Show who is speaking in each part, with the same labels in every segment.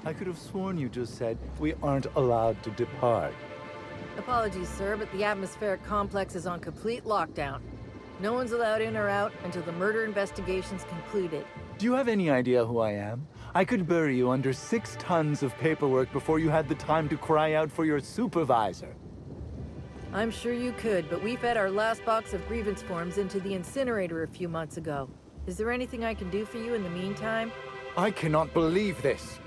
Speaker 1: I could have sworn you just said we aren't allowed to depart.
Speaker 2: Apologies, sir, but the atmospheric complex is on complete lockdown. No one's allowed in or out until the murder investigation's concluded.
Speaker 1: Do you have any idea who I am? I could bury you under 6 tons of paperwork before you had the time to cry out for your supervisor.
Speaker 2: I'm sure you could, but we fed our last box of grievance forms into the incinerator a few months ago. Is there anything I can do for you in the meantime?
Speaker 1: I cannot believe this.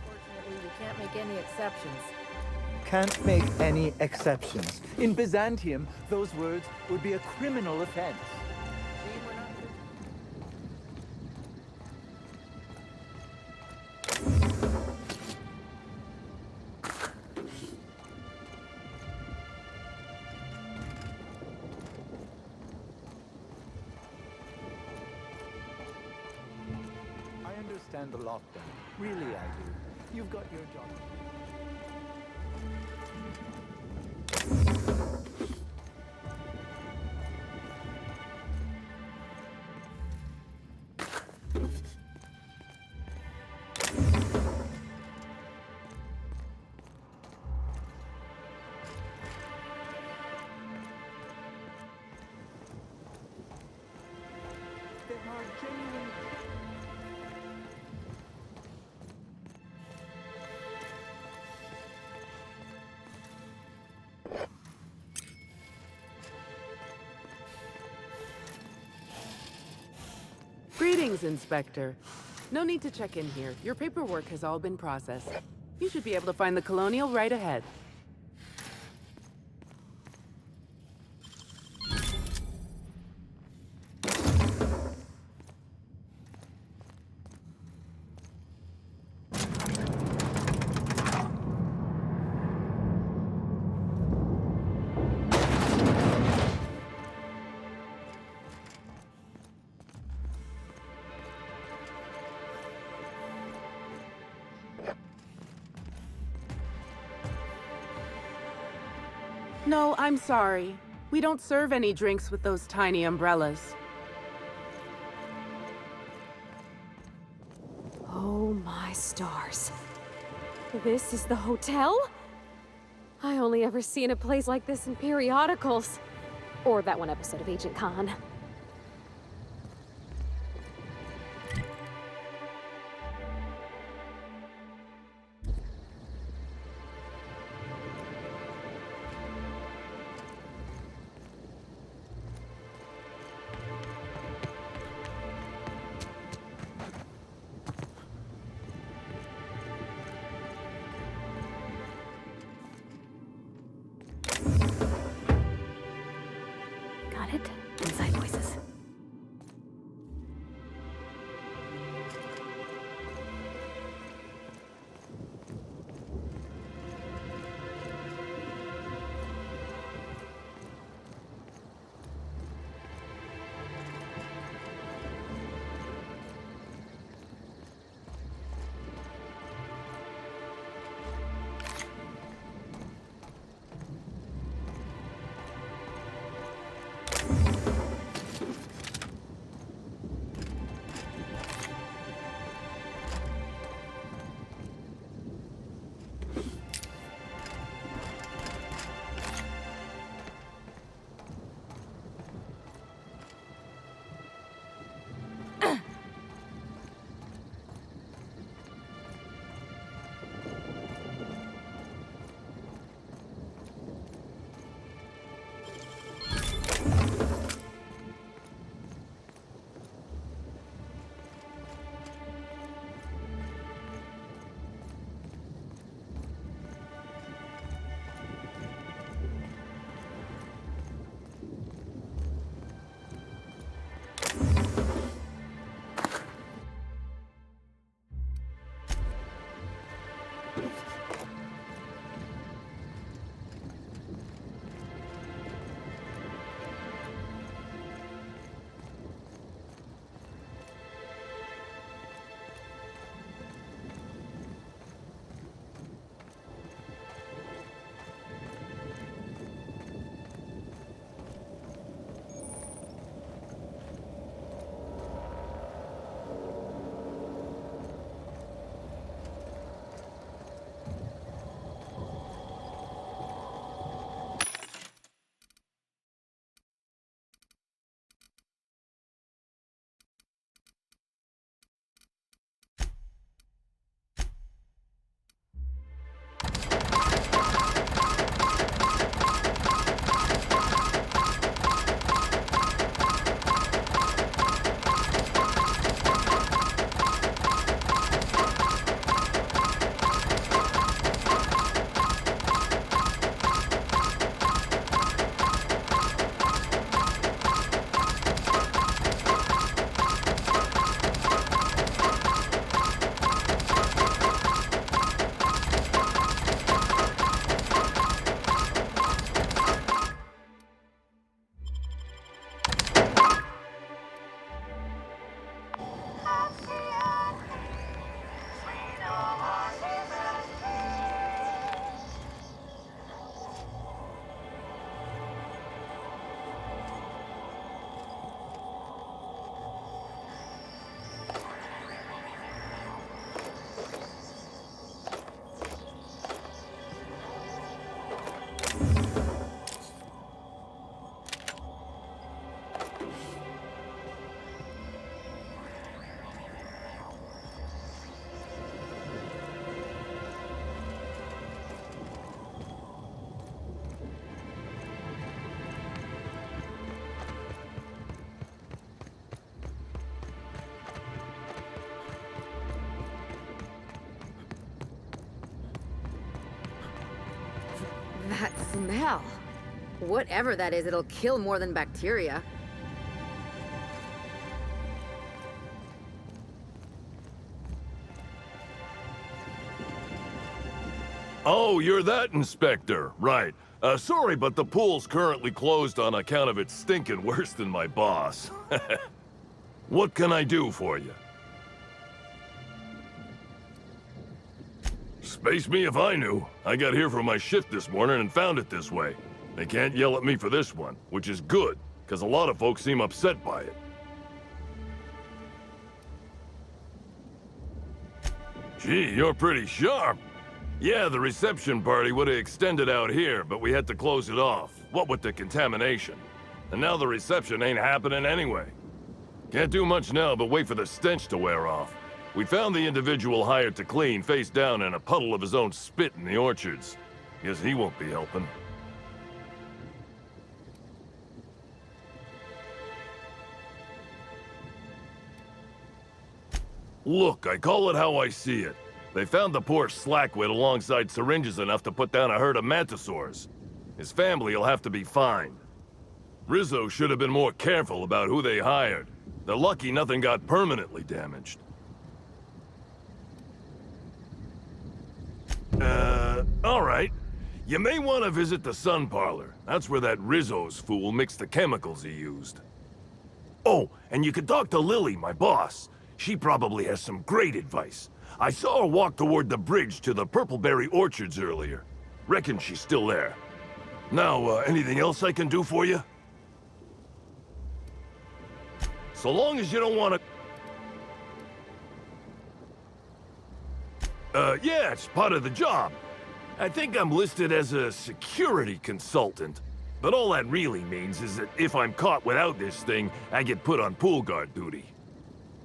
Speaker 2: Fortunately, we can't make any exceptions.
Speaker 1: Can't make any exceptions. In Byzantium, those words would be a criminal offense.
Speaker 2: See, we're not...
Speaker 1: I understand the lockdown. Really, I do. You've got your job. There are genuine...
Speaker 3: Greetings, Inspector. No need to check in here. Your paperwork has all been processed. You should be able to find the Colonial right ahead. No, I'm sorry. We don't serve any drinks with those tiny umbrellas.
Speaker 4: Oh my stars. This is the hotel? I only ever seen a place like this in periodicals. Or that one episode of Agent Khan. Got it? Inside voices.
Speaker 5: That smell. Whatever that is, it'll kill more than bacteria.
Speaker 6: Oh, you're that inspector. Right. Sorry, but the pool's currently closed on account of it stinking worse than my boss. What can I do for you? Space me if I knew. I got here for my shift this morning and found it this way. They can't yell at me for this one, which is good, because a lot of folks seem upset by it. Gee, you're pretty sharp. Yeah, the reception party would have extended out here, but we had to close it off. What with the contamination. And now the reception ain't happening anyway. Can't do much now but wait for the stench to wear off. We found the individual hired to clean face down in a puddle of his own spit in the orchards. Guess he won't be helping. Look, I call it how I see it. They found the poor slackwit alongside syringes enough to put down a herd of mantisaurs. His family will have to be fined. Rizzo should have been more careful about who they hired. They're lucky nothing got permanently damaged. All right. You may want to visit the Sun Parlor. That's where that Rizzo's fool mixed the chemicals he used. Oh, and you can talk to Lily, my boss. She probably has some great advice. I saw her walk toward the bridge to the Purpleberry Orchards earlier. Reckon she's still there. Now, anything else I can do for you? So long as you don't want to... yeah, it's part of the job. I think I'm listed as a security consultant. But all that really means is that if I'm caught without this thing, I get put on pool guard duty.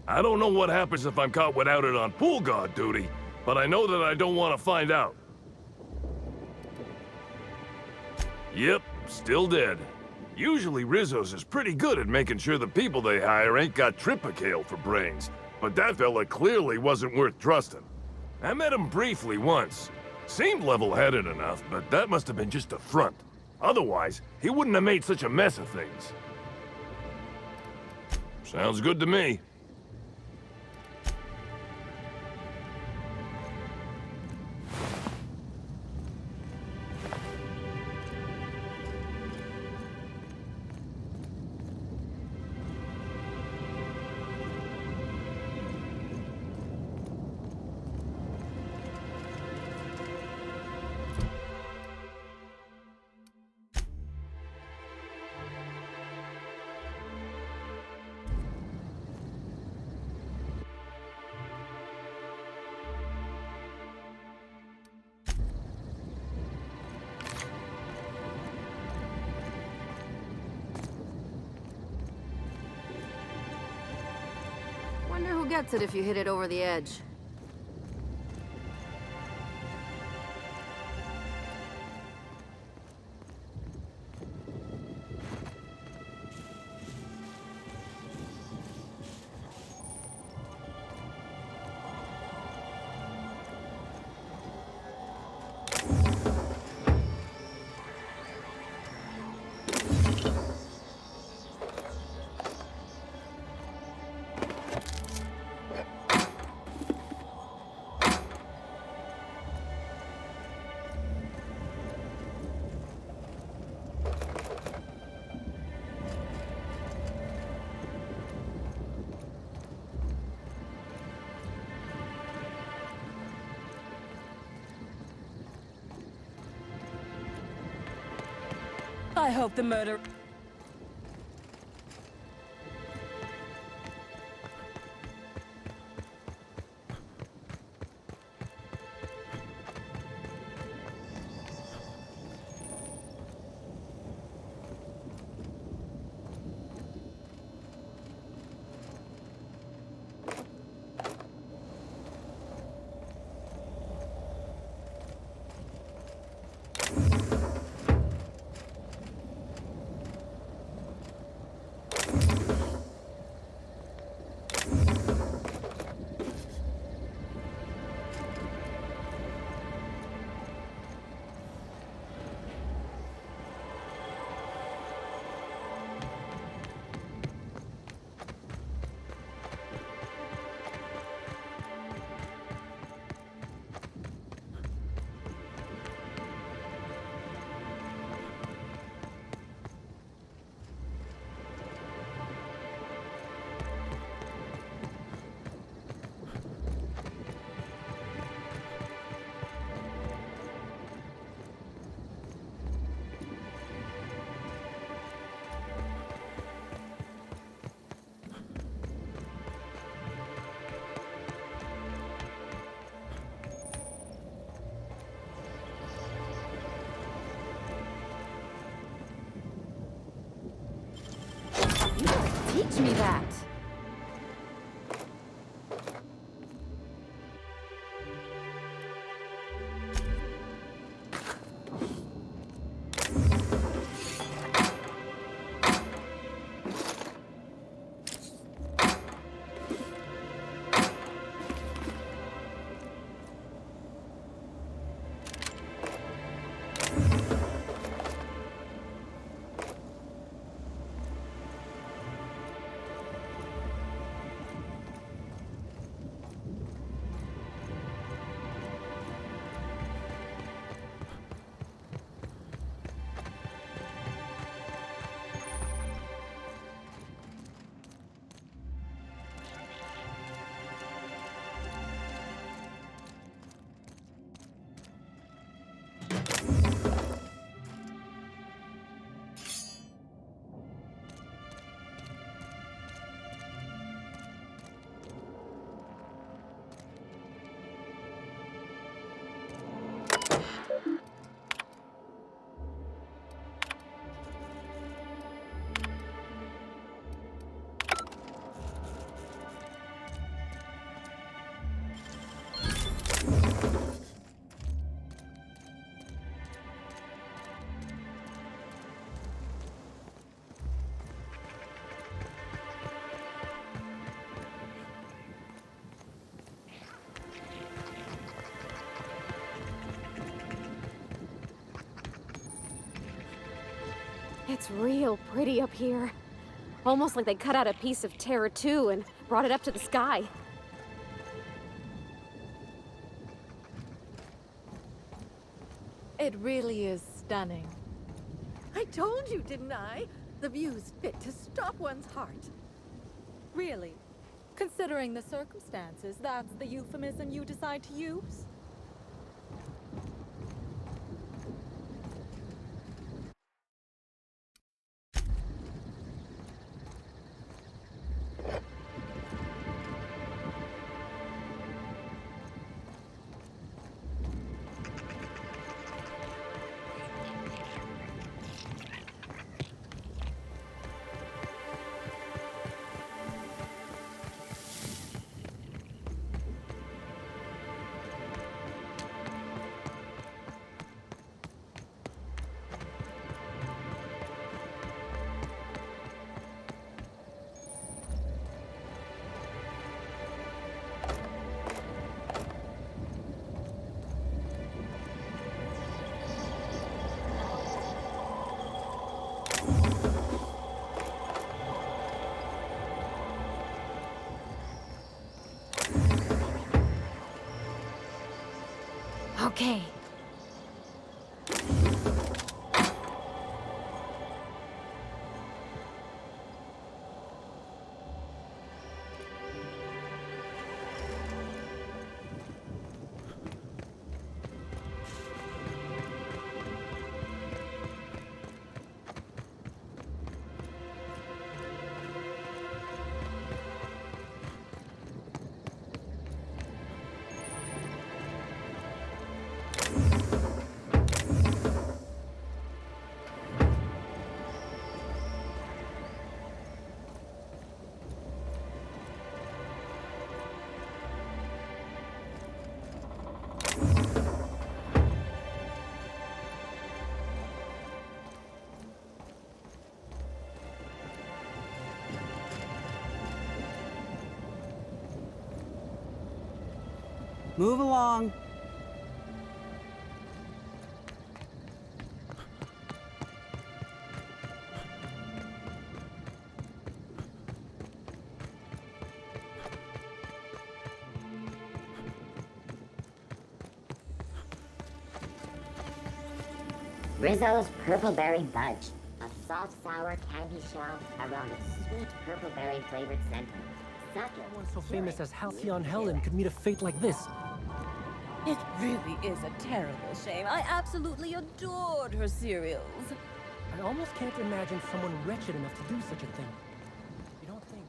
Speaker 6: I don't know what happens if I'm caught without it on pool guard duty, but I know that I don't want to find out. Yep, still dead. Usually Rizzo's is pretty good at making sure the people they hire ain't got Tripicale for brains, but that fella clearly wasn't worth trusting. I met him briefly once. Seemed level-headed enough, but that must have been just a front. Otherwise, he wouldn't have made such a mess of things. Sounds good to me.
Speaker 5: Wonder who gets it if you hit it over the edge.
Speaker 7: I hope the murder...
Speaker 4: teach me that. It's real pretty up here. Almost like they cut out a piece of Terra 2 and brought it up to the sky.
Speaker 2: It really is stunning. I told you, didn't I? The view's fit to stop one's heart.
Speaker 7: Really? Considering the circumstances, that's the euphemism you decide to use?
Speaker 4: Okay.
Speaker 8: Move along.
Speaker 9: Rizzo's Purple Berry Budge, a salt sour candy shell around a sweet purple berry flavored center.
Speaker 10: Someone so famous as Halcyon Helen could meet a fate like this.
Speaker 7: It really is a terrible shame. I absolutely adored her cereals.
Speaker 10: I almost can't imagine someone wretched enough to do such a thing. You don't think?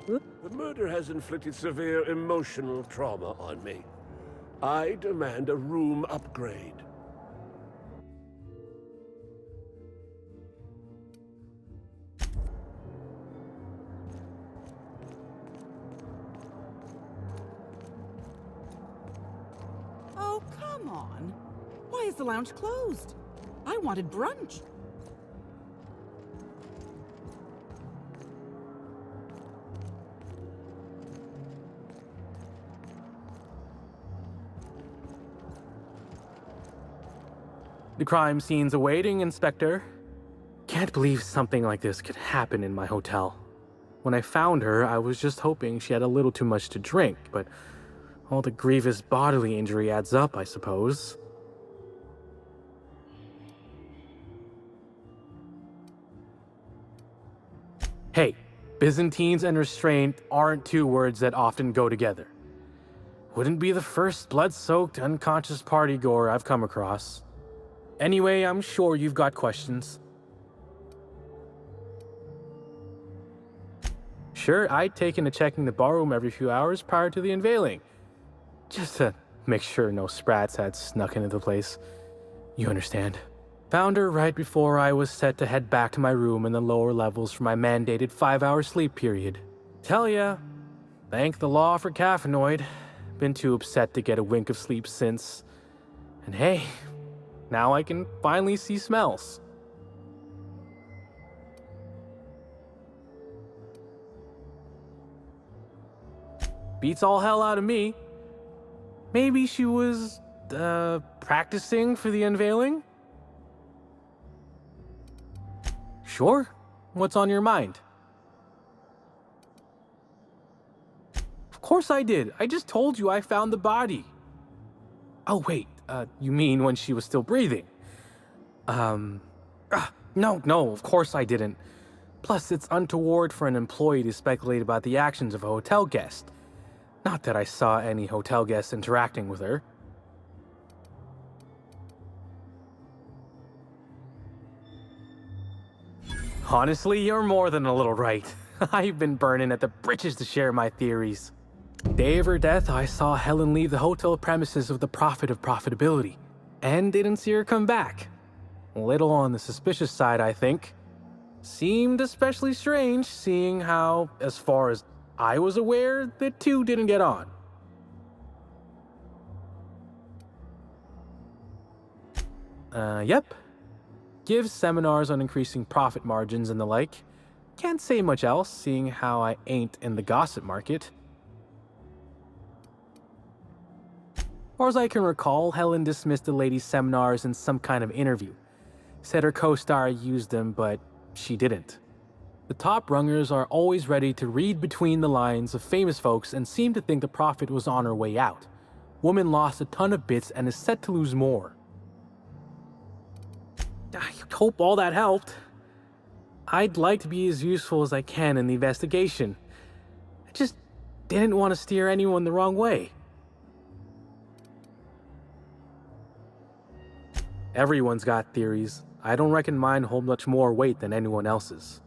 Speaker 11: The murder has inflicted severe emotional trauma on me. I demand a room upgrade.
Speaker 12: Oh, come on. Why is the lounge closed? I wanted brunch.
Speaker 10: The crime scene's awaiting, Inspector. Can't believe something like this could happen in my hotel. When I found her, I was just hoping she had a little too much to drink, but all the grievous bodily injury adds up, I suppose. Hey, Byzantines and restraint aren't two words that often go together. Wouldn't be the first blood-soaked, unconscious party-goer I've come across. Anyway, I'm sure you've got questions. Sure, I'd taken to checking the barroom every few hours prior to the unveiling. Just to make sure no sprats had snuck into the place. You understand. Found her right before I was set to head back to my room in the lower levels for my mandated 5-hour sleep period. Tell ya, thank the law for caffeinoid. Been too upset to get a wink of sleep since. And hey, now I can finally see smells. Beats all hell out of me. Maybe she was, practicing for the unveiling? Sure. What's on your mind? Of course I did. I just told you I found the body. Oh, wait. You mean when she was still breathing? No, of course I didn't. Plus, it's untoward for an employee to speculate about the actions of a hotel guest. Not that I saw any hotel guests interacting with her. Honestly, you're more than a little right. I've been burning at the britches to share my theories. Day of her death, I saw Helen leave the hotel premises with the profit of profitability, and didn't see her come back. A little on the suspicious side, I think. Seemed especially strange, seeing how, as far as I was aware, the two didn't get on. Yep. Gives seminars on increasing profit margins and the like. Can't say much else, seeing how I ain't in the gossip market. Or as I can recall, Helen dismissed the lady's seminars in some kind of interview. Said her co-star used them, but she didn't. The top rungers are always ready to read between the lines of famous folks and seem to think the profit was on her way out. Woman lost a ton of bits and is set to lose more. I hope all that helped. I'd like to be as useful as I can in the investigation. I just didn't want to steer anyone the wrong way. Everyone's got theories. I don't reckon mine hold much more weight than anyone else's.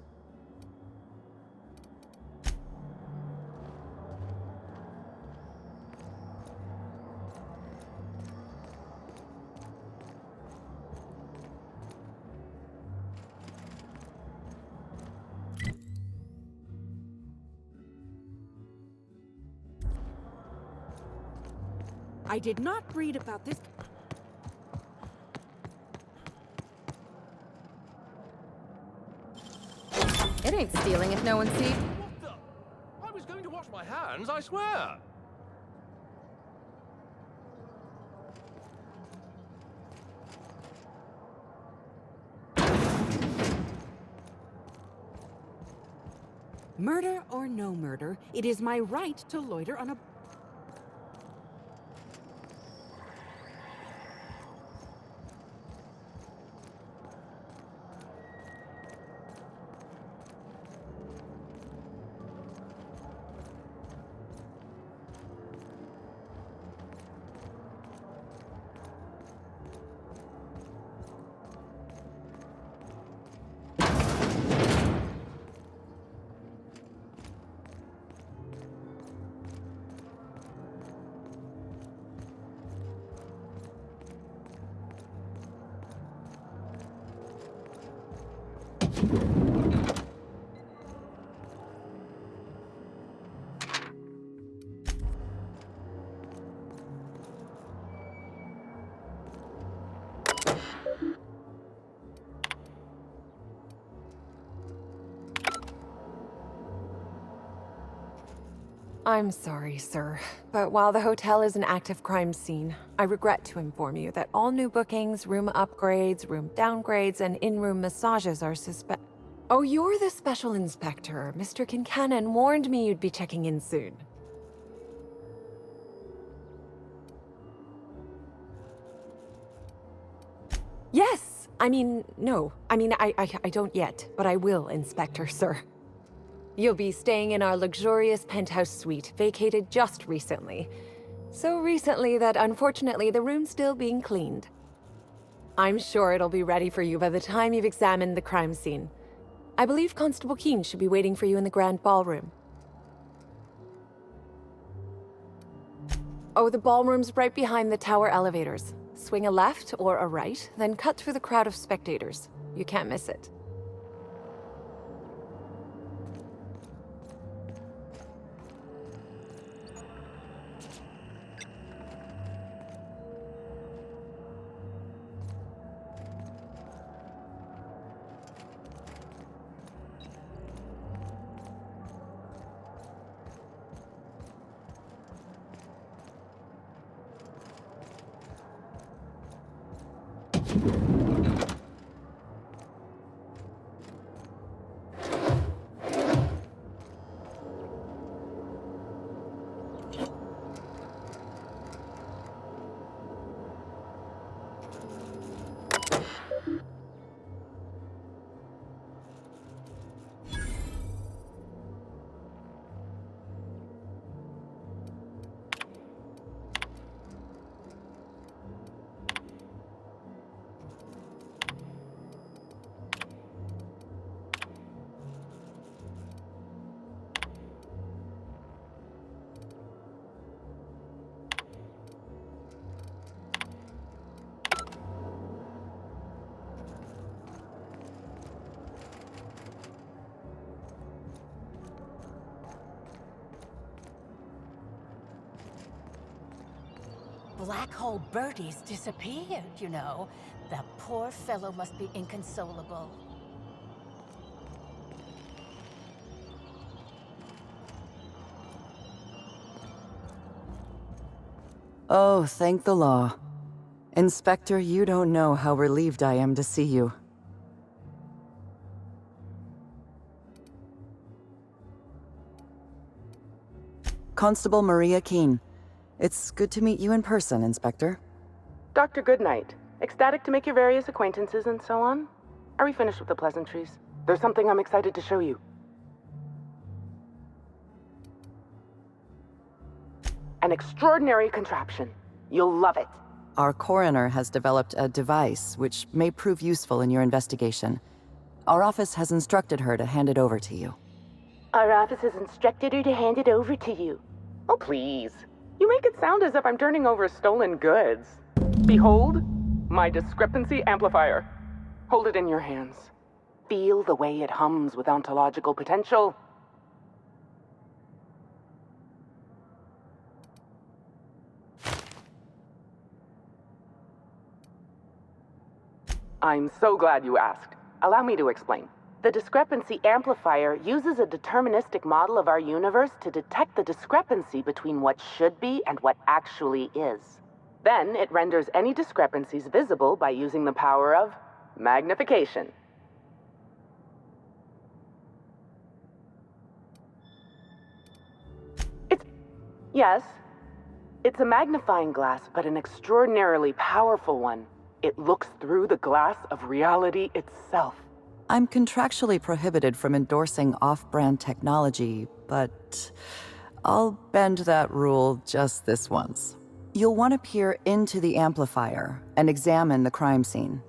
Speaker 12: I did not read about this.
Speaker 2: It ain't stealing if no one sees.
Speaker 6: What the? I was going to wash my hands, I swear.
Speaker 12: Murder or no murder, it is my right to loiter on a...
Speaker 13: I'm sorry, sir, but while the hotel is an active crime scene, I regret to inform you that all new bookings, room upgrades, room downgrades, and in-room massages are suspect. Oh, you're the special inspector. Mr. Kincannon warned me you'd be checking in soon. Yes! No. I don't yet, but I will, Inspector, sir. You'll be staying in our luxurious penthouse suite, vacated just recently. So recently that unfortunately the room's still being cleaned. I'm sure it'll be ready for you by the time you've examined the crime scene. I believe Constable Keene should be waiting for you in the grand ballroom. Oh, the ballroom's right behind the tower elevators. Swing a left or a right, then cut through the crowd of spectators. You can't miss it.
Speaker 14: Black Hole Bertie's disappeared, you know. The poor fellow must be inconsolable.
Speaker 15: Oh, thank the law. Inspector, you don't know how relieved I am to see you. Constable Maria Keene. It's good to meet you in person, Inspector.
Speaker 3: Dr. Goodnight. Ecstatic to make your various acquaintances and so on? Are we finished with the pleasantries? There's something I'm excited to show you. An extraordinary contraption. You'll love it.
Speaker 15: Our coroner has developed a device which may prove useful in your investigation. Our office has instructed her to hand it over to you.
Speaker 3: Our office has instructed her to hand it over to you. Oh, please. You make it sound as if I'm turning over stolen goods. Behold, my discrepancy amplifier. Hold it in your hands. Feel the way it hums with ontological potential. I'm so glad you asked. Allow me to explain. The discrepancy amplifier uses a deterministic model of our universe to detect the discrepancy between what should be and what actually is. Then it renders any discrepancies visible by using the power of magnification. Yes, it's a magnifying glass, but an extraordinarily powerful one. It looks through the glass of reality itself.
Speaker 15: I'm contractually prohibited from endorsing off-brand technology, but I'll bend that rule just this once. You'll want to peer into the amplifier and examine the crime scene.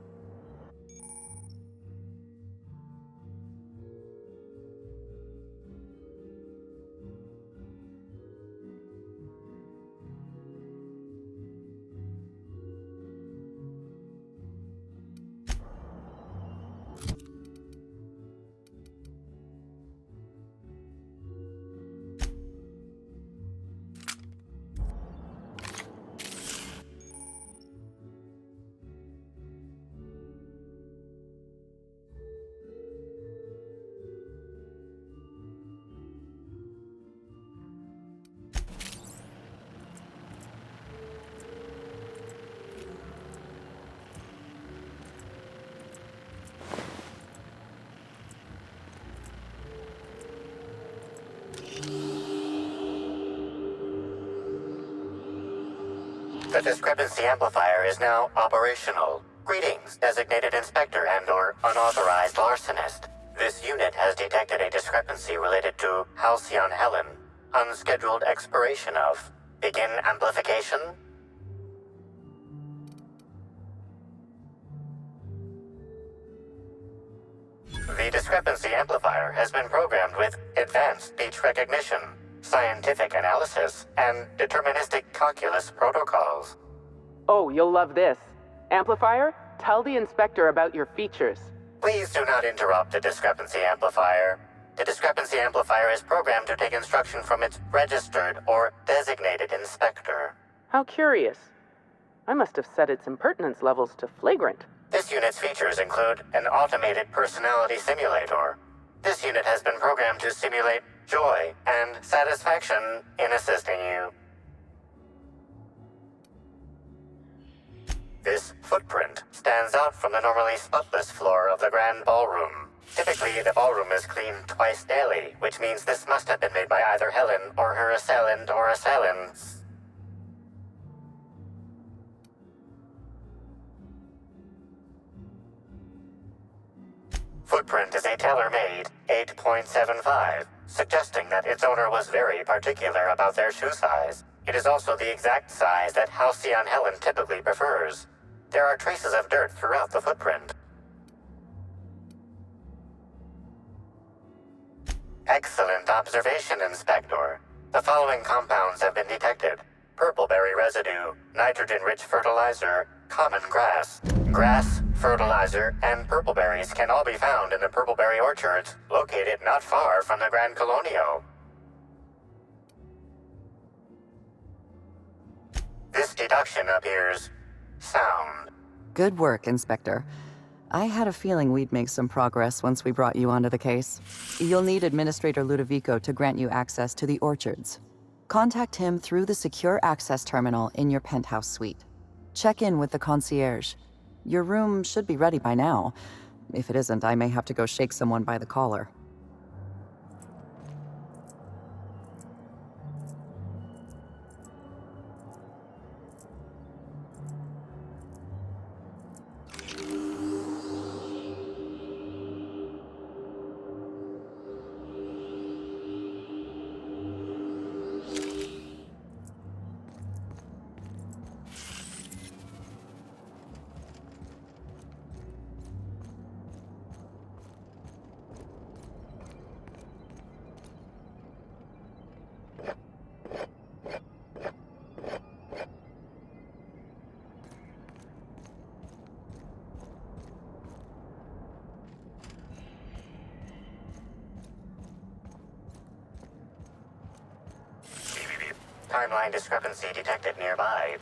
Speaker 16: The discrepancy amplifier is now operational. Greetings, designated inspector and/or unauthorized larcenist. This unit has detected a discrepancy related to Halcyon Helen. Unscheduled expiration of. Begin amplification. The discrepancy amplifier has been programmed with advanced speech recognition, scientific analysis, and deterministic calculus protocols.
Speaker 3: Oh, you'll love this. Amplifier, tell the inspector about your features.
Speaker 16: Please do not interrupt the discrepancy amplifier. The discrepancy amplifier is programmed to take instruction from its registered or designated inspector.
Speaker 3: How curious. I must have set its impertinence levels to flagrant.
Speaker 16: This unit's features include an automated personality simulator. This unit has been programmed to simulate joy and satisfaction in assisting you. This footprint stands out from the normally spotless floor of the Grand Ballroom. Typically, the ballroom is cleaned twice daily, which means this must have been made by either Helen or her assailant or assailants. Footprint is a tailor-made 8.75, suggesting that its owner was very particular about their shoe size. It is also the exact size that Halcyon Helen typically prefers. There are traces of dirt throughout the footprint. Excellent observation, Inspector. The following compounds have been detected. Purpleberry residue, nitrogen-rich fertilizer, common grass. Grass, fertilizer, and purpleberries can all be found in the purpleberry orchards located not far from the Grand Colonio. This deduction appears sound.
Speaker 15: Good work, Inspector. I had a feeling we'd make some progress once we brought you onto the case. You'll need Administrator Ludovico to grant you access to the orchards. Contact him through the secure access terminal in your penthouse suite. Check in with the concierge. Your room should be ready by now. If it isn't, I may have to go shake someone by the collar.
Speaker 16: Timeline discrepancy detected nearby.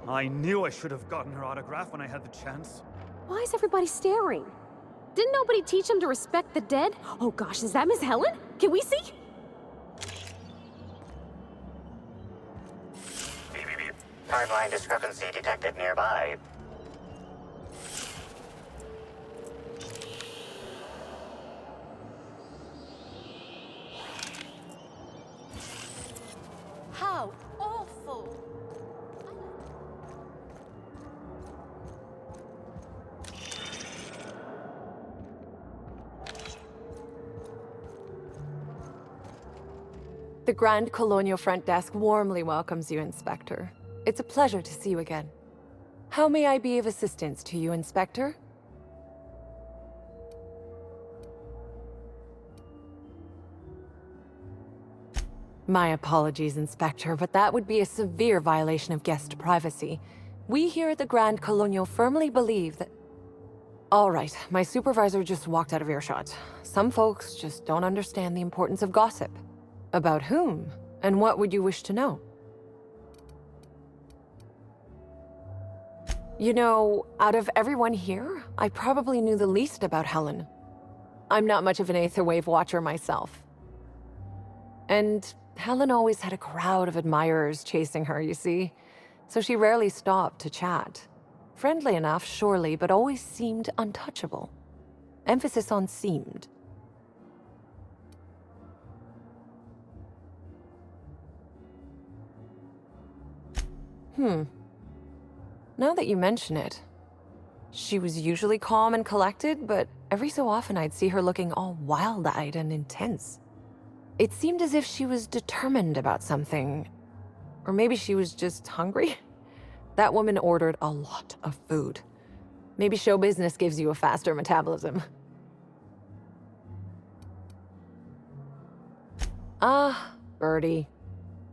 Speaker 17: I knew I should have gotten her autograph when I had the chance.
Speaker 4: Why is everybody staring? Didn't nobody teach them to respect the dead? Oh gosh, is that Miss Helen? Can we see?
Speaker 16: Timeline discrepancy detected nearby.
Speaker 14: How awful!
Speaker 13: The Grand Colonial Front Desk warmly welcomes you, Inspector. It's a pleasure to see you again. How may I be of assistance to you, Inspector? My apologies, Inspector, but that would be a severe violation of guest privacy. We here at the Grand Colonial firmly believe that... All right, my supervisor just walked out of earshot. Some folks just don't understand the importance of gossip. About whom? And what would you wish to know? You know, out of everyone here, I probably knew the least about Helen. I'm not much of an Aetherwave watcher myself. And Helen always had a crowd of admirers chasing her, you see, so she rarely stopped to chat. Friendly enough, surely, but always seemed untouchable. Emphasis on seemed. Now that you mention it, she was usually calm and collected, but every so often I'd see her looking all wild-eyed and intense. It seemed as if she was determined about something. Or maybe she was just hungry? That woman ordered a lot of food. Maybe show business gives you a faster metabolism. Ah, Birdie.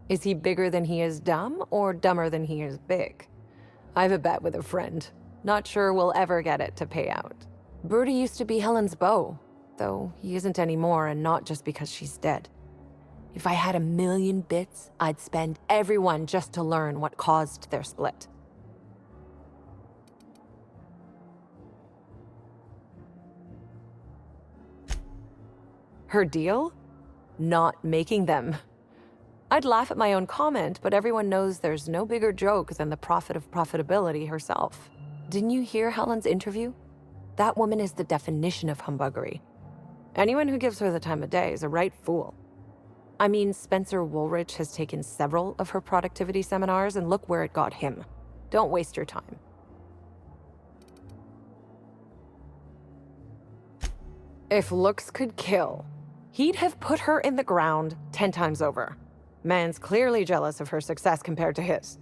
Speaker 13: Is he bigger than he is dumb, or dumber than he is big? I've a bet with a friend. Not sure we'll ever get it to pay out. Birdie used to be Helen's beau, though he isn't anymore, and not just because she's dead. If I had 1,000,000 bits, I'd spend every one just to learn what caused their split. Her deal? Not making them. I'd laugh at my own comment, but everyone knows there's no bigger joke than the prophet of profitability herself. Didn't you hear Helen's interview? That woman is the definition of humbuggery. Anyone who gives her the time of day is a right fool. I mean, Spencer Woolrich has taken several of her productivity seminars, and look where it got him. Don't waste your time. If looks could kill, he'd have put her in the ground 10 times over. Man's clearly jealous of her success compared to his.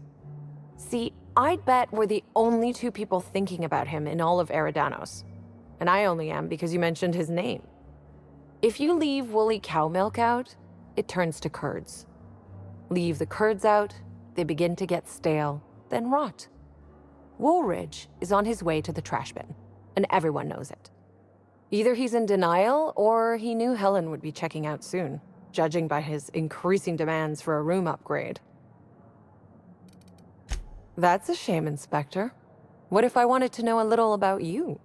Speaker 13: See, I'd bet we're the only two people thinking about him in all of Eridanos. And I only am because you mentioned his name. If you leave woolly cow milk out, it turns to curds. Leave the curds out, they begin to get stale, then rot. Woolridge is on his way to the trash bin, and everyone knows it. Either he's in denial, or he knew Helen would be checking out soon, judging by his increasing demands for a room upgrade. That's a shame, Inspector. What if I wanted to know a little about you?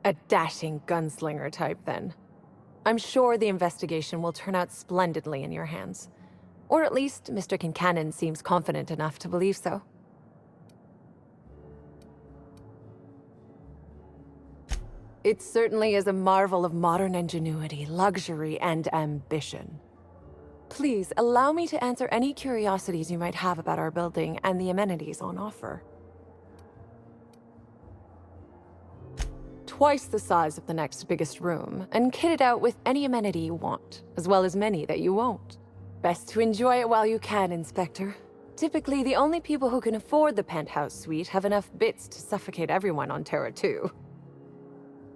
Speaker 13: A dashing gunslinger type, then. I'm sure the investigation will turn out splendidly in your hands. Or at least Mr. Kincannon seems confident enough to believe so. It certainly is a marvel of modern ingenuity, luxury, and ambition. Please, allow me to answer any curiosities you might have about our building and the amenities on offer. Twice the size of the next biggest room, and kitted out with any amenity you want, as well as many that you won't. Best to enjoy it while you can, Inspector. Typically, the only people who can afford the penthouse suite have enough bits to suffocate everyone on Terra 2.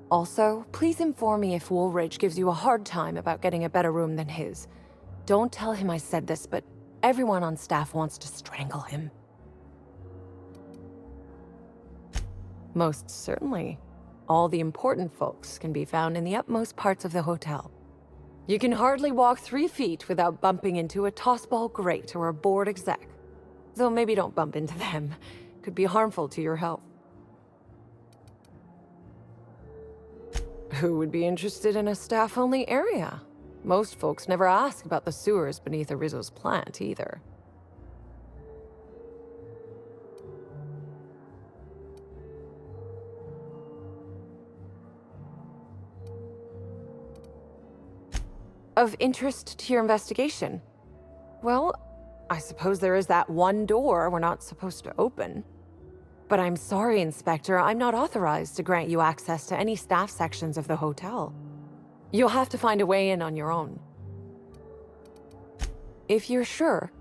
Speaker 13: Also, please inform me if Woolridge gives you a hard time about getting a better room than his. Don't tell him I said this, but everyone on staff wants to strangle him. Most certainly. All the important folks can be found in the utmost parts of the hotel. You can hardly walk 3 feet without bumping into a tossball grate or a bored exec. Though maybe don't bump into them. Could be harmful to your health. Who would be interested in a staff-only area? Most folks never ask about the sewers beneath Arizzo's plant, either. Of interest to your investigation? Well, I suppose there is that one door we're not supposed to open. But I'm sorry, Inspector, I'm not authorized to grant you access to any staff sections of the hotel. You'll have to find a way in on your own. If you're sure.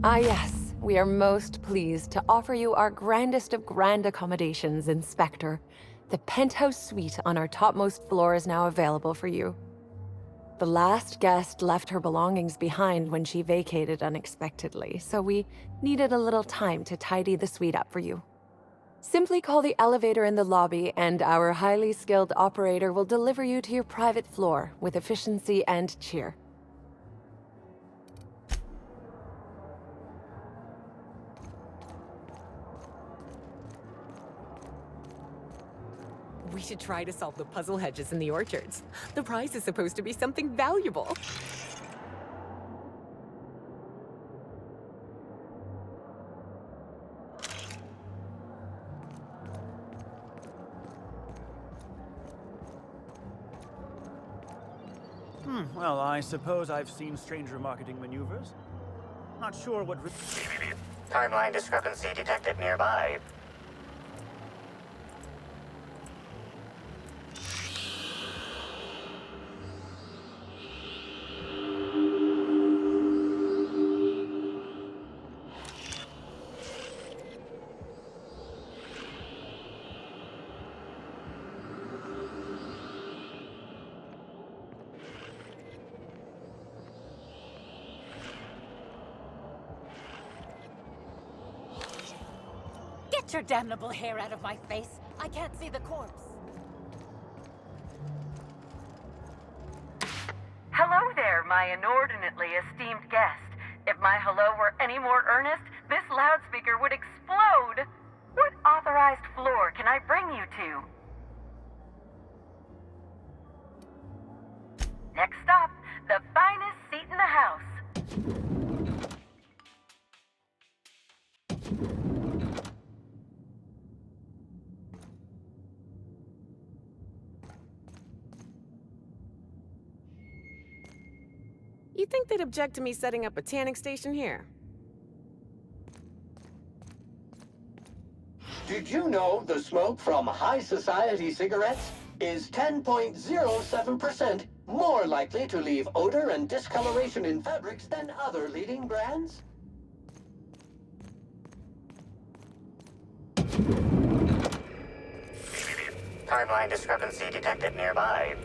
Speaker 13: Ah yes, we are most pleased to offer you our grandest of grand accommodations, Inspector. The penthouse suite on our topmost floor is now available for you. The last guest left her belongings behind when she vacated unexpectedly, so we needed a little time to tidy the suite up for you. Simply call the elevator in the lobby and our highly skilled operator will deliver you to your private floor with efficiency and cheer.
Speaker 18: We should try to solve the puzzle hedges in the orchards. The prize is supposed to be something valuable.
Speaker 17: Well, I suppose I've seen stranger marketing maneuvers. Not sure what...
Speaker 16: Timeline discrepancy detected nearby.
Speaker 14: Get your damnable hair out of my face! I can't see the corpse!
Speaker 19: Hello there, my inordinately esteemed guest. If my hello were any more earnest, this loudspeaker would explode! What authorized floor can I bring you to? Next stop, the finest seat in the house.
Speaker 18: You think they'd object to me setting up a tanning station here?
Speaker 20: Did you know the smoke from high society cigarettes is 10.07% more likely to leave odor and discoloration in fabrics than other leading brands?
Speaker 16: Timeline discrepancy detected nearby.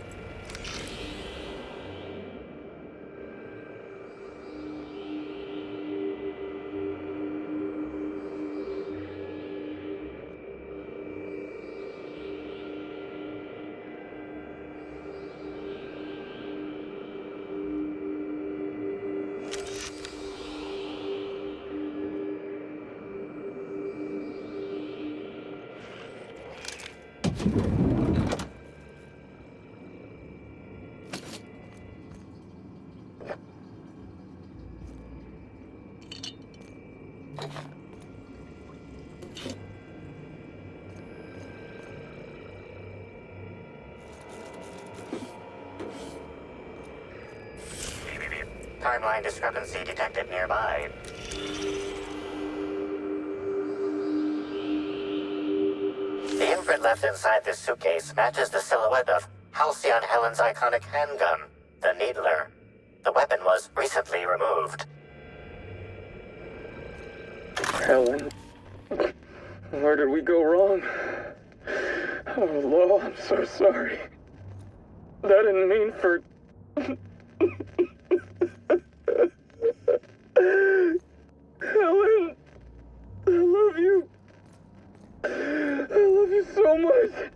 Speaker 16: Timeline discrepancy detected nearby. The imprint left inside this suitcase matches the silhouette of Halcyon Helen's iconic handgun, the Needler. The weapon was recently removed.
Speaker 21: Helen, where did we go wrong? Oh, Lo, I'm so sorry. That didn't mean for... Helen, I love you. I love you so much.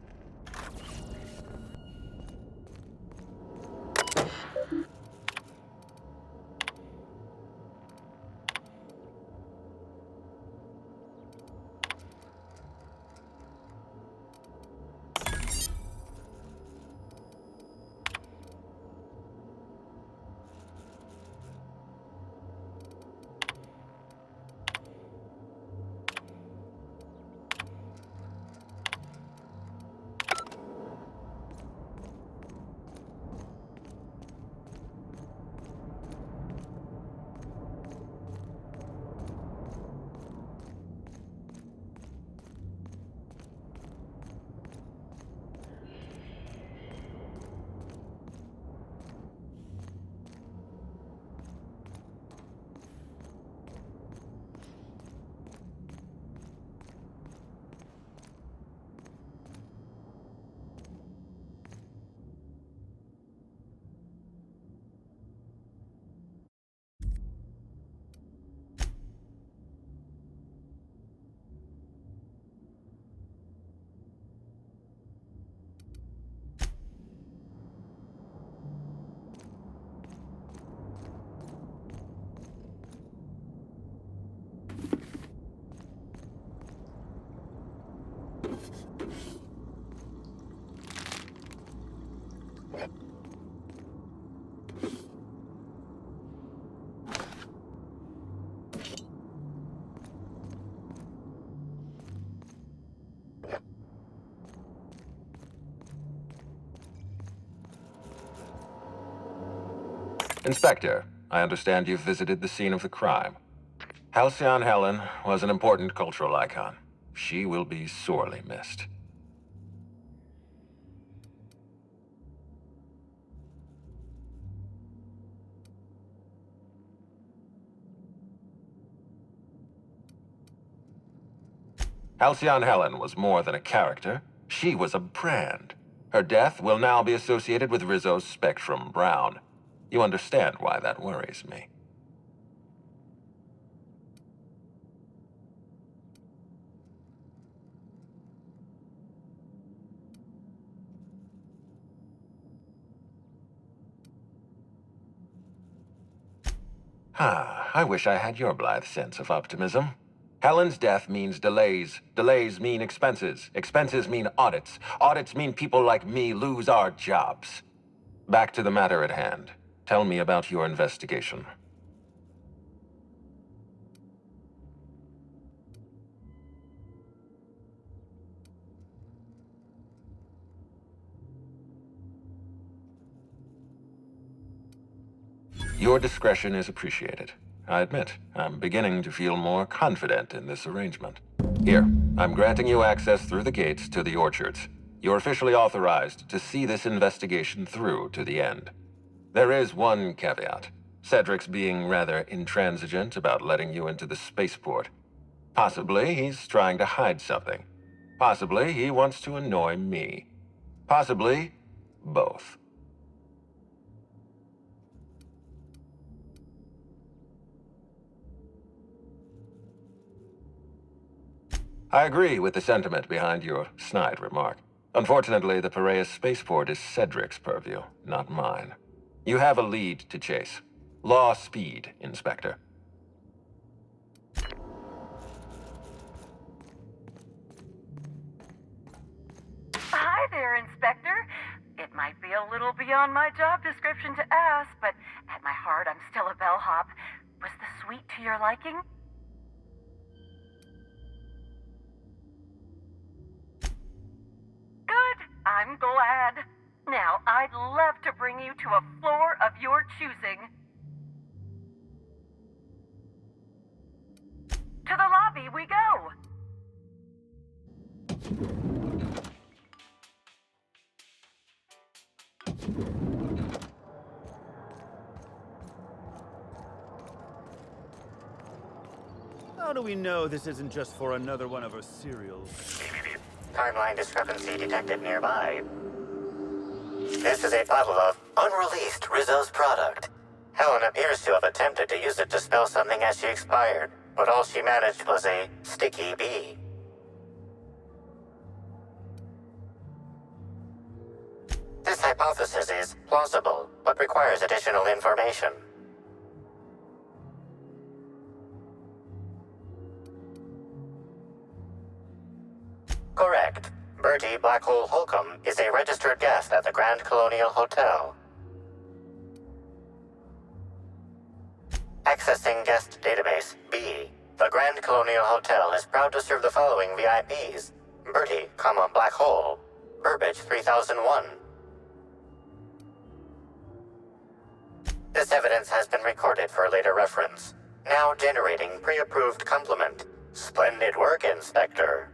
Speaker 1: Inspector, I understand you've visited the scene of the crime. Halcyon Helen was an important cultural icon. She will be sorely missed. Halcyon Helen was more than a character. She was a brand. Her death will now be associated with Rizzo's Spectrum Brown. You understand why that worries me. I wish I had your blithe sense of optimism. Helen's death means delays. Delays mean expenses. Expenses mean audits. Audits mean people like me lose our jobs. Back to the matter at hand. Tell me about your investigation. Your discretion is appreciated. I admit, I'm beginning to feel more confident in this arrangement. Here, I'm granting you access through the gates to the orchards. You're officially authorized to see this investigation through to the end. There is one caveat. Cedric's being rather intransigent about letting you into the spaceport. Possibly he's trying to hide something. Possibly he wants to annoy me. Possibly both. I agree with the sentiment behind your snide remark. Unfortunately, the Piraeus spaceport is Cedric's purview, not mine. You have a lead to chase. Law speed, Inspector.
Speaker 19: Hi there, Inspector. It might be a little beyond my job description to ask, but at my heart, I'm still a bellhop. Was the suite to your liking? Good. I'm glad. Now, I'd love to bring you to a floor of your choosing. To the lobby we go.
Speaker 17: How do we know this isn't just for another one of her serials?
Speaker 16: Timeline discrepancy detected nearby. This is a bottle of unreleased Rizzo's product. Helen appears to have attempted to use it to spell something as she expired, but all she managed was a sticky bee. This hypothesis is plausible, but requires additional information. Correct. Bertie Blackhole Holcomb is a registered guest at the Grand Colonial Hotel. Accessing guest database B. The Grand Colonial Hotel is proud to serve the following VIPs. Bertie, Black Hole. Burbage 3001. This evidence has been recorded for later reference. Now generating pre-approved compliment. Splendid work, Inspector.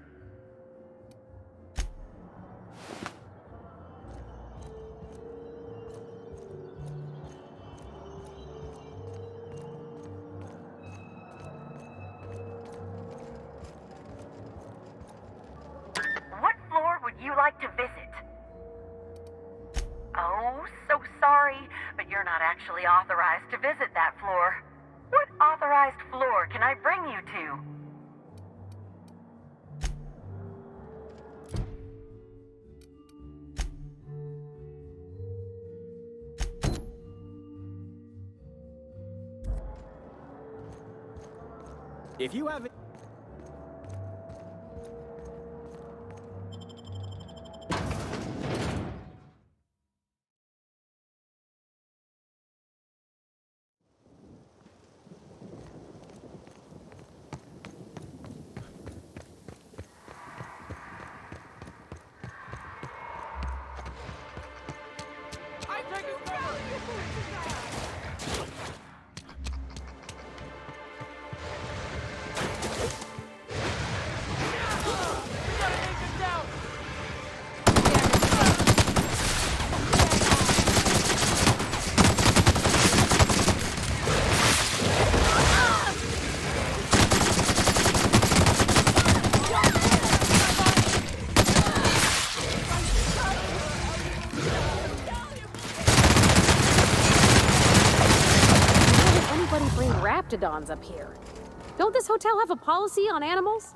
Speaker 19: What floor would you like to visit? Oh, so sorry, but you're not actually authorized to visit that floor. What authorized floor can I bring you to?
Speaker 17: If you have...
Speaker 4: Protodons up here. Don't this hotel have a policy on animals?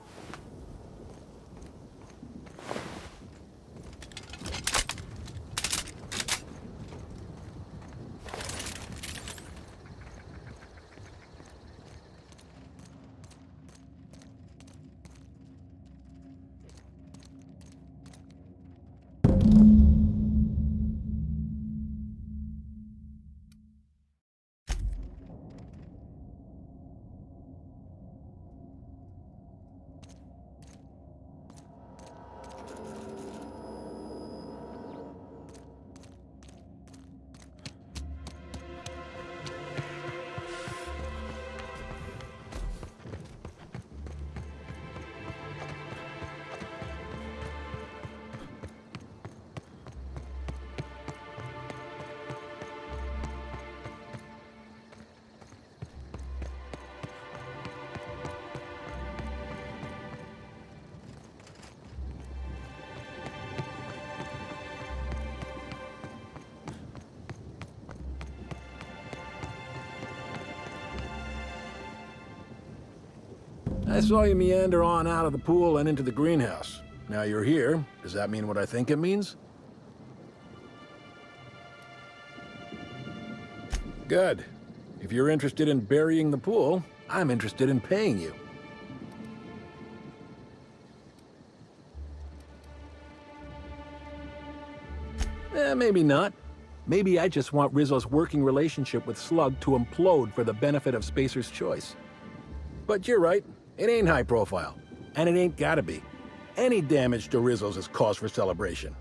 Speaker 5: I saw you meander on out of the pool and into the greenhouse. Now you're here. Does that mean what I think it means? Good. If you're interested in burying the pool, I'm interested in paying you. Maybe not. Maybe I just want Rizzo's working relationship with Slug to implode for the benefit of Spacer's Choice. But you're right. It ain't high profile. And it ain't gotta be. Any damage to Rizzo's is cause for celebration.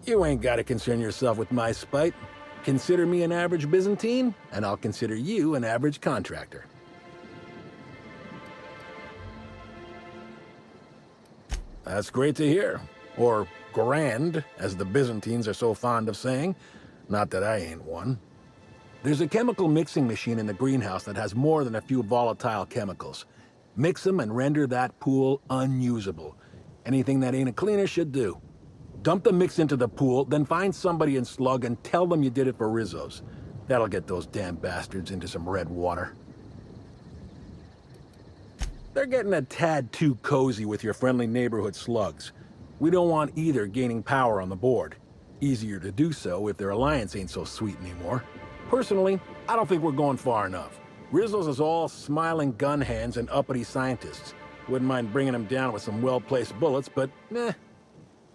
Speaker 5: You ain't gotta concern yourself with my spite. Consider me an average Byzantine, and I'll consider you an average contractor. That's great to hear. Or grand, as the Byzantines are so fond of saying. Not that I ain't one. There's a chemical mixing machine in the greenhouse that has more than a few volatile chemicals. Mix them and render that pool unusable. Anything that ain't a cleaner should do. Dump the mix into the pool, then find somebody in Slug and tell them you did it for Rizzo's. That'll get those damn bastards into some red water. They're getting a tad too cozy with your friendly neighborhood slugs. We don't want either gaining power on the board. Easier to do so if their alliance ain't so sweet anymore. Personally, I don't think we're going far enough. Rizzo's is all smiling gun hands and uppity scientists. Wouldn't mind bringing them down with some well-placed bullets, but meh.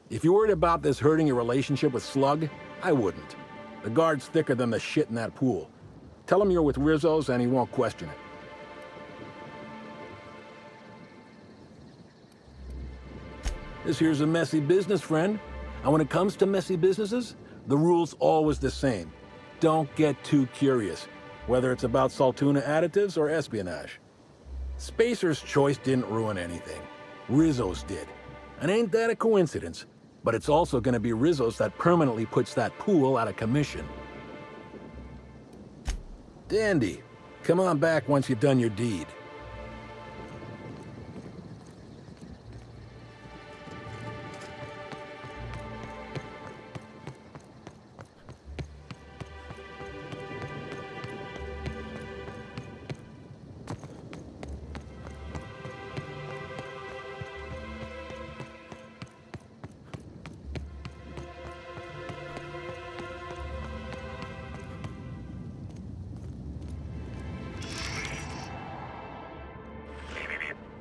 Speaker 5: If you're worried about this hurting your relationship with Slug, I wouldn't. The guard's thicker than the shit in that pool. Tell him you're with Rizzo's and he won't question it. This here's a messy business, friend. And when it comes to messy businesses, the rule's always the same. Don't get too curious, whether it's about Saltuna additives or espionage. Spacer's Choice didn't ruin anything. Rizzo's did. And ain't that a coincidence? But it's also gonna be Rizzo's that permanently puts that pool out of commission. Dandy. Come on back once you've done your deed.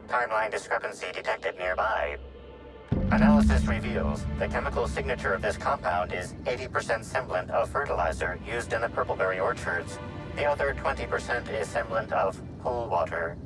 Speaker 16: Timeline discrepancy detected nearby. Analysis reveals the chemical signature of this compound is 80% semblant of fertilizer used in the Purpleberry orchards. The other 20% is semblant of pool water.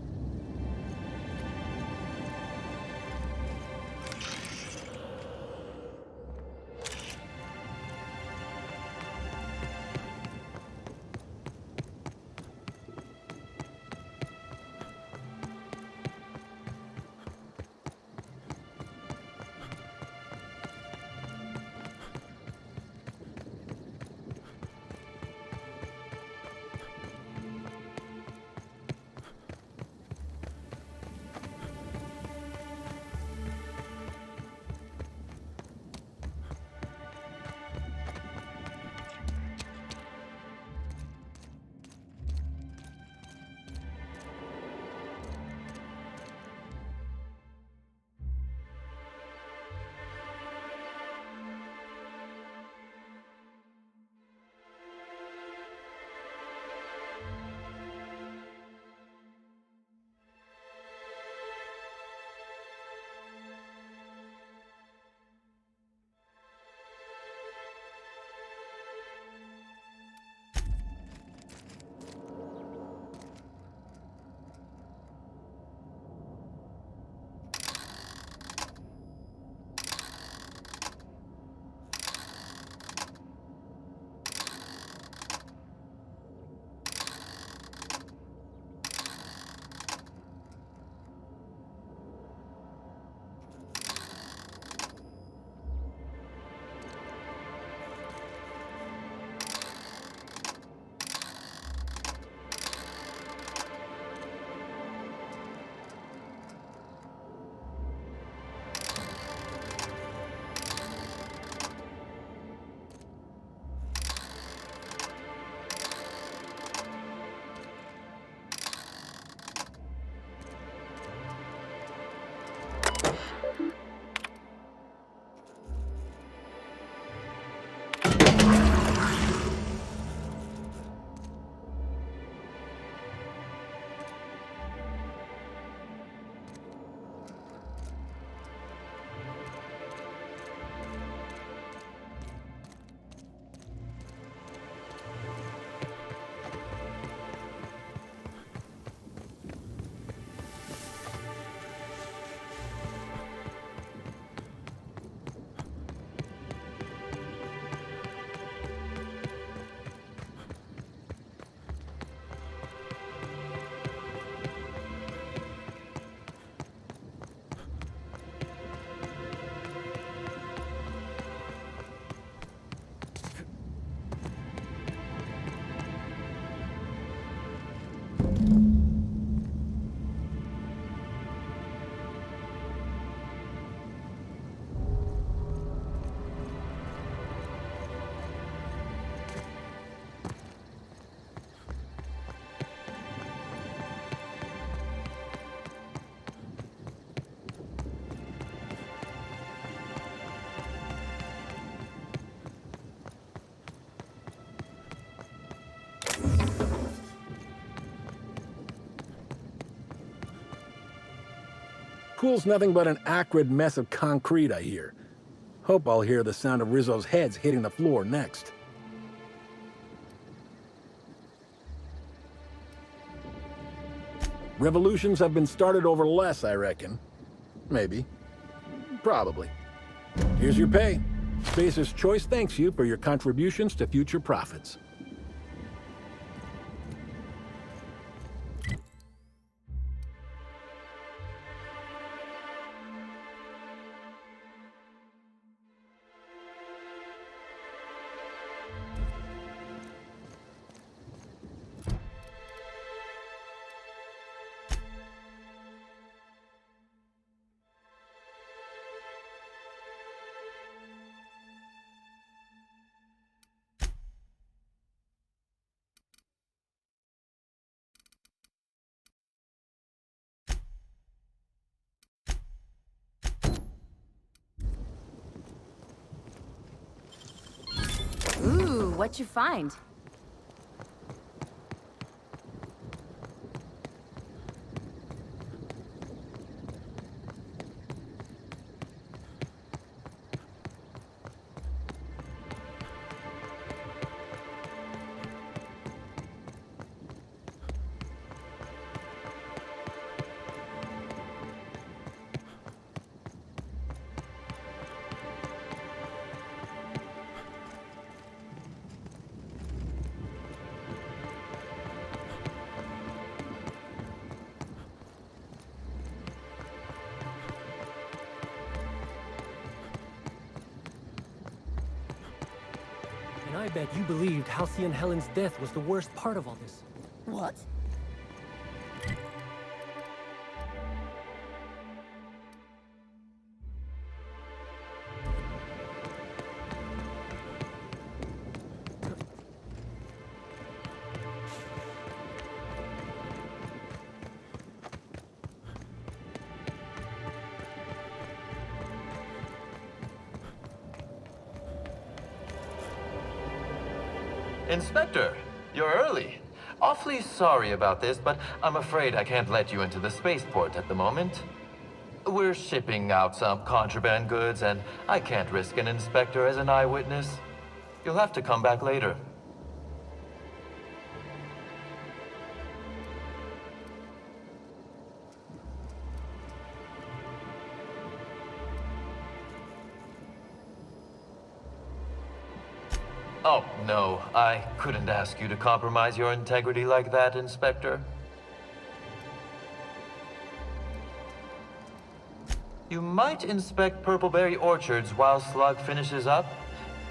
Speaker 5: school's nothing but an acrid mess of concrete, I hear. Hope I'll hear the sound of Rizzo's heads hitting the floor next. Revolutions have been started over less, I reckon. Maybe. Probably. Here's your pay. Spacer's Choice thanks you for your contributions to future profits.
Speaker 8: Ooh, what'd you find?
Speaker 22: And I bet you believed Halcyon Helen's death was the worst part of all this.
Speaker 8: What?
Speaker 23: Inspector, you're early. Awfully sorry about this, but I'm afraid I can't let you into the spaceport at the moment. We're shipping out some contraband goods, and I can't risk an inspector as an eyewitness. You'll have to come back later. Oh, no. I couldn't ask you to compromise your integrity like that, Inspector. You might inspect Purpleberry Orchards while Slug finishes up.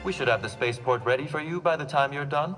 Speaker 23: We should have the spaceport ready for you by the time you're done.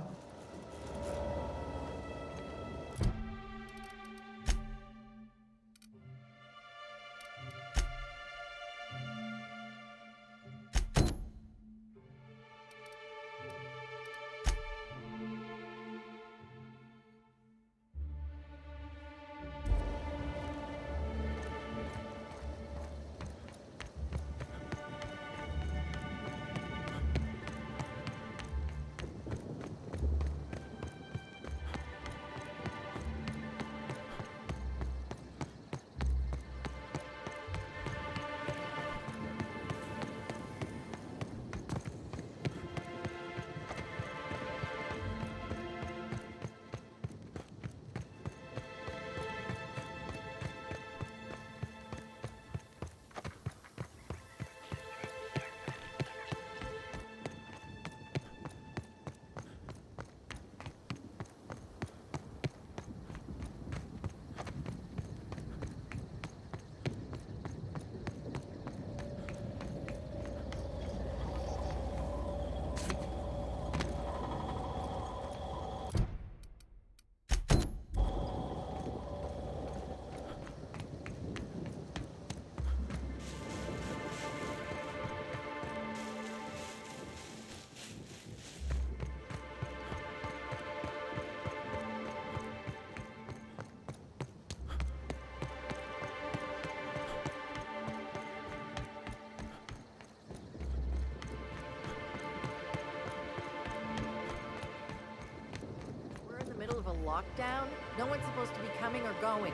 Speaker 2: We're in the middle of a lockdown. No one's supposed to be coming or going.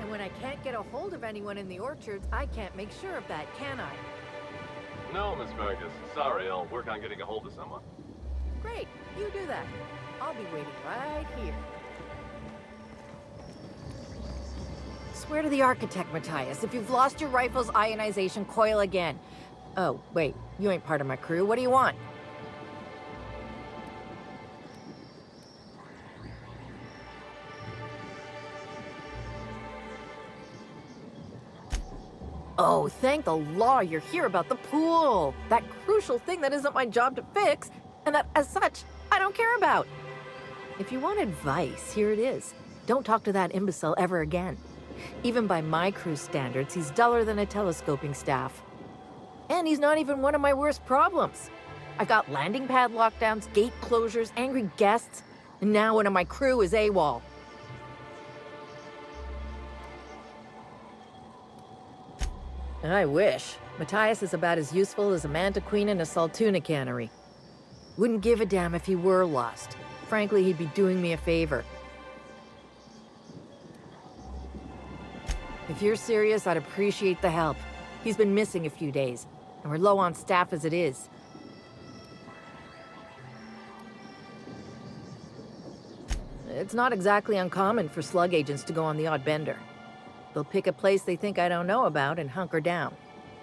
Speaker 2: And when I can't get a hold of anyone in the orchards, I can't make sure of that, can I?
Speaker 6: No, Miss Vargas. Sorry, I'll work on getting a hold of someone.
Speaker 2: Great, you do that. I'll be waiting right here. Swear to the architect, Matthias, if you've lost your rifle's ionization coil again. Oh, wait, you ain't part of my crew. What do you want? Oh, thank the law you're here about the pool. That crucial thing that isn't my job to fix, and that, as such, I don't care about. If you want advice, here it is. Don't talk to that imbecile ever again. Even by my crew's standards, he's duller than a telescoping staff. And he's not even one of my worst problems. I've got landing pad lockdowns, gate closures, angry guests, and now one of my crew is AWOL. I wish. Matthias is about as useful as a manta queen in a Saltuna cannery. Wouldn't give a damn if he were lost. Frankly, he'd be doing me a favor. If you're serious, I'd appreciate the help. He's been missing a few days, and we're low on staff as it is. It's not exactly uncommon for slug agents to go on the odd bender. They'll pick a place they think I don't know about and hunker down.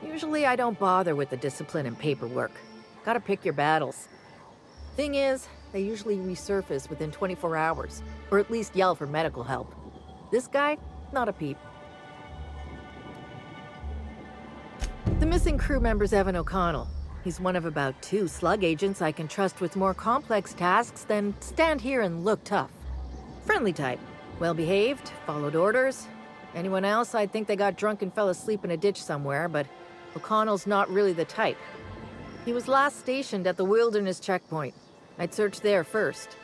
Speaker 2: Usually I don't bother with the discipline and paperwork. Gotta pick your battles. Thing is, they usually resurface within 24 hours, or at least yell for medical help. This guy, not a peep. The missing crew member's Evan O'Connell. He's one of about 2 slug agents I can trust with more complex tasks than stand here and look tough. Friendly type. Well-behaved, followed orders. Anyone else, I'd think they got drunk and fell asleep in a ditch somewhere, but O'Connell's not really the type. He was last stationed at the Wilderness checkpoint. I'd search there first.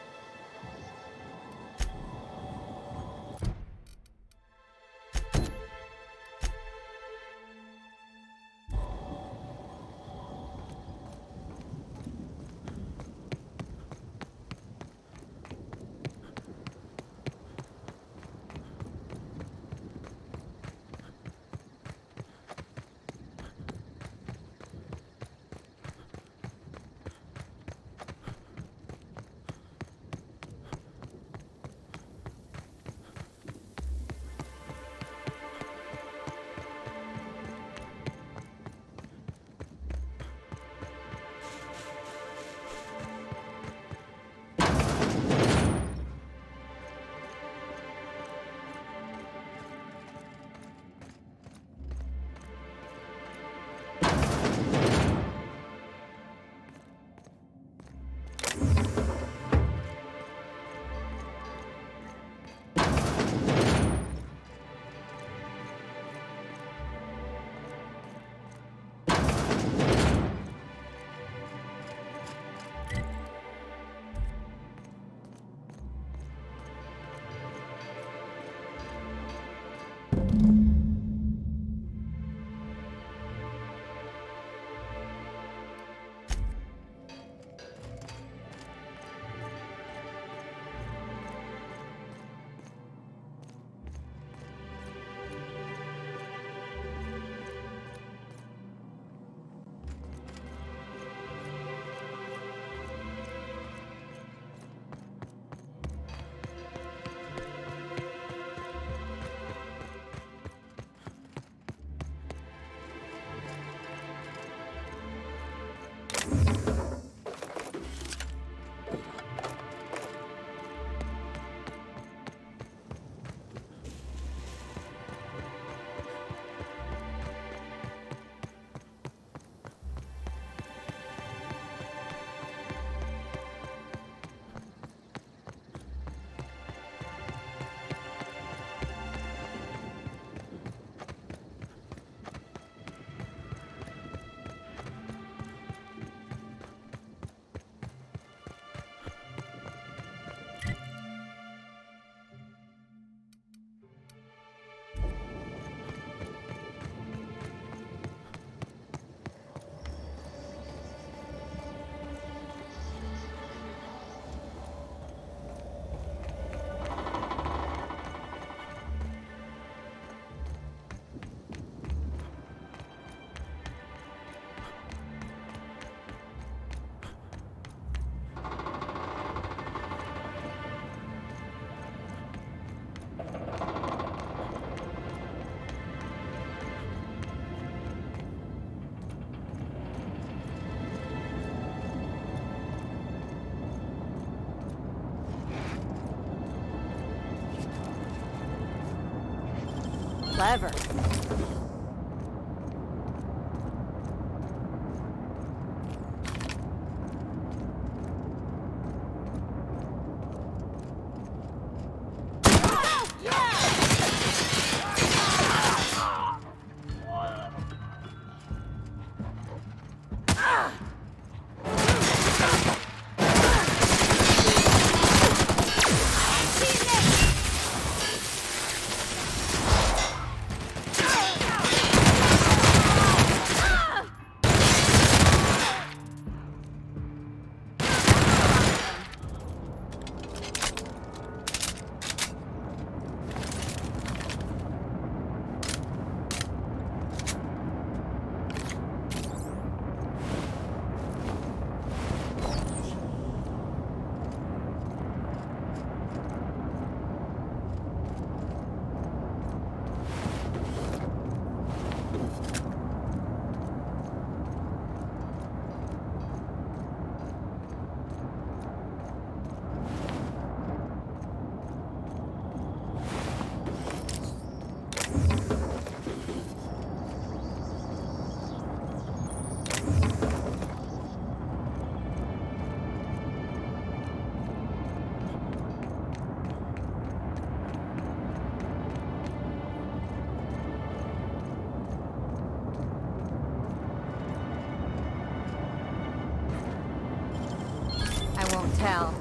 Speaker 4: Clever. I won't tell.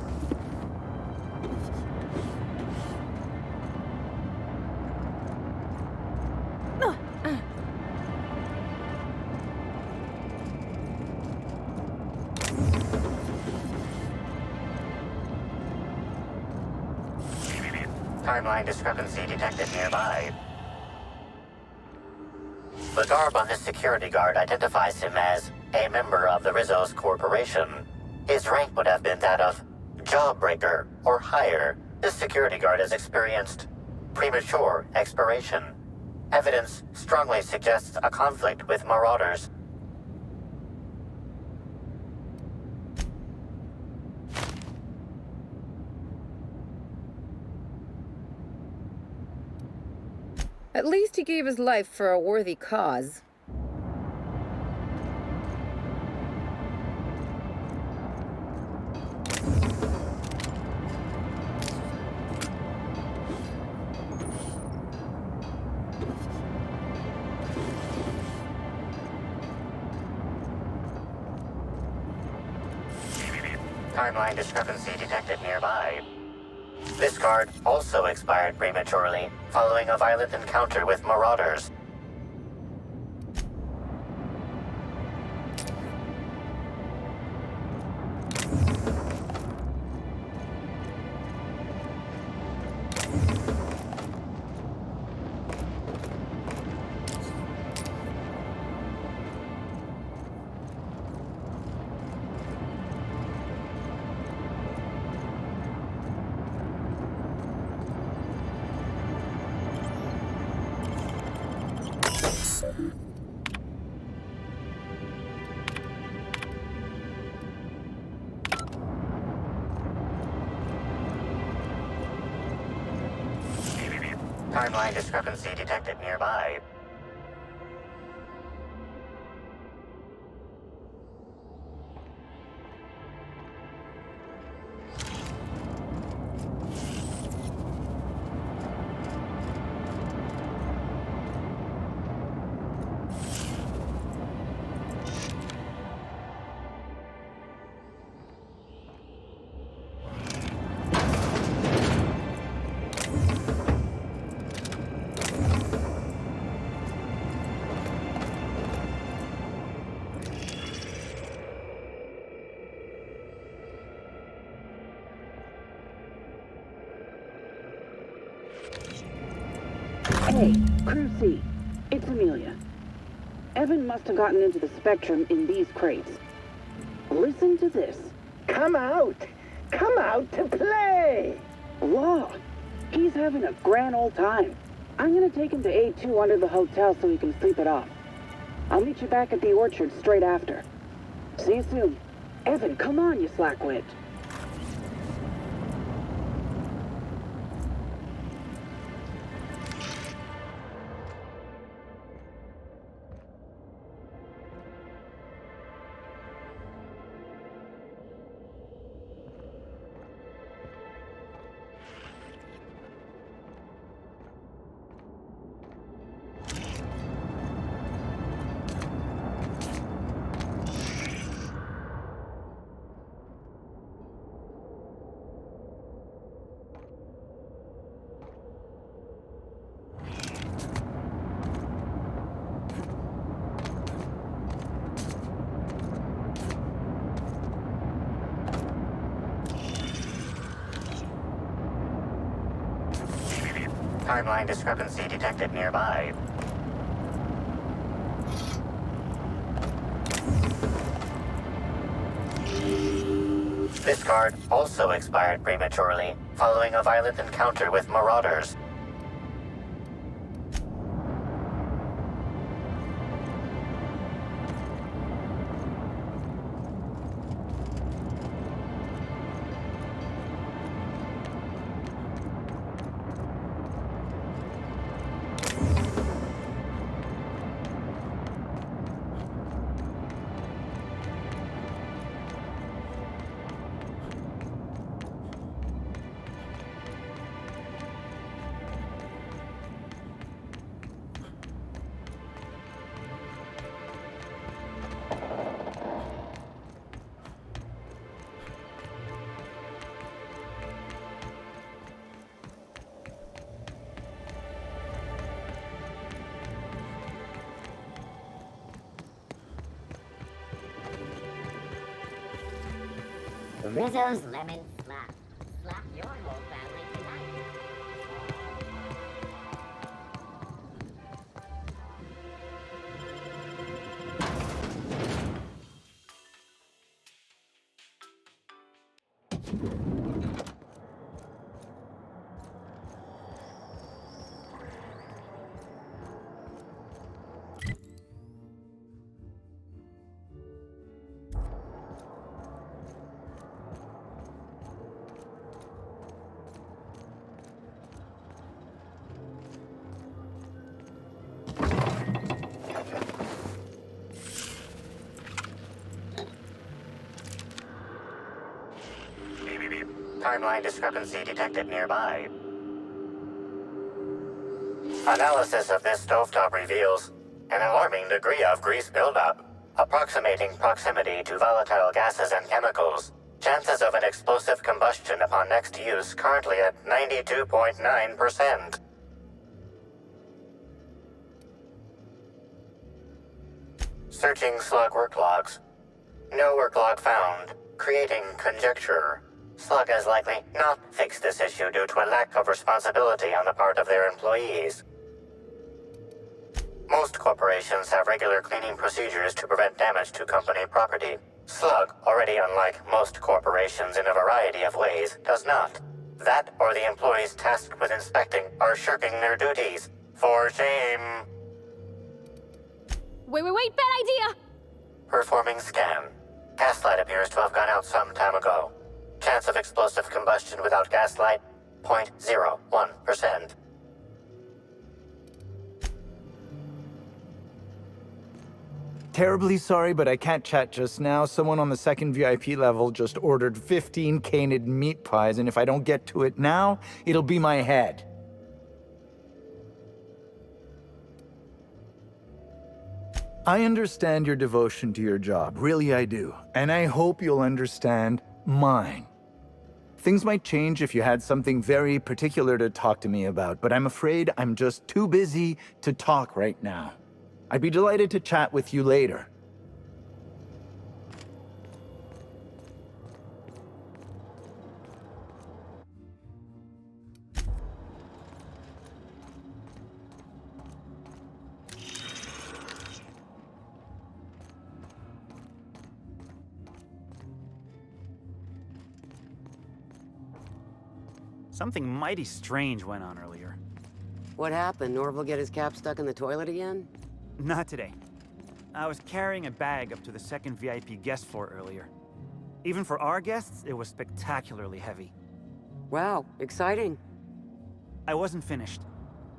Speaker 16: Timeline discrepancy detected nearby. The garb on this security guard identifies him as a member of the Rizzo's Corporation. His rank would have been that of Jawbreaker or higher. This security guard has experienced premature expiration. Evidence strongly suggests a conflict with Marauders.
Speaker 2: At least he gave his life for a worthy cause.
Speaker 16: Timeline discrepancy detected nearby. This guard also expired prematurely, following a violent encounter with Marauders. Timeline discrepancy detected nearby.
Speaker 7: Hey, Crew C. It's Amelia. Evan must have gotten into the Spectrum in these crates. Listen to this.
Speaker 8: Come out! Come out to play!
Speaker 7: Law, he's having a grand old time. I'm gonna take him to A2 under the hotel so he can sleep it off. I'll meet you back at the orchard straight after. See you soon. Evan, come on, you slackwit.
Speaker 16: Timeline discrepancy detected nearby. This card also expired prematurely, following a violent encounter with marauders.
Speaker 9: Rizzo's Lemon Slap. Slap your whole family tonight.
Speaker 16: Timeline discrepancy detected nearby. Analysis of this stovetop reveals an alarming degree of grease buildup, approximating proximity to volatile gases and chemicals. Chances of an explosive combustion upon next use currently at 92.9%. Searching slug work logs. No work log found, creating conjecture. Slug has likely not fixed this issue due to a lack of responsibility on the part of their employees. Most corporations have regular cleaning procedures to prevent damage to company property. Slug, already unlike most corporations in a variety of ways, does not. That or the employees tasked with inspecting are shirking their duties. For shame.
Speaker 4: Wait, bad idea!
Speaker 16: Performing scan. Gaslight appears to have gone out some time ago. Chance of explosive combustion without gaslight, 0.01%.
Speaker 10: Terribly sorry, but I can't chat just now. Someone on the second VIP level just ordered 15 canid meat pies, and if I don't get to it now, it'll be my head. I understand your devotion to your job, really I do, and I hope you'll understand mine. Things might change if you had something very particular to talk to me about, but I'm afraid I'm just too busy to talk right now. I'd be delighted to chat with you later.
Speaker 17: Something mighty strange went on earlier.
Speaker 11: What happened? Norval get his cap stuck in the toilet again?
Speaker 17: Not today. I was carrying a bag up to the second VIP guest floor earlier. Even for our guests, it was spectacularly heavy.
Speaker 11: Wow, exciting.
Speaker 17: I wasn't finished.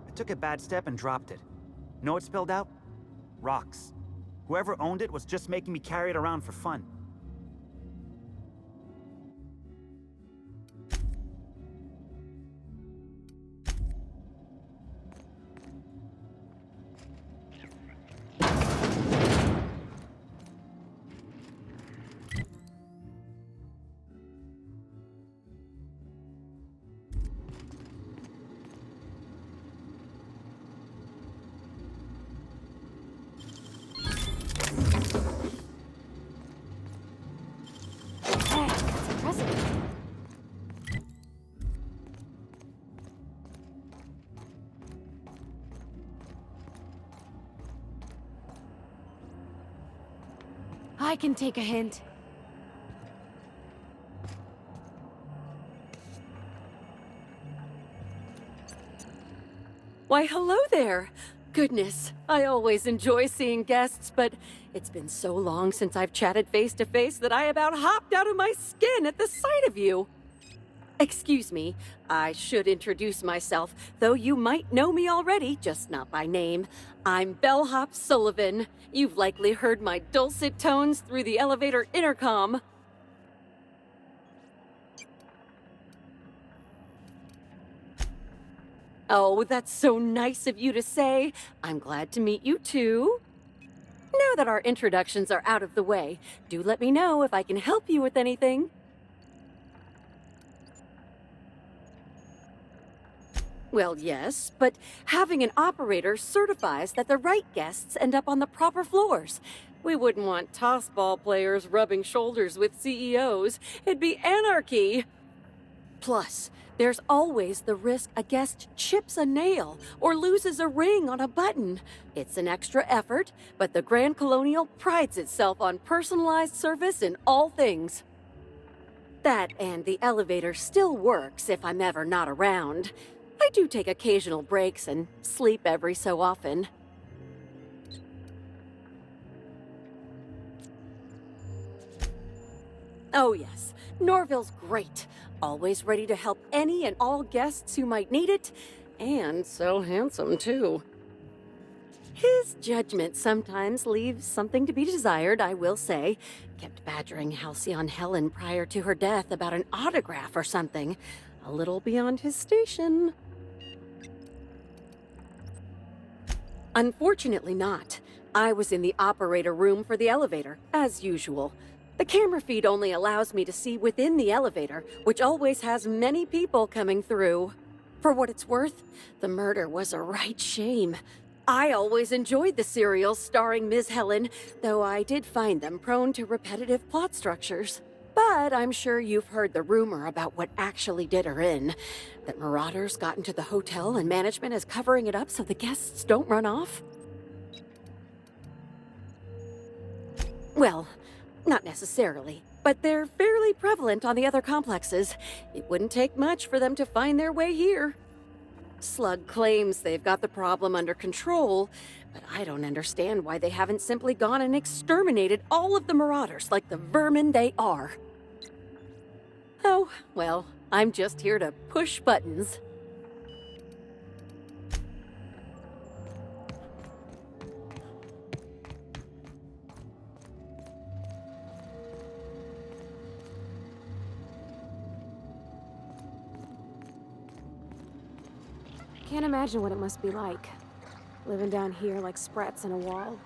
Speaker 17: I took a bad step and dropped it. Know what spilled out? Rocks. Whoever owned it was just making me carry it around for fun.
Speaker 4: I can take a hint.
Speaker 3: Why, hello there! Goodness, I always enjoy seeing guests, but it's been so long since I've chatted face to face that I about hopped out of my skin at the sight of you. Excuse me, I should introduce myself, though you might know me already, just not by name. I'm Bellhop Sullivan. You've likely heard my dulcet tones through the elevator intercom. Oh, that's so nice of you to say. I'm glad to meet you too. Now that our introductions are out of the way, do let me know if I can help you with anything. Well, yes, but having an operator certifies that the right guests end up on the proper floors. We wouldn't want tossball players rubbing shoulders with CEOs. It'd be anarchy. Plus, there's always the risk a guest chips a nail or loses a ring on a button. It's an extra effort, but the Grand Colonial prides itself on personalized service in all things. That and the elevator still works if I'm ever not around. I do take occasional breaks and sleep every so often. Oh yes, Norville's great. Always ready to help any and all guests who might need it, and so handsome too. His judgment sometimes leaves something to be desired, I will say. Kept badgering Halcyon Helen prior to her death about an autograph or something. A little beyond his station. Unfortunately not. I was in the operator room for the elevator, as usual. The camera feed only allows me to see within the elevator, which always has many people coming through. For what it's worth, the murder was a right shame. I always enjoyed the serials starring Ms. Helen, though I did find them prone to repetitive plot structures. But I'm sure you've heard the rumor about what actually did her in. That marauders got into the hotel and management is covering it up so the guests don't run off? Well, not necessarily, but they're fairly prevalent on the other complexes. It wouldn't take much for them to find their way here. Slug claims they've got the problem under control, but I don't understand why they haven't simply gone and exterminated all of the marauders like the vermin they are. Oh, well, I'm just here to push buttons.
Speaker 4: Can't imagine what it must be like, living down here like sprats in a wall.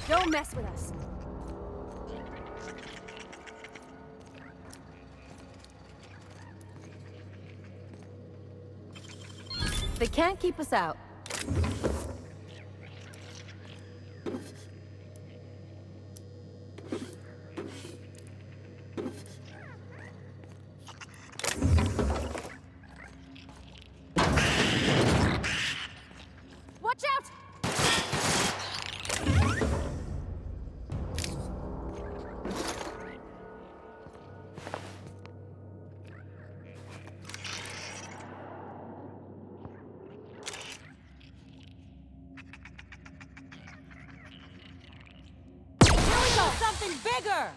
Speaker 4: Don't mess with us.
Speaker 2: They can't keep us out.
Speaker 4: Watch out!
Speaker 18: Something bigger!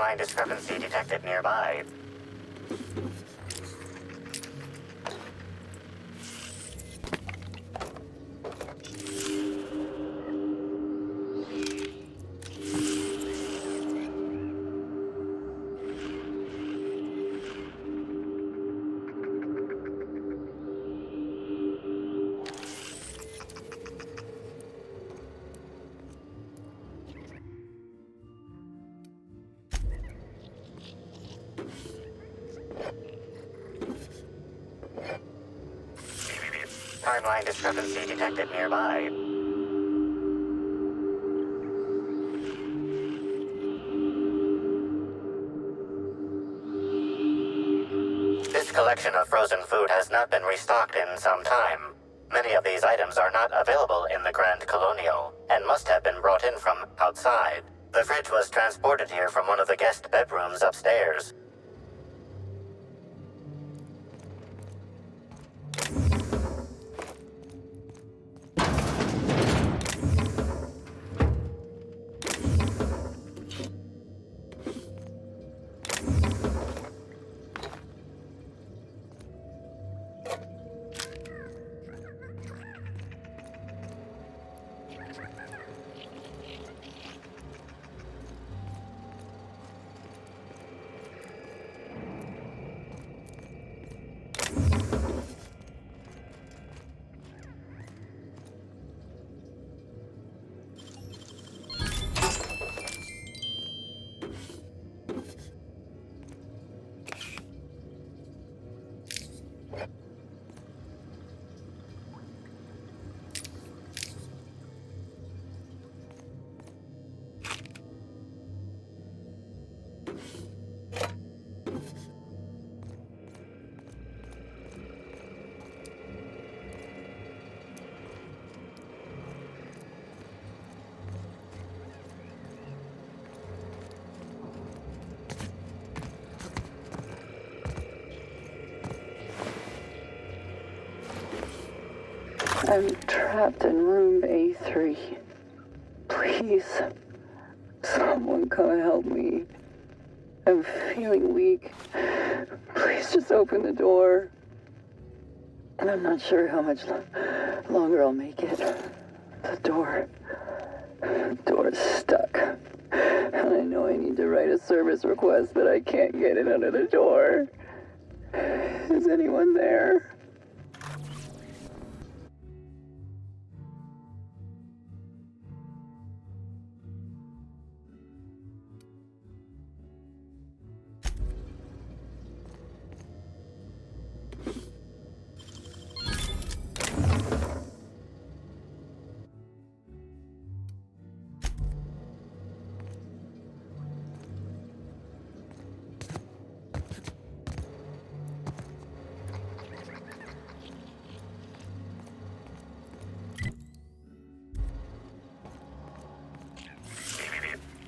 Speaker 16: Timeline discrepancy detected nearby. Timeline discrepancy detected nearby. This collection of frozen food has not been restocked in some time. Many of these items are not available in the Grand Colonial, and must have been brought in from outside. The fridge was transported here from one of the guest bedrooms upstairs.
Speaker 7: I'm trapped in room A3. Please, someone come help me. I'm feeling weak. Please just open the door. And I'm not sure how much longer I'll make it. The door is stuck. And I know I need to write a service request, but I can't get it under the door. Is anyone there?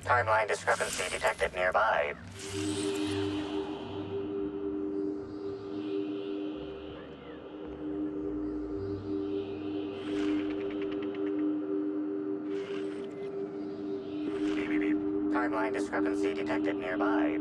Speaker 16: Timeline discrepancy detected nearby. Timeline discrepancy detected nearby.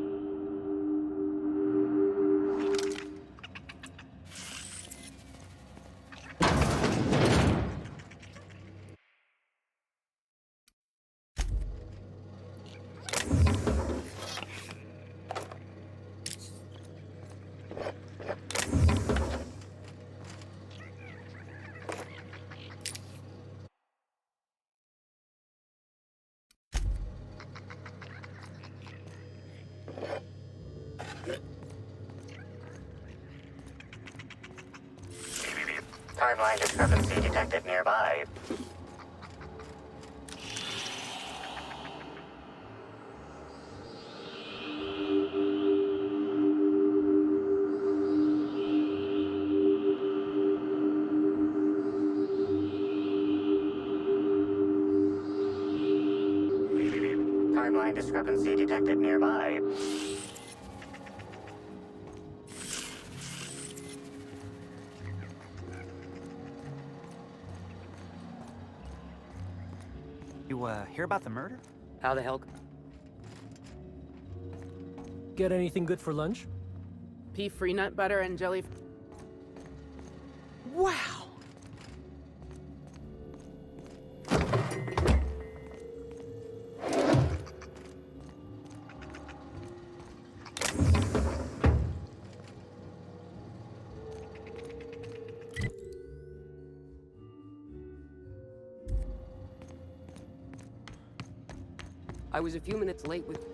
Speaker 16: Timeline discrepancy detected nearby. Timeline discrepancy detected nearby.
Speaker 17: You, hear about the murder?
Speaker 11: How the hell?
Speaker 22: Get anything good for lunch?
Speaker 12: Pea free nut butter and jelly. Wow!
Speaker 11: I was a few minutes late with...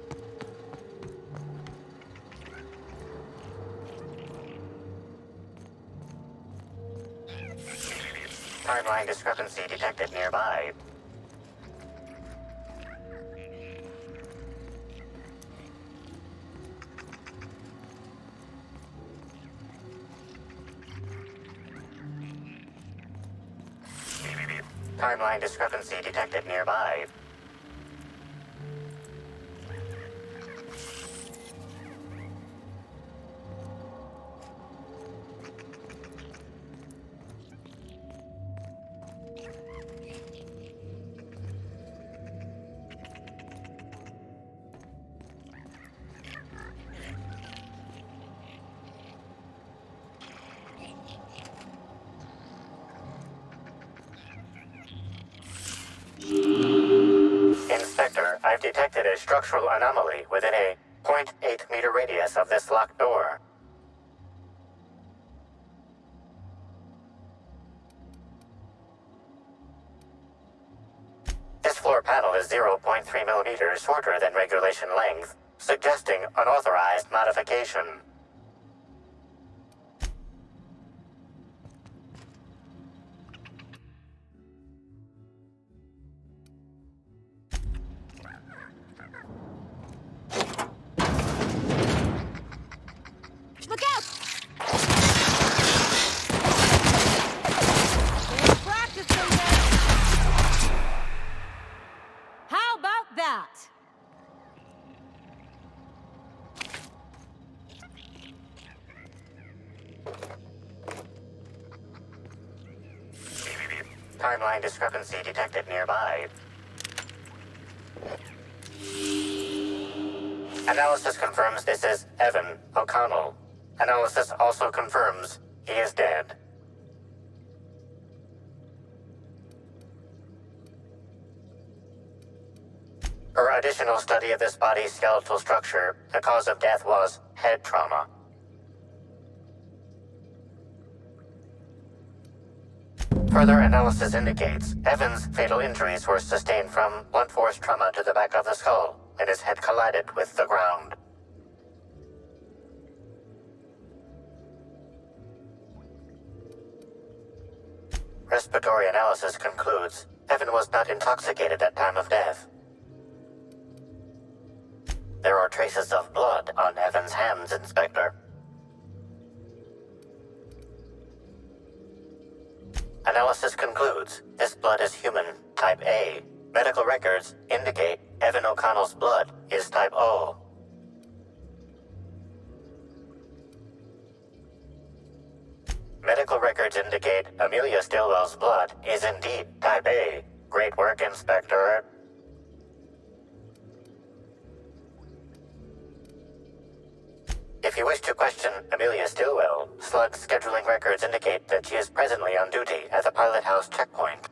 Speaker 16: Timeline discrepancy detected nearby. Timeline discrepancy detected nearby. Inspector, I've detected a structural anomaly within a 0.8 meter radius of this locked door. This floor panel is 0.3 millimeters shorter than regulation length, suggesting unauthorized modification.
Speaker 4: Look out! Practice someday. How about that?
Speaker 16: Timeline discrepancy detected nearby. Analysis confirms this is Evan O'Connell. Analysis also confirms he is dead. Per additional study of this body's skeletal structure, the cause of death was head trauma. Further analysis indicates Evan's fatal injuries were sustained from blunt force trauma to the back of the skull, and his head collided with the ground. Respiratory analysis concludes Evan was not intoxicated at time of death. There are traces of blood on Evan's hands, Inspector. Analysis concludes this blood is human, type A. Medical records indicate Evan O'Connell's blood is type O. Medical records indicate Amelia Stillwell's blood is indeed type A. Great work, Inspector. If you wish to question Amelia Stillwell, Slug's scheduling records indicate that she is presently on duty at the Pilot House checkpoint.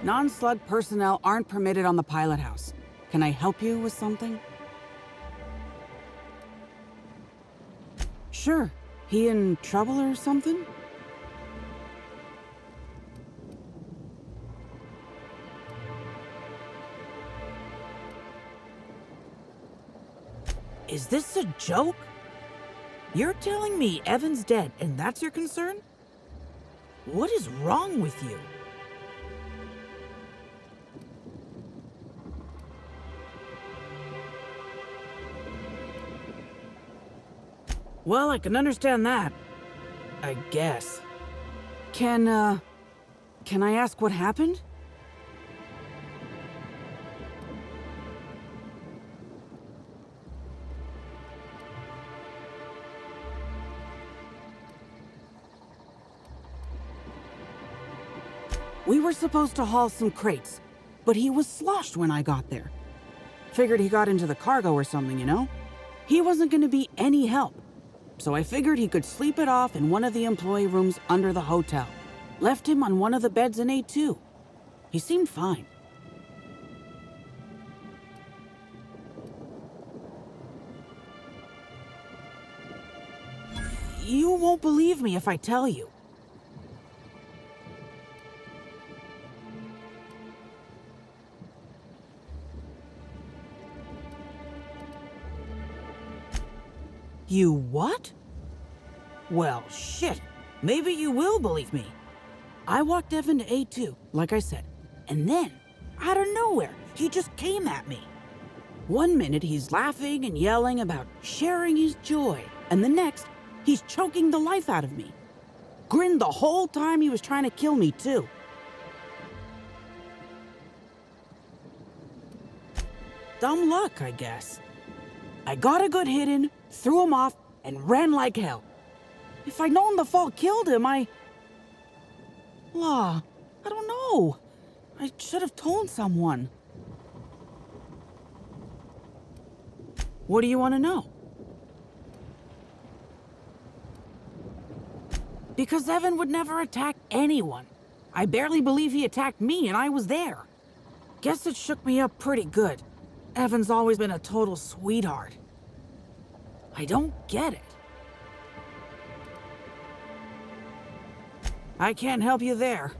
Speaker 13: Non-slug personnel aren't permitted on the pilot house. Can I help you with something? Sure. He in trouble or something? Is this a joke? You're telling me Evan's dead and that's your concern? What is wrong with you? Well, I can understand that. I guess. Can I ask what happened? We were supposed to haul some crates, but he was sloshed when I got there. Figured he got into the cargo or something, you know? He wasn't gonna be any help. So I figured he could sleep it off in one of the employee rooms under the hotel. Left him on one of the beds in A2. He seemed fine. You won't believe me if I tell you. You what? Well, shit. Maybe you will believe me. I walked Evan to A2, like I said, and then, out of nowhere, he just came at me. One minute he's laughing and yelling about sharing his joy, and the next, he's choking the life out of me. Grinned the whole time he was trying to kill me, too. Dumb luck, I guess. I got a good hit in, threw him off, and ran like hell. If I'd known the fall killed him, I don't know. I should have told someone. What do you want to know? Because Evan would never attack anyone. I barely believe he attacked me, and I was there. Guess it shook me up pretty good. Evan's always been a total sweetheart. I don't get it. I can't help you there.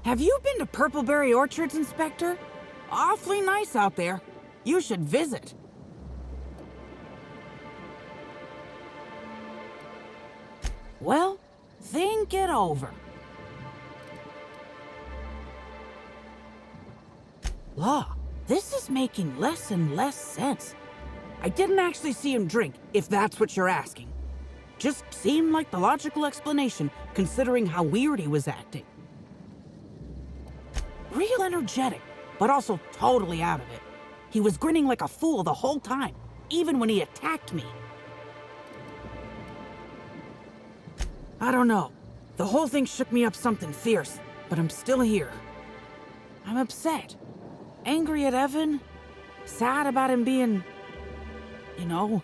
Speaker 13: Have you been to Purpleberry Orchards, Inspector? Awfully nice out there. You should visit. Well, think it over. Law, this is making less and less sense. I didn't actually see him drink, if that's what you're asking. Just seemed like the logical explanation, considering how weird he was acting. Real energetic, but also totally out of it. He was grinning like a fool the whole time, even when he attacked me. I don't know. The whole thing shook me up something fierce, but I'm still here. I'm upset. Angry at Evan. Sad about him being, you know,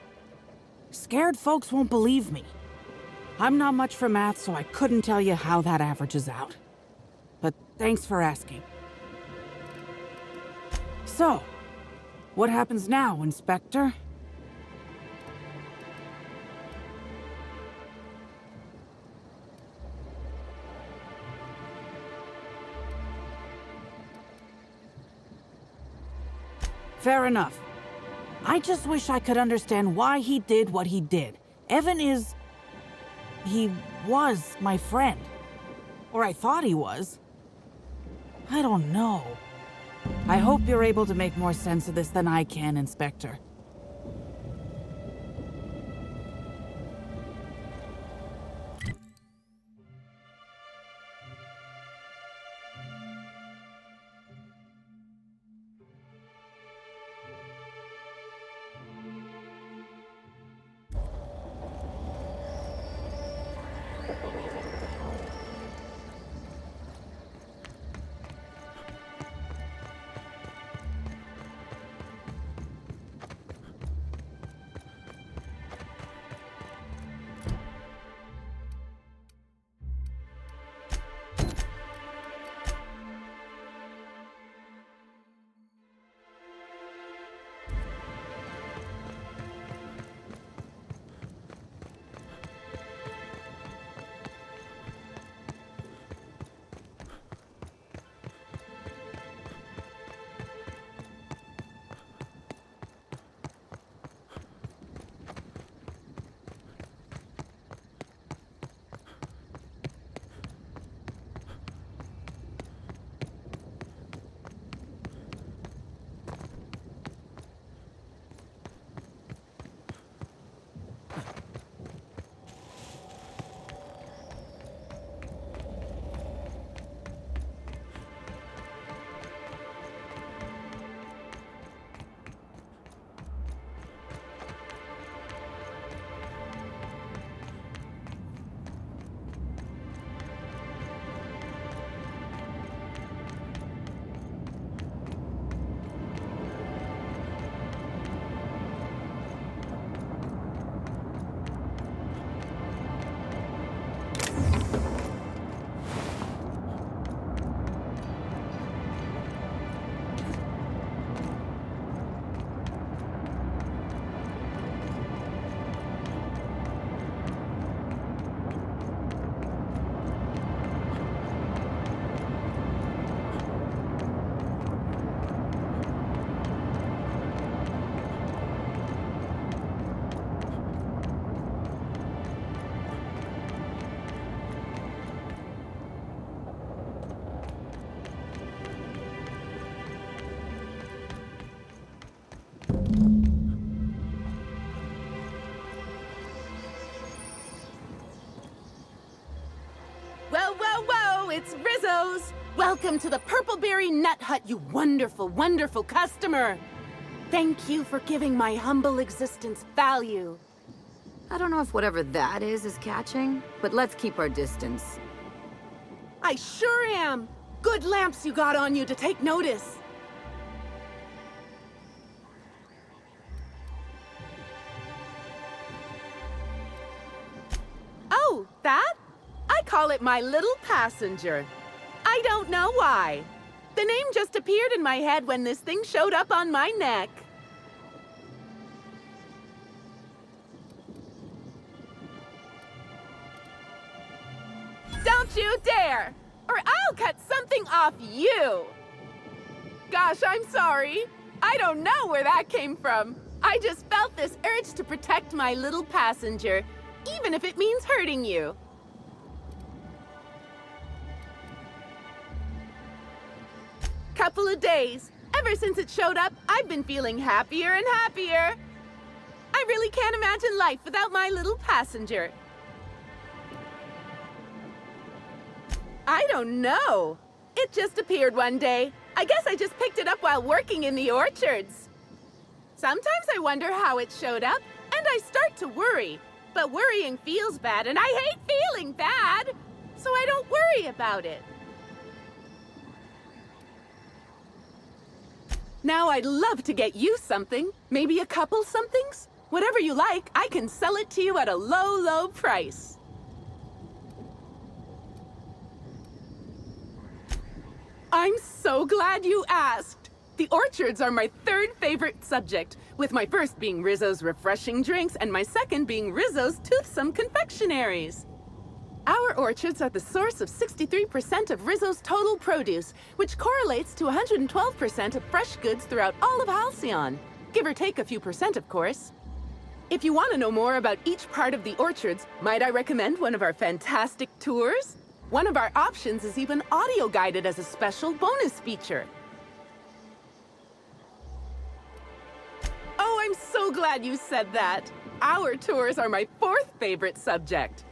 Speaker 13: scared folks won't believe me. I'm not much for math, so I couldn't tell you how that averages out. But thanks for asking. So, what happens now, Inspector? Fair enough. I just wish I could understand why he did what he did. Evan is... he was my friend. Or I thought he was. I don't know. I hope you're able to make more sense of this than I can, Inspector.
Speaker 12: it's Rizzo's! Welcome to the Purpleberry Nut Hut, you wonderful, wonderful customer! Thank you for giving my humble existence value.
Speaker 14: I don't know if whatever that is catching, but let's keep our distance.
Speaker 12: I sure am! Good lamps you got on you to take notice. Oh, that? I call it my little passenger. I don't know why. The name just appeared in my head when this thing showed up on my neck. Don't you dare! Or I'll cut something off you! Gosh, I'm sorry. I don't know where that came from. I just felt this urge to protect my little passenger, even if it means hurting you. Couple of days. Ever since it showed up, I've been feeling happier and happier. I really can't imagine life without my little passenger. I don't know. It just appeared one day. I guess I just picked it up while working in the orchards. Sometimes I wonder how it showed up, and I start to worry. But worrying feels bad, and I hate feeling bad. So I don't worry about it. Now I'd love to get you something. Maybe a couple somethings? Whatever you like, I can sell it to you at a low, low price. I'm so glad you asked. The orchards are my third favorite subject, with my first being Rizzo's refreshing drinks and my second being Rizzo's toothsome confectionaries. Our orchards are the source of 63% of Rizzo's total produce, which correlates to 112% of fresh goods throughout all of Halcyon. Give or take a few percent, of course. If you want to know more about each part of the orchards, might I recommend one of our fantastic tours? One of our options is even audio-guided as a special bonus feature. Oh, I'm so glad you said that. Our tours are my fourth favorite subject.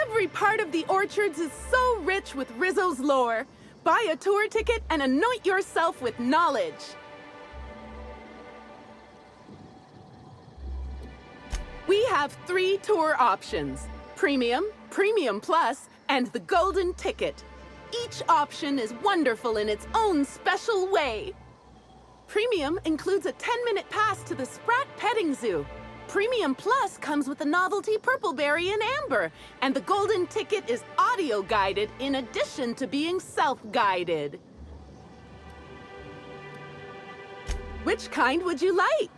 Speaker 12: Every part of the orchards is so rich with Rizzo's lore. Buy a tour ticket and anoint yourself with knowledge. We have 3 tour options: Premium, Premium Plus, and the Golden Ticket. Each option is wonderful in its own special way. Premium includes a 10-minute pass to the Sprat Petting Zoo. Premium Plus comes with the novelty Purpleberry and Amber, and the Golden Ticket is audio-guided in addition to being self-guided. Which kind would you like?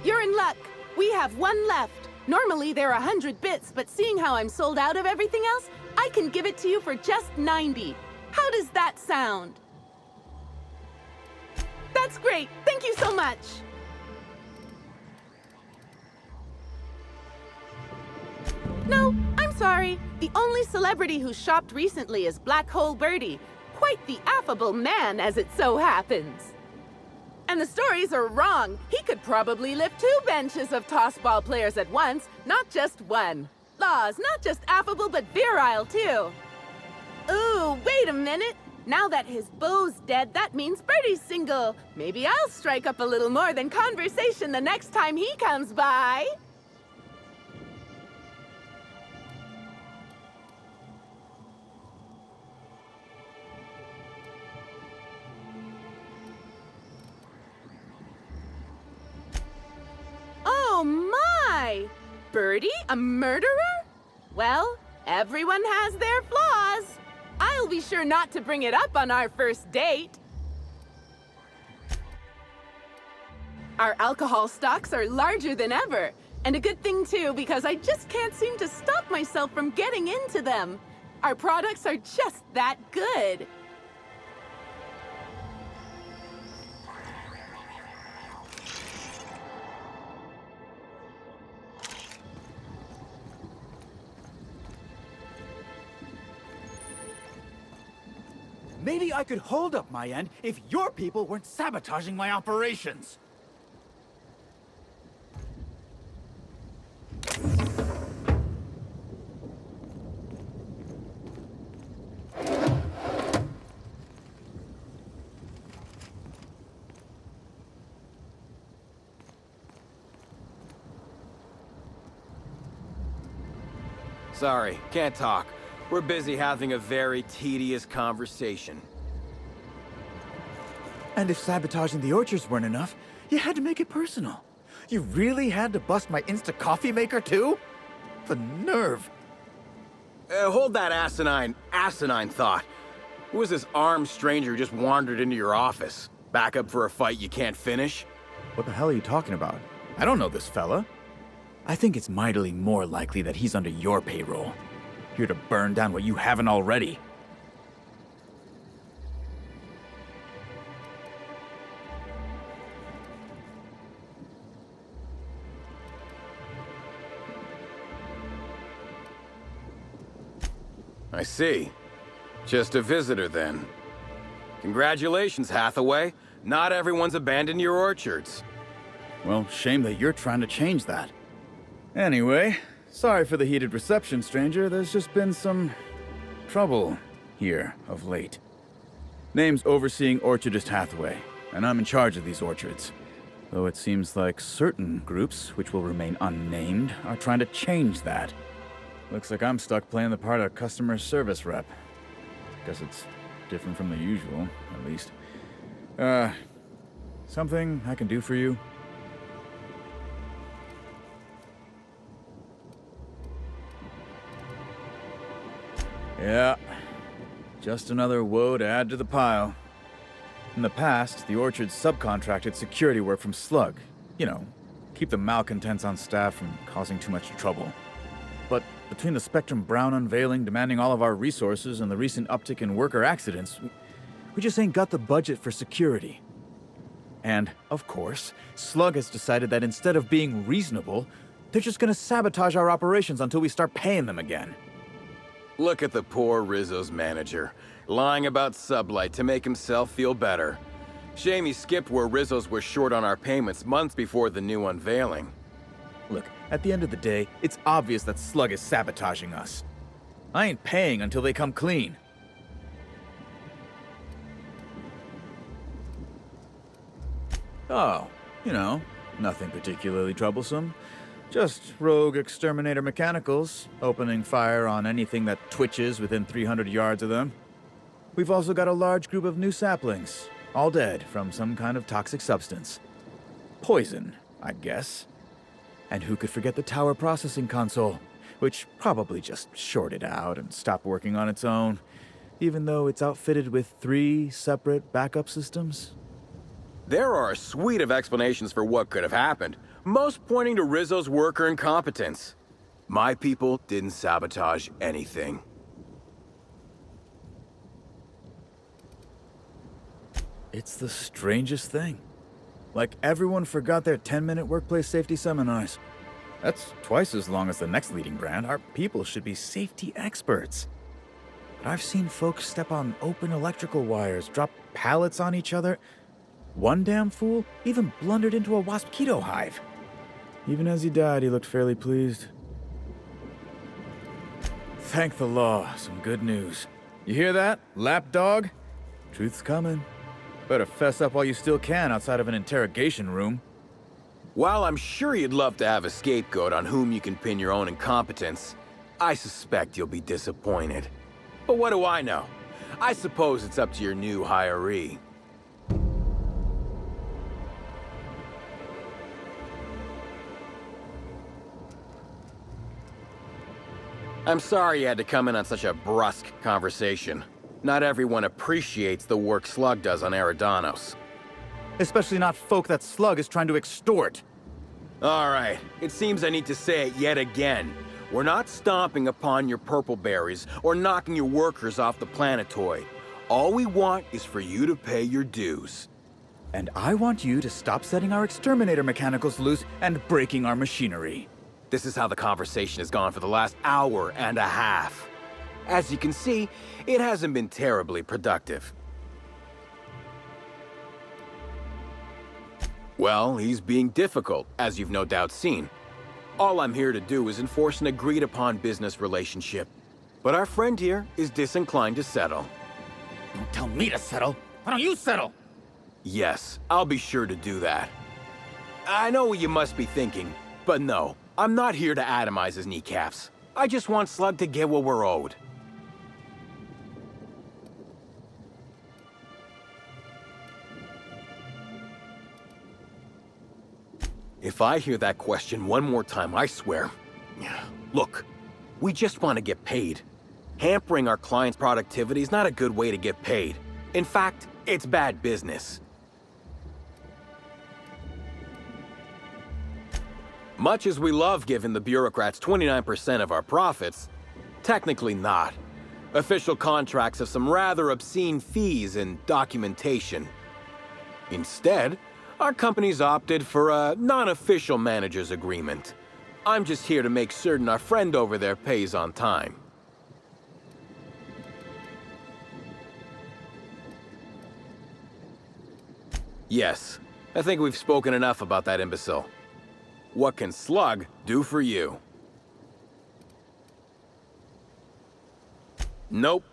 Speaker 12: You're in luck. We have 1 left. Normally they're 100 bits, but seeing how I'm sold out of everything else, I can give it to you for just 90. How does that sound? That's great. Thank you so much. No, I'm sorry. The only celebrity who shopped recently is Black Hole Birdie. Quite the affable man, as it so happens. And the stories are wrong. He could probably lift 2 benches of tossball players at once, not just 1. Laws, not just affable, but virile, too. Ooh, wait a minute. Now that his beau's dead, that means Birdie's single. Maybe I'll strike up a little more than conversation the next time he comes by. Oh my! Birdie, a murderer? Well, everyone has their flaws. I'll be sure not to bring it up on our first date. Our alcohol stocks are larger than ever. And a good thing too, because I just can't seem to stop myself from getting into them. Our products are just that good.
Speaker 17: Maybe I could hold up my end if your people weren't sabotaging my operations.
Speaker 15: Sorry, can't talk. We're busy having a very tedious conversation.
Speaker 20: And if sabotaging the orchards weren't enough, you had to make it personal. You really had to bust my Insta coffee maker too? The nerve.
Speaker 15: Hold that asinine thought. Who was this armed stranger who just wandered into your office? Back up for a fight you can't finish?
Speaker 20: What the hell are you talking about? I don't know this fella. I think it's mightily more likely that he's under your payroll. Here to burn down what you haven't already.
Speaker 15: I see. Just a visitor, then. Congratulations, Hathaway. Not everyone's abandoned your orchards.
Speaker 20: Well, shame that you're trying to change that. Anyway, sorry for the heated reception, stranger. There's just been some trouble here of late. Name's Overseeing Orchardist Hathaway, and I'm in charge of these orchards. Though it seems like certain groups, which will remain unnamed, are trying to change that. Looks like I'm stuck playing the part of customer service rep. Guess it's different from the usual, at least. Something I can do for you? Yeah, just another woe to add to the pile. In the past, the orchard subcontracted security work from Slug. You know, keep the malcontents on staff from causing too much trouble. But between the Spectrum Brown unveiling demanding all of our resources and the recent uptick in worker accidents, we just ain't got the budget for security. And, of course, Slug has decided that instead of being reasonable, they're just gonna sabotage our operations until we start paying them again.
Speaker 15: Look at the poor Rizzo's manager, lying about Sublight to make himself feel better. Shame he skipped where Rizzo's were short on our payments months before the new unveiling.
Speaker 20: Look, at the end of the day, it's obvious that Slug is sabotaging us. I ain't paying until they come clean. Oh, you know, nothing particularly troublesome. Just rogue exterminator mechanicals, opening fire on anything that twitches within 300 yards of them. We've also got a large group of new saplings, all dead from some kind of toxic substance. Poison, I guess. And who could forget the tower processing console, which probably just shorted out and stopped working on its own, even though it's outfitted with 3 separate backup systems?
Speaker 15: There are a suite of explanations for what could have happened, most pointing to Rizzo's worker incompetence. My people didn't sabotage anything.
Speaker 20: It's the strangest thing. Like everyone forgot their 10-minute workplace safety seminars. That's twice as long as the next leading brand. Our people should be safety experts. But I've seen folks step on open electrical wires, drop pallets on each other. One damn fool even blundered into a mosquito hive. Even as he died, he looked fairly pleased. Thank the law, some good news. You hear that, lapdog? Truth's coming. Better fess up while you still can outside of an interrogation room.
Speaker 15: While I'm sure you'd love to have a scapegoat on whom you can pin your own incompetence, I suspect you'll be disappointed. But what do I know? I suppose it's up to your new hiree. I'm sorry you had to come in on such a brusque conversation. Not everyone appreciates the work Slug does on Eridanos.
Speaker 20: Especially not folk that Slug is trying to extort.
Speaker 15: All right, it seems I need to say it yet again. We're not stomping upon your purple berries or knocking your workers off the planetoid. All we want is for you to pay your dues.
Speaker 20: And I want you to stop setting our exterminator mechanicals loose and breaking our machinery.
Speaker 15: This is how the conversation has gone for the last hour and a half. As you can see, it hasn't been terribly productive. Well, he's being difficult, as you've no doubt seen. All I'm here to do is enforce an agreed-upon business relationship. But our friend here is disinclined to settle.
Speaker 20: Don't tell me to settle. Why don't you settle?
Speaker 15: Yes, I'll be sure to do that. I know what you must be thinking, but no, I'm not here to atomize his kneecaps. I just want Slug to get what we're owed. If I hear that question one more time, I swear. Look, we just want to get paid. Hampering our clients' productivity is not a good way to get paid. In fact, it's bad business. Much as we love giving the bureaucrats 29% of our profits, technically not. Official contracts have some rather obscene fees and documentation. Instead, our company's opted for a non-official manager's agreement. I'm just here to make certain our friend over there pays on time. Yes, I think we've spoken enough about that imbecile. What can Slug do for you? Nope.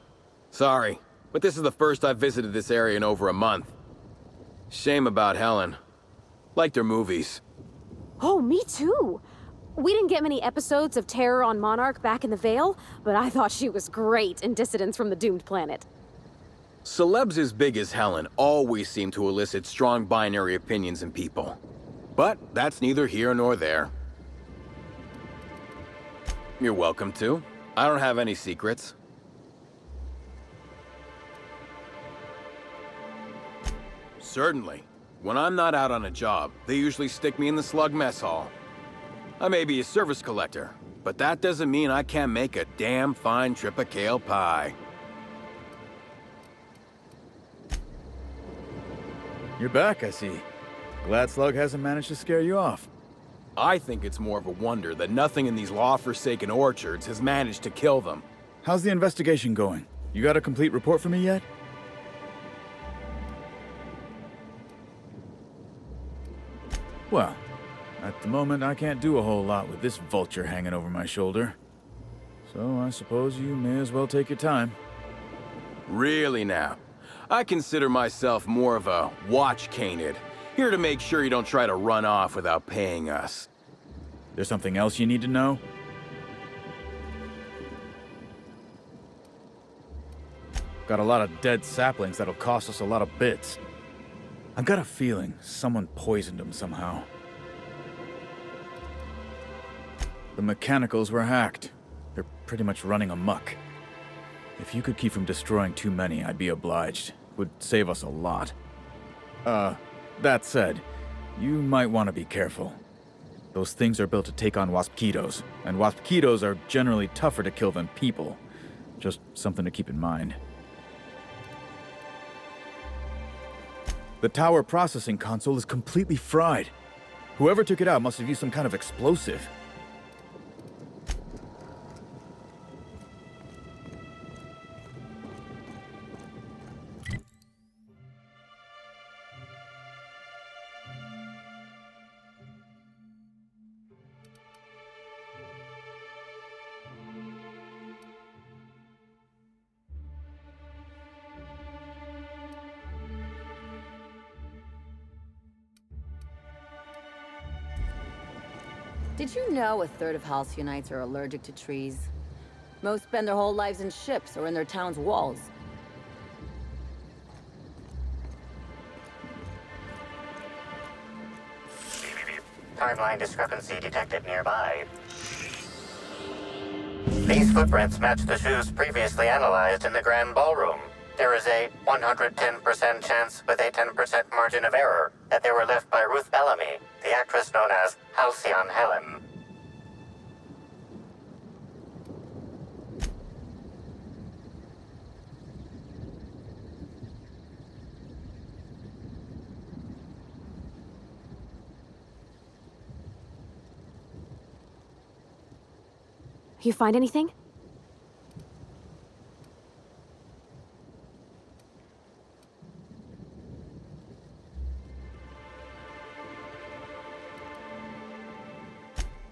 Speaker 15: Sorry, but this is the first I've visited this area in over a month. Shame about Helen. Liked her movies.
Speaker 4: Oh, me too. We didn't get many episodes of Terror on Monarch back in the Vale, but I thought she was great in Dissidents from the Doomed Planet.
Speaker 15: Celebs as big as Helen always seem to elicit strong binary opinions in people. But that's neither here nor there. You're welcome to. I don't have any secrets. Certainly. When I'm not out on a job, they usually stick me in the Slug mess hall. I may be a service collector, but that doesn't mean I can't make a damn fine trip of kale pie.
Speaker 20: You're back, I see. Glad Slug hasn't managed to scare you off.
Speaker 15: I think it's more of a wonder that nothing in these law-forsaken orchards has managed to kill them.
Speaker 20: How's the investigation going? You got a complete report for me yet? Well, at the moment I can't do a whole lot with this vulture hanging over my shoulder. So I suppose you may as well take your time.
Speaker 15: Really now? I consider myself more of a watch canid, here to make sure you don't try to run off without paying us.
Speaker 20: There's something else you need to know? Got a lot of dead saplings that'll cost us a lot of bits. I've got a feeling someone poisoned them somehow. The mechanicals were hacked. They're pretty much running amok. If you could keep from destroying too many, I'd be obliged. Would save us a lot. That said, you might want to be careful. Those things are built to take on Waspkitos, and Waspkitos are generally tougher to kill than people. Just something to keep in mind. The tower processing console is completely fried. Whoever took it out must have used some kind of explosive.
Speaker 14: Did you know a third of Halcyonites are allergic to trees? Most spend their whole lives in ships or in their town's walls.
Speaker 16: Timeline discrepancy detected nearby. These footprints match the shoes previously analyzed in the Grand Ballroom. There is a 110% chance with a 10% margin of error that they were left by Ruth Bellamy, the actress known as Halcyon Helen.
Speaker 4: You find anything?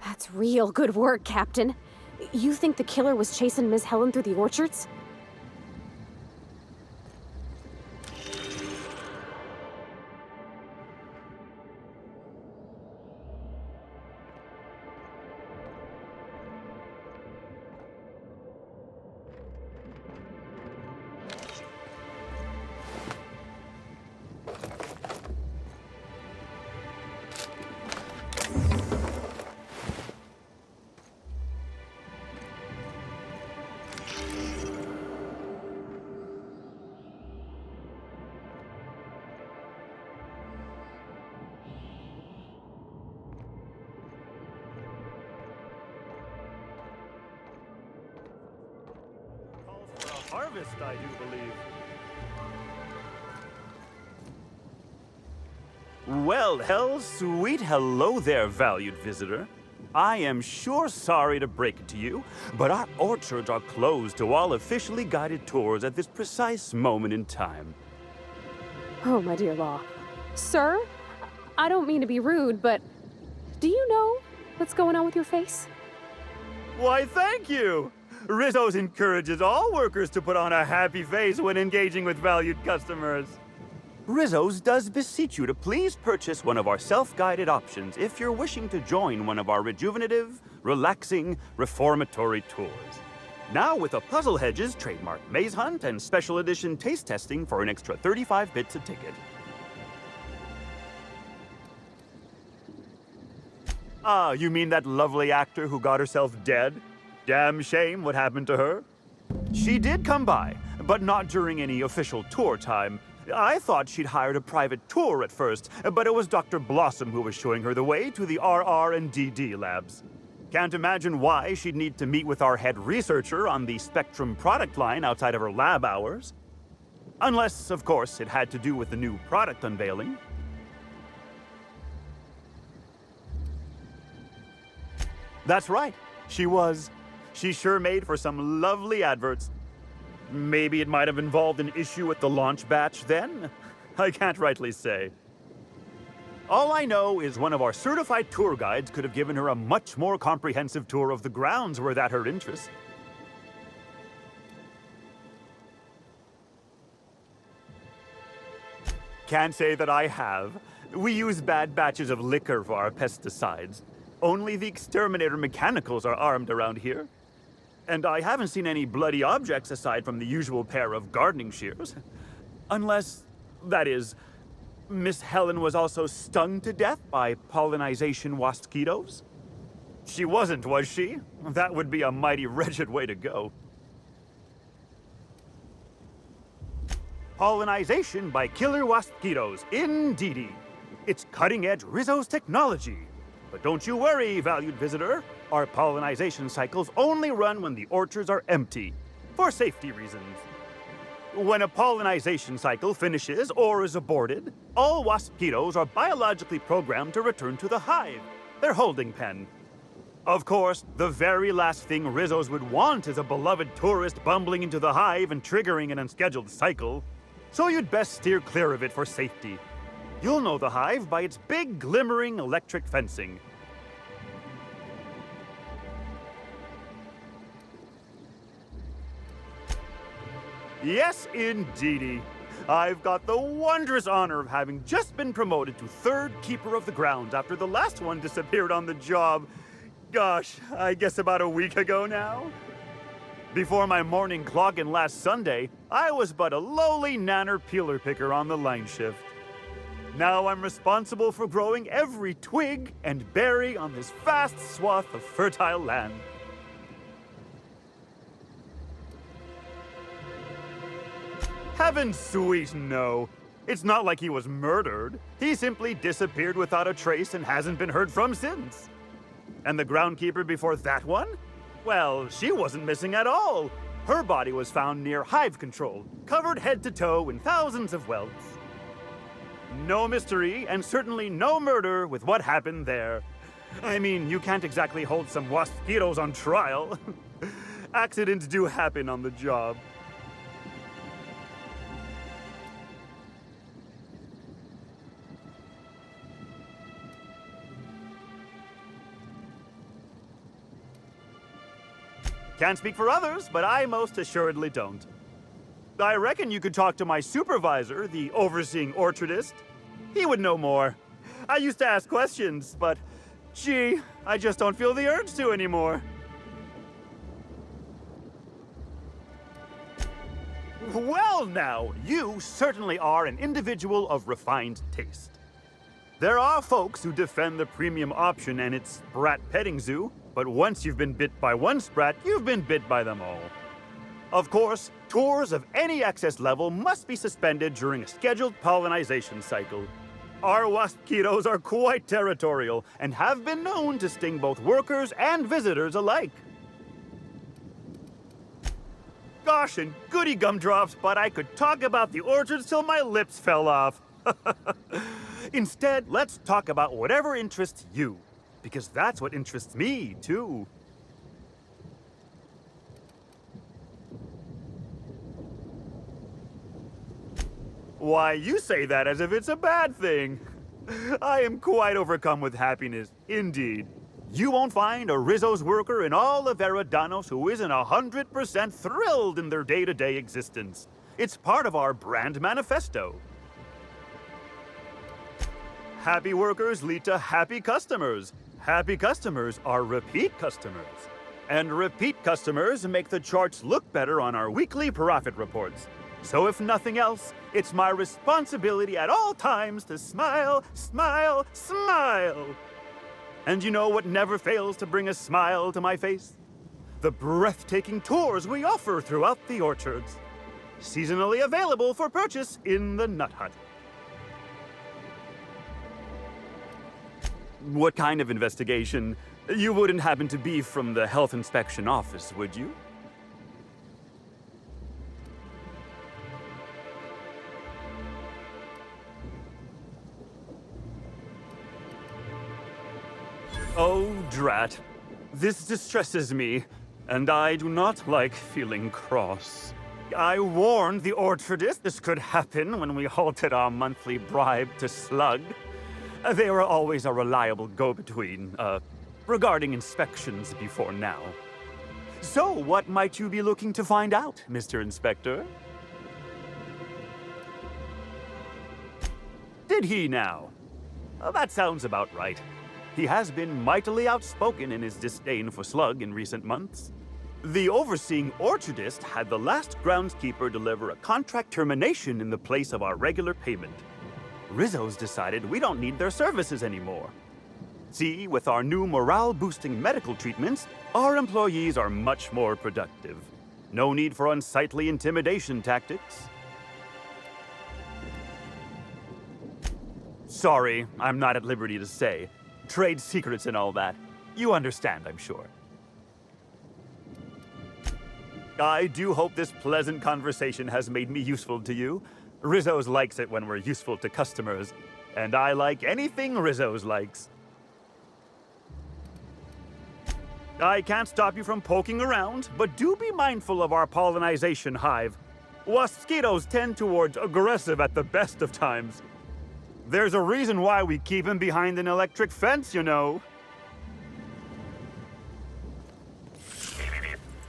Speaker 4: That's real good work, Captain. You think the killer was chasing Ms. Helen through the orchards?
Speaker 17: harvest, I do believe. Well, sweet hello there, valued visitor. I am sure sorry to break it to you, but our orchards are closed to all officially guided tours at this precise moment in time.
Speaker 4: Oh, my dear Law. Sir, I don't mean to be rude, but do you know what's going on with your face?
Speaker 17: Why, thank you! Rizzo's encourages all workers to put on a happy face when engaging with valued customers. Rizzo's does beseech you to please purchase one of our self-guided options if you're wishing to join one of our rejuvenative, relaxing, reformatory tours. Now with a Puzzle Hedges trademark maze hunt and special edition taste testing for an extra 35 bits a ticket. Ah, you mean that lovely actor who got herself dead? Damn shame what happened to her. She did come by, but not during any official tour time. I thought she'd hired a private tour at first, but it was Dr. Blossom who was showing her the way to the RR and DD labs. Can't imagine why she'd need to meet with our head researcher on the Spectrum product line outside of her lab hours. Unless, of course, it had to do with the new product unveiling. That's right, she was. She sure made for some lovely adverts. Maybe it might have involved an issue with the launch batch then? I can't rightly say. All I know is one of our certified tour guides could have given her a much more comprehensive tour of the grounds were that her interest. Can't say that I have. We use bad batches of liquor for our pesticides. Only the exterminator mechanicals are armed around here. And I haven't seen any bloody objects aside from the usual pair of gardening shears. Unless, that is, Miss Helen was also stung to death by pollinization mosquitoes? She wasn't, was she? That would be a mighty wretched way to go. Pollinization by killer mosquitoes, indeedy. It's cutting-edge Rizzo's technology. But don't you worry, valued visitor. Our pollinization cycles only run when the orchards are empty, for safety reasons. When a pollinization cycle finishes or is aborted, all mosquitoes are biologically programmed to return to the hive, their holding pen. Of course, the very last thing Rizzo's would want is a beloved tourist bumbling into the hive and triggering an unscheduled cycle. So you'd best steer clear of it for safety. You'll know the hive by its big, glimmering electric fencing. Yes, indeedy. I've got the wondrous honor of having just been promoted to third keeper of the grounds after the last one disappeared on the job. Gosh, I guess about a week ago now? Before my morning clock-in last Sunday, I was but a lowly nanner peeler picker on the line shift. Now I'm responsible for growing every twig and berry on this vast swath of fertile land. Heaven sweet, no. It's not like he was murdered. He simply disappeared without a trace and hasn't been heard from since. And the groundkeeper before that one? Well, she wasn't missing at all. Her body was found near hive control, covered head to toe in thousands of welts. No mystery, and certainly no murder with what happened there. I mean, you can't exactly hold some mosquitoes on trial. Accidents do happen on the job. Can't speak for others, but I most assuredly don't. I reckon you could talk to my supervisor, the overseeing orchardist. He would know more. I used to ask questions, but gee, I just don't feel the urge to anymore. Well now, you certainly are an individual of refined taste. There are folks who defend the premium option and its sprat petting zoo, but once you've been bit by one sprat, you've been bit by them all. Of course, tours of any excess level must be suspended during a scheduled pollinization cycle. Our mosquitoes are quite territorial and have been known to sting both workers and visitors alike. gosh, and goody gumdrops, but I could talk about the orchards till my lips fell off. Instead, let's talk about whatever interests you, because that's what interests me, too. Why, you say that as if it's a bad thing. I am quite overcome with happiness, indeed. You won't find a Rizzo's worker in all of Eridanos who isn't 100% thrilled in their day-to-day existence. It's part of our brand manifesto. Happy workers lead to happy customers. Happy customers are repeat customers. And repeat customers make the charts look better on our weekly profit reports. So if nothing else, it's my responsibility at all times to smile, smile, smile. And you know what never fails to bring a smile to my face? The breathtaking tours we offer throughout the orchards. Seasonally available for purchase in the Nut Hut. What kind of investigation? You wouldn't happen to be from the Health Inspection Office, would you? Oh, drat. This distresses me, and I do not like feeling cross. I warned the orchardist this could happen when we halted our monthly bribe to Slug. They were always a reliable go-between, regarding inspections before now. So, what might you be looking to find out, Mr. Inspector? Did he now? That sounds about right. He has been mightily outspoken in his disdain for Slug in recent months. The overseeing orchardist had the last groundskeeper deliver a contract termination in the place of our regular payment. Rizzo's decided we don't need their services anymore. See, with our new morale-boosting medical treatments, our employees are much more productive. No need for unsightly intimidation tactics. Sorry, I'm not at liberty to say. Trade secrets and all that. You understand, I'm sure. I do hope this pleasant conversation has made me useful to you. Rizzo's likes it when we're useful to customers, and I like anything Rizzo's likes. I can't stop you from poking around, but do be mindful of our pollinization hive. Wasquitos tend towards aggressive at the best of times. There's a reason why we keep him behind an electric fence, you know.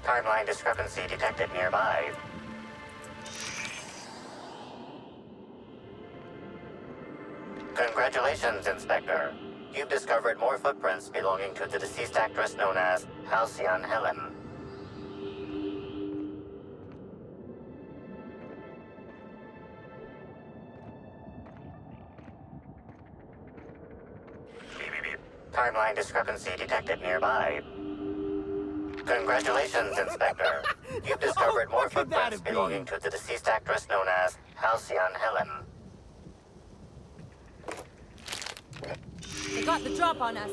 Speaker 16: Timeline discrepancy detected nearby. Congratulations, Inspector. You've discovered more footprints belonging to the deceased actress known as Halcyon Helen. Timeline discrepancy detected nearby. Congratulations, Inspector. You've discovered more footprints belonging to the deceased actress known as Halcyon Helen.
Speaker 1: They got the drop on us.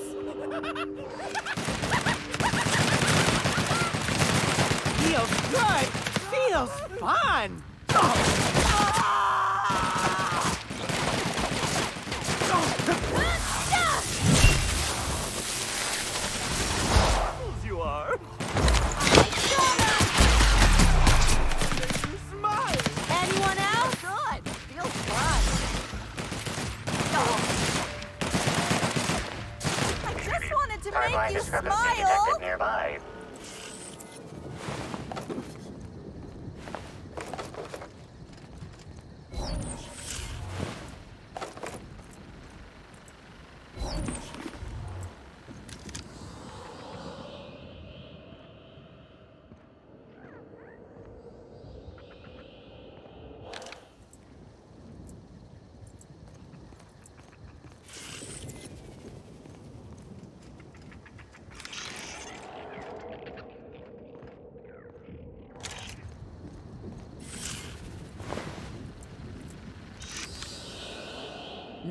Speaker 8: Feels good! Feels fun!
Speaker 17: You are.
Speaker 1: Smile! Anyone else? Good. Feels fun. I just wanted to
Speaker 16: Timeline
Speaker 1: make you
Speaker 16: discrepancy
Speaker 1: smile.
Speaker 16: detected nearby.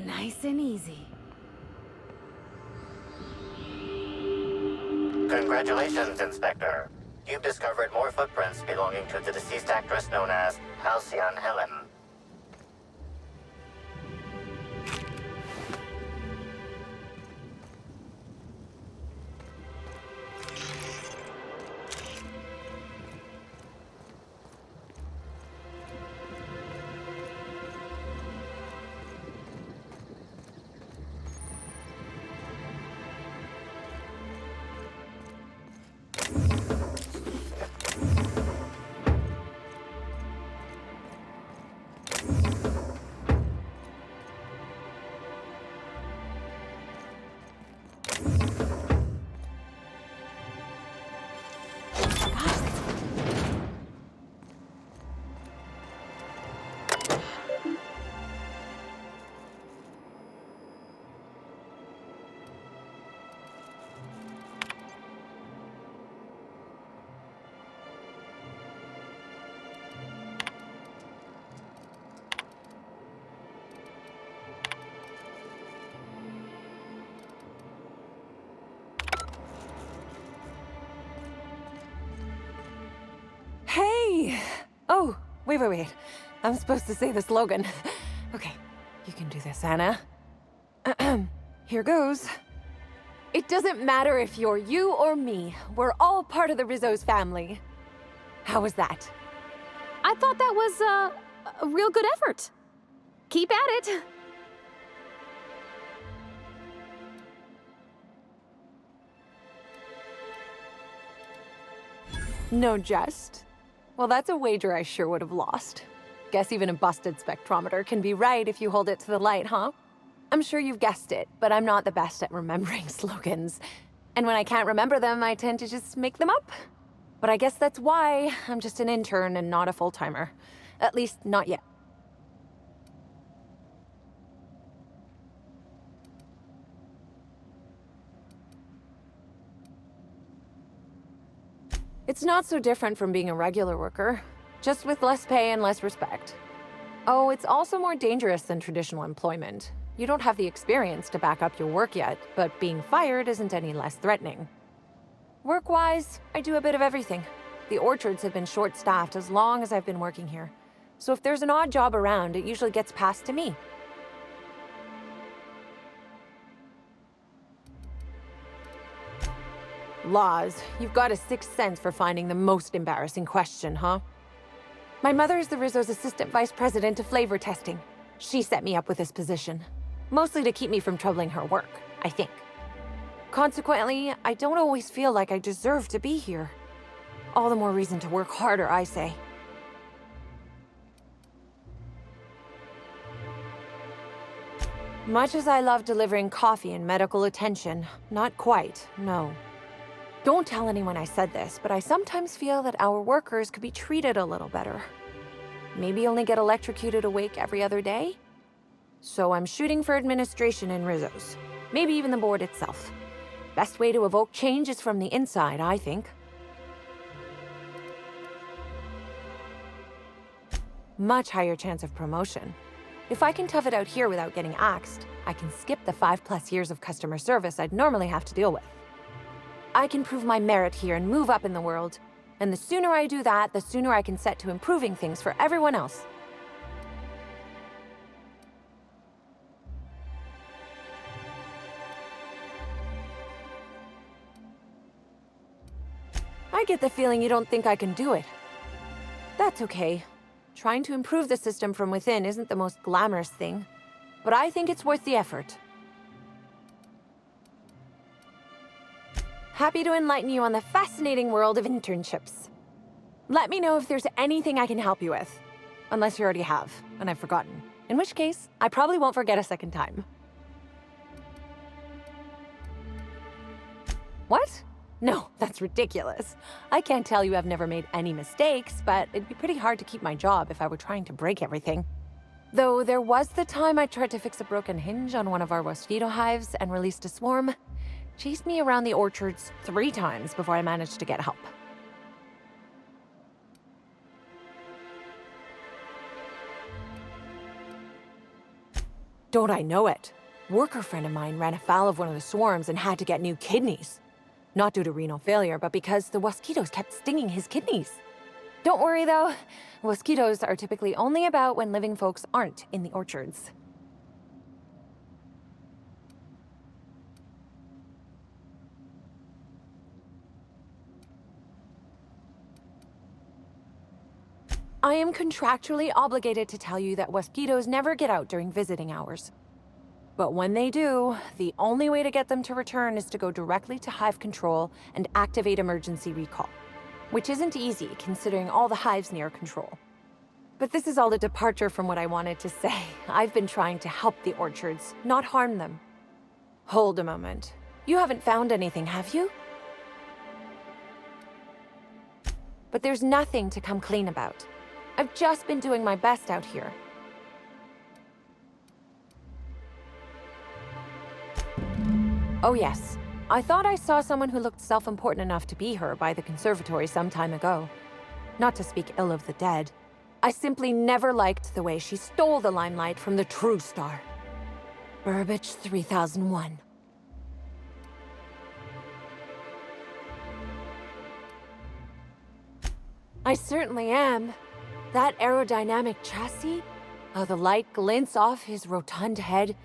Speaker 1: Nice and easy.
Speaker 16: Congratulations, Inspector. you've discovered more footprints belonging to the deceased actress known as Halcyon Helen.
Speaker 4: Hey! Oh, wait. I'm supposed to say the slogan. Okay, you can do this, Anna. Here goes. It doesn't matter if you're you or me. We're all part of the Rizzo's family. How was that? I thought that was, a real good effort. Keep at it. No jest? Well, that's a wager I sure would have lost. Guess even a busted spectrometer can be right if you hold it to the light, huh? I'm sure you've guessed it, but I'm not the best at remembering slogans. And when I can't remember them, I tend to just make them up. But I guess that's why I'm just an intern and not a full-timer. At least, not yet. It's not so different from being a regular worker, just with less pay and less respect. Oh, it's also more dangerous than traditional employment. You don't have the experience to back up your work yet, but being fired isn't any less threatening. Work-wise, I do a bit of everything. The orchards have been short-staffed as long as I've been working here. So if there's an odd job around, it usually gets passed to me. Laws, you've got a sixth sense for finding the most embarrassing question, huh? My mother is the Rizzo's assistant vice president of flavor testing. She set me up with this position. Mostly to keep me from troubling her work, I think. Consequently, I don't always feel like I deserve to be here. All the more reason to work harder, I say. Much as I love delivering coffee and medical attention, not quite, no. Don't tell anyone I said this, but I sometimes feel that our workers could be treated a little better. Maybe only get electrocuted awake every other day? So I'm shooting for administration in Rizzo's. Maybe even the board itself. Best way to evoke change is from the inside, I think. Much higher chance of promotion. If I can tough it out here without getting axed, I can skip the 5+ years of customer service I'd normally have to deal with. I can prove my merit here and move up in the world. And the sooner I do that, the sooner I can set to improving things for everyone else. I get the feeling you don't think I can do it. That's okay. Trying to improve the system from within isn't the most glamorous thing, but I think it's worth the effort. Happy to enlighten you on the fascinating world of internships. Let me know if there's anything I can help you with. Unless you already have, and I've forgotten. In which case, I probably won't forget a second time. What? No, that's ridiculous. I can't tell you I've never made any mistakes, but it'd be pretty hard to keep my job if I were trying to break everything. Though there was the time I tried to fix a broken hinge on one of our mosquito hives and released a swarm. Chased me around the orchards 3 times before I managed to get help. Don't I know it? Worker friend of mine ran afoul of one of the swarms and had to get new kidneys. Not due to renal failure, but because the mosquitoes kept stinging his kidneys. Don't worry though, mosquitoes are typically only about when living folks aren't in the orchards. I am contractually obligated to tell you that mosquitoes never get out during visiting hours. But when they do, the only way to get them to return is to go directly to hive control and activate emergency recall. Which isn't easy, considering all the hives near control. But this is all a departure from what I wanted to say. I've been trying to help the orchards, not harm them. Hold a moment. You haven't found anything, have you? But there's nothing to come clean about. I've just been doing my best out here. Oh yes, I thought I saw someone who looked self-important enough to be her by the conservatory some time ago. Not to speak ill of the dead. I simply never liked the way she stole the limelight from the true star. Burbage 3001. I certainly am. That aerodynamic chassis, how the light glints off his rotund head,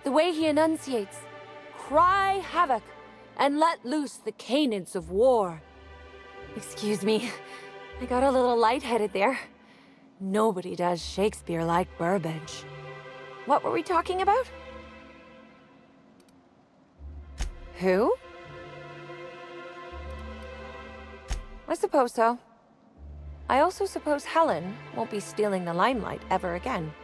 Speaker 4: the way he enunciates, "Cry havoc, and let loose the canids of war." Excuse me, I got a little lightheaded there. Nobody does Shakespeare like Burbage. What were we talking about? Who? I suppose so. I also suppose Helen won't be stealing the limelight ever again.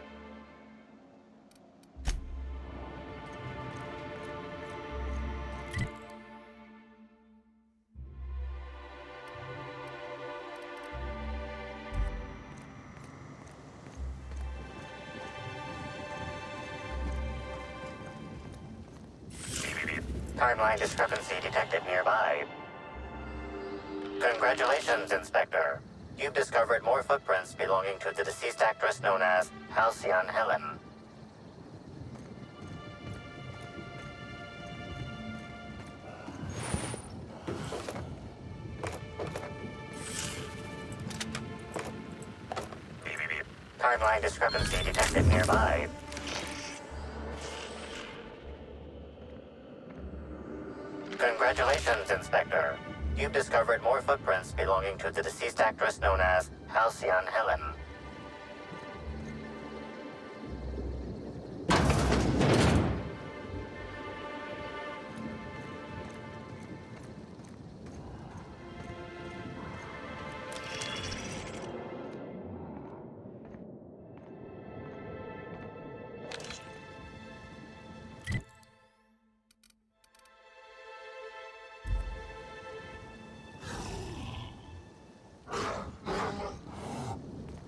Speaker 16: Timeline discrepancy detected nearby. Congratulations, Inspector. You've discovered more footprints belonging to the deceased actress known as Halcyon Helen. Timeline discrepancy detected nearby. Congratulations, Inspector. You've discovered more footprints belonging to the deceased actress known as Halcyon Helen.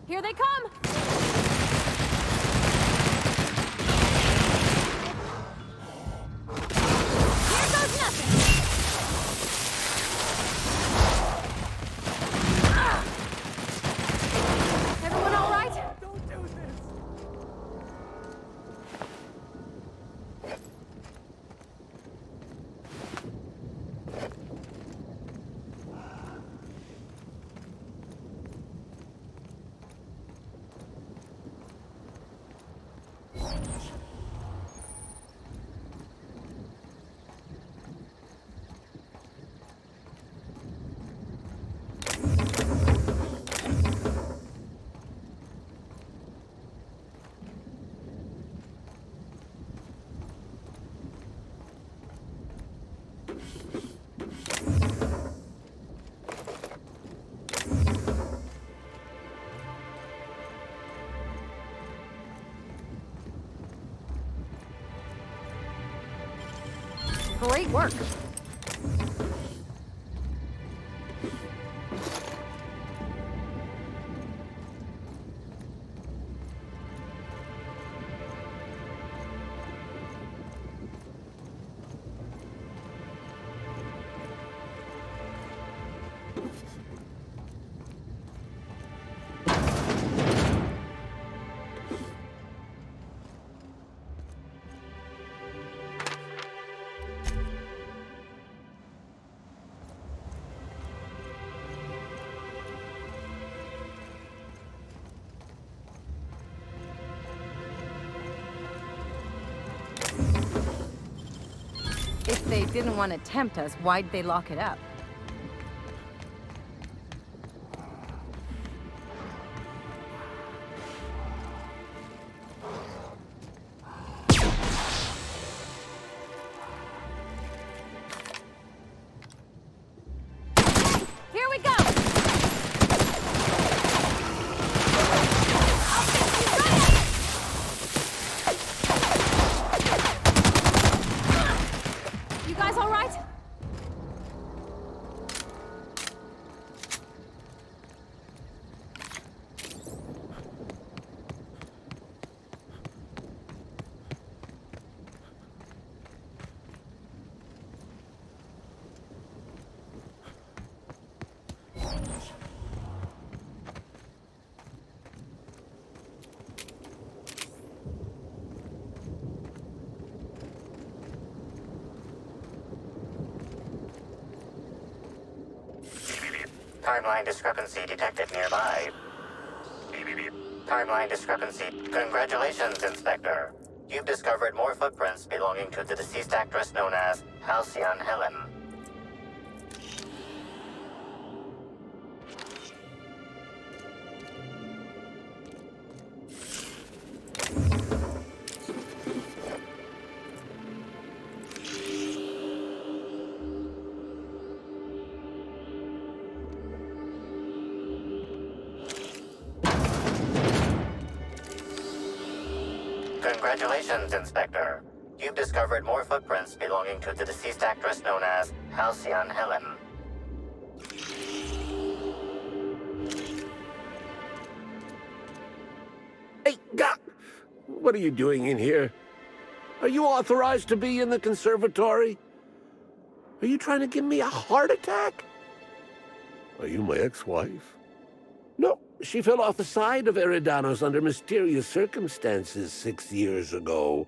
Speaker 4: Here they come!
Speaker 1: Here goes nothing!
Speaker 4: Everyone all right?
Speaker 1: Don't do this!
Speaker 2: Great work.
Speaker 1: they didn't want to tempt us, why'd they lock it up? Here we go! You guys all right?
Speaker 16: Timeline discrepancy detected nearby. Timeline discrepancy. Congratulations, Inspector. You've discovered more footprints belonging to the deceased actress known as Halcyon Helen. Congratulations, Inspector. You've discovered more footprints belonging to the deceased actress known as Halcyon Helen.
Speaker 5: Hey, what are you doing in here? Are you authorized to be in the conservatory? Are you trying to give me a heart attack? Are you my ex-wife? No, she fell off the side of Eridanos under mysterious circumstances 6 years ago,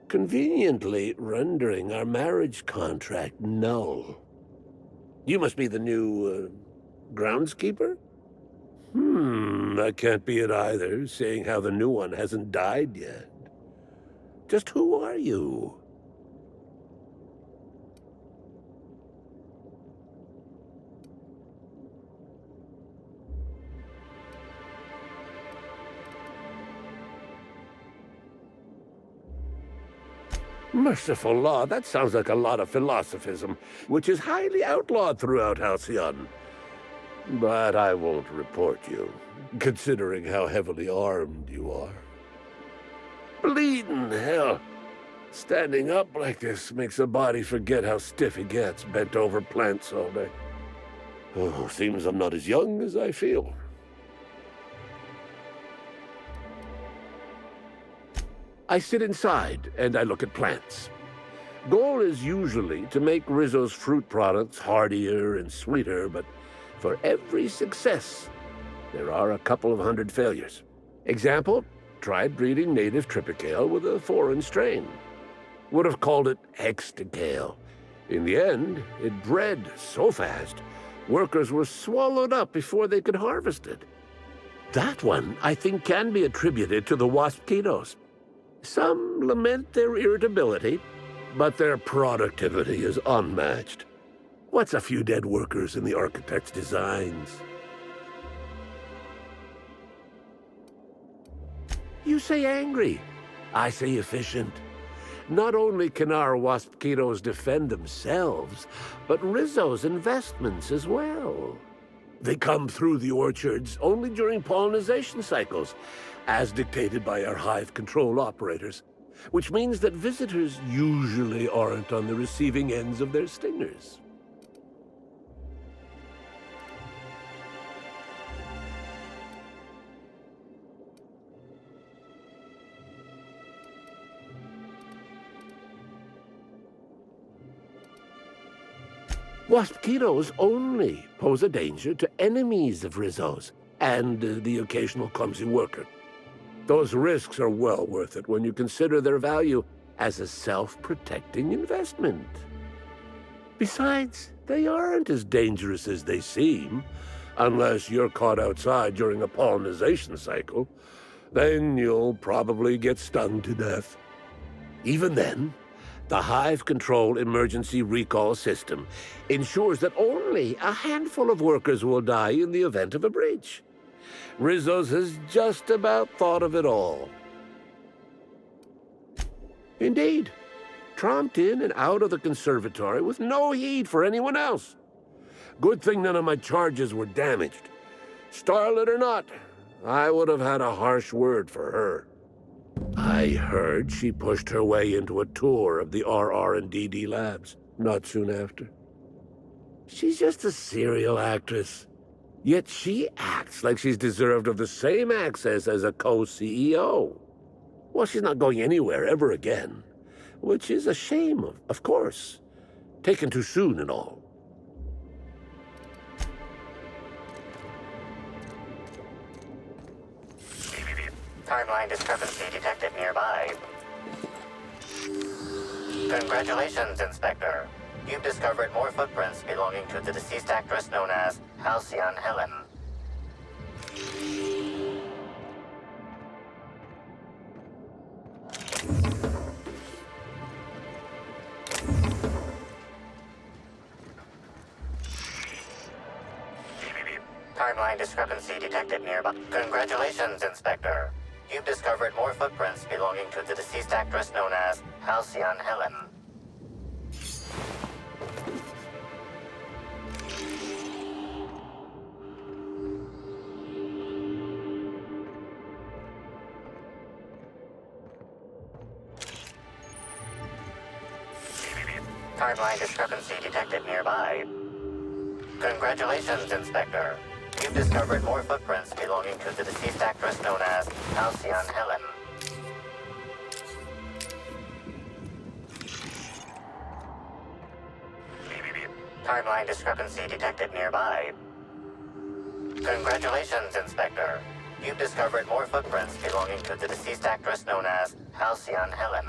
Speaker 5: conveniently rendering our marriage contract null. You must be the new, groundskeeper? That can't be it either, seeing how the new one hasn't died yet. Just who are you? Merciful law, that sounds like a lot of philosophism, which is highly outlawed throughout Halcyon. But I won't report you, considering how heavily armed you are. Bleeding hell. Standing up like this makes a body forget how stiff he gets, bent over plants all day. Oh, seems I'm not as young as I feel. I sit inside and I look at plants. Goal is usually to make Rizzo's fruit products hardier and sweeter, but for every success, there are a couple of hundred failures. Example, tried breeding native Tripicale with a foreign strain. Would have called it Hexticale. In the end, it bred so fast, workers were swallowed up before they could harvest it. That one, I think, can be attributed to the Waspitos. Some lament their irritability, but their productivity is unmatched. What's a few dead workers in the architect's designs? You say angry. I say efficient. Not only can our Waspitos defend themselves, but Rizzo's investments as well. They come through the orchards only during pollination cycles, as dictated by our hive control operators, which means that visitors usually aren't on the receiving ends of their stingers. Waspitos only pose a danger to enemies of Rizzo's and the occasional clumsy worker. Those risks are well worth it when you consider their value as a self-protecting investment. Besides, they aren't as dangerous as they seem, unless you're caught outside during a pollination cycle. Then you'll probably get stung to death. Even then, The Hive Control Emergency Recall System ensures that only a handful of workers will die in the event of a breach. Rizzo's has just about thought of it all. Indeed, tromped in and out of the conservatory with no heed for anyone else. Good thing none of my charges were damaged. Starlet or not, I would have had a harsh word for her. I heard she pushed her way into a tour of the RR&DD labs not soon after. She's just a serial actress. Yet she acts like she's deserved of the same access as a co-CEO. Well, she's not going anywhere ever again. Which is a shame, of course. Taken too soon and all.
Speaker 16: Timeline discrepancy detected nearby. Congratulations, Inspector. You've discovered more footprints belonging to the deceased actress known as Halcyon Helen. Timeline discrepancy detected nearby. Congratulations, Inspector. You've discovered more footprints belonging to the deceased actress known as Halcyon Helen. Timeline discrepancy detected nearby. Congratulations, Inspector. You've discovered more footprints belonging to the deceased actress known as Halcyon Helen. Timeline discrepancy detected nearby. Congratulations, Inspector. You've discovered more footprints belonging to the deceased actress known as Halcyon Helen.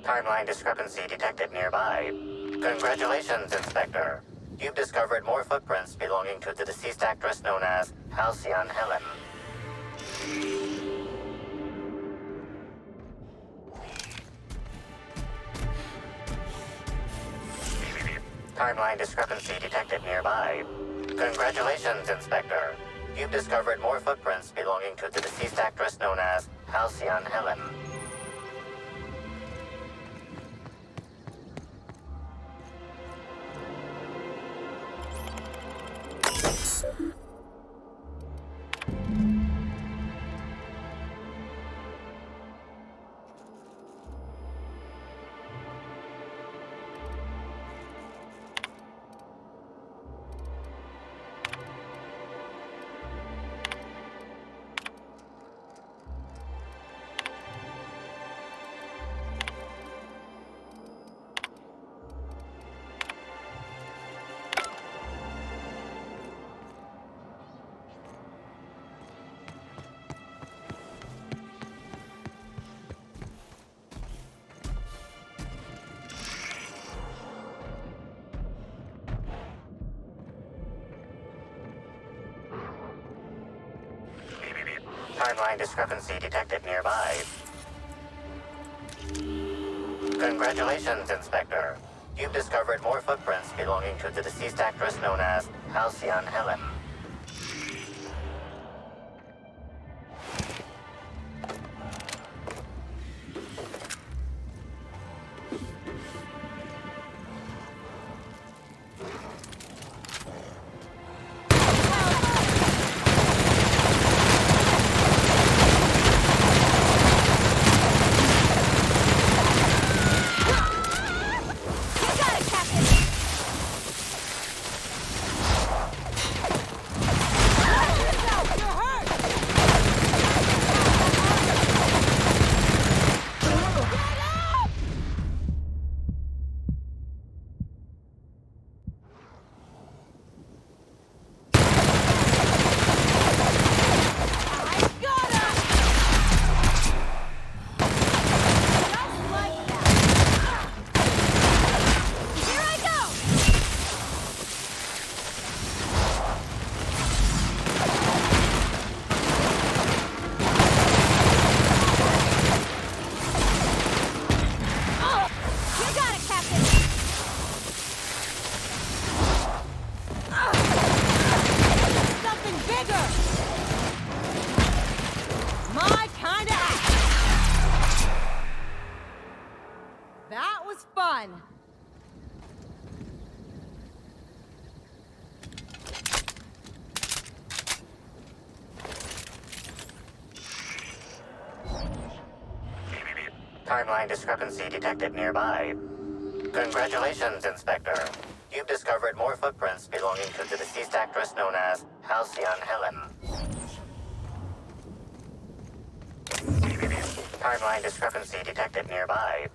Speaker 16: Timeline discrepancy detected nearby. Congratulations, Inspector. You've discovered more footprints belonging to the deceased actress known as Halcyon Helen. Timeline discrepancy detected nearby. Congratulations, Inspector. You've discovered more footprints belonging to the deceased actress known as Halcyon Helen. Timeline discrepancy detected nearby. Congratulations, Inspector. You've discovered more footprints belonging to the deceased actress known as Halcyon Helen. Timeline discrepancy detected nearby. Congratulations, Inspector. You've discovered more footprints belonging to the deceased actress known as Halcyon Helen. Timeline discrepancy detected nearby.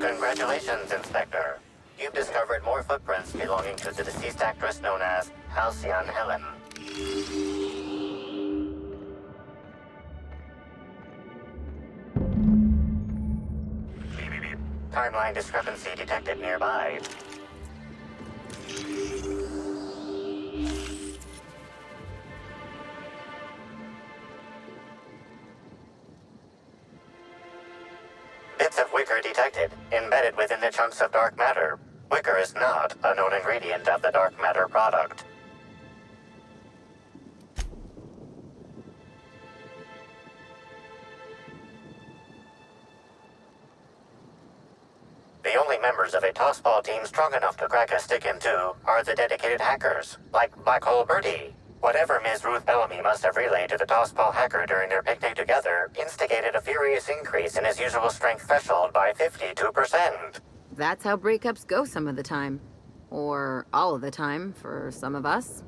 Speaker 16: Congratulations, Inspector. You've discovered more footprints belonging to the deceased actress known as Halcyon Helen. Timeline discrepancy detected nearby. Bits of wicker detected, embedded within the chunks of dark matter. Wicker is not a known ingredient of the dark matter product. The only members of a tossball team strong enough to crack a stick in two are the dedicated hackers, like Black Hole Birdie, Whatever Ms. Ruth Bellamy must have relayed to the tossball hacker during their picnic together instigated a furious increase in his usual strength threshold by 52%.
Speaker 14: That's how breakups go some of the time. Or all of the time, for some of us.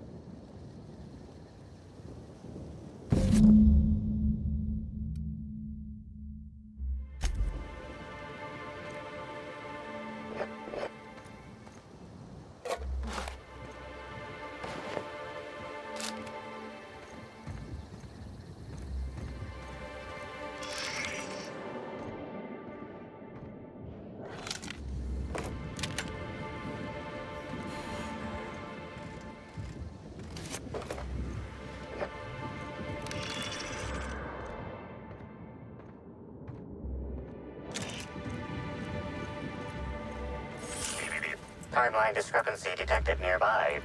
Speaker 16: Timeline discrepancy detected nearby.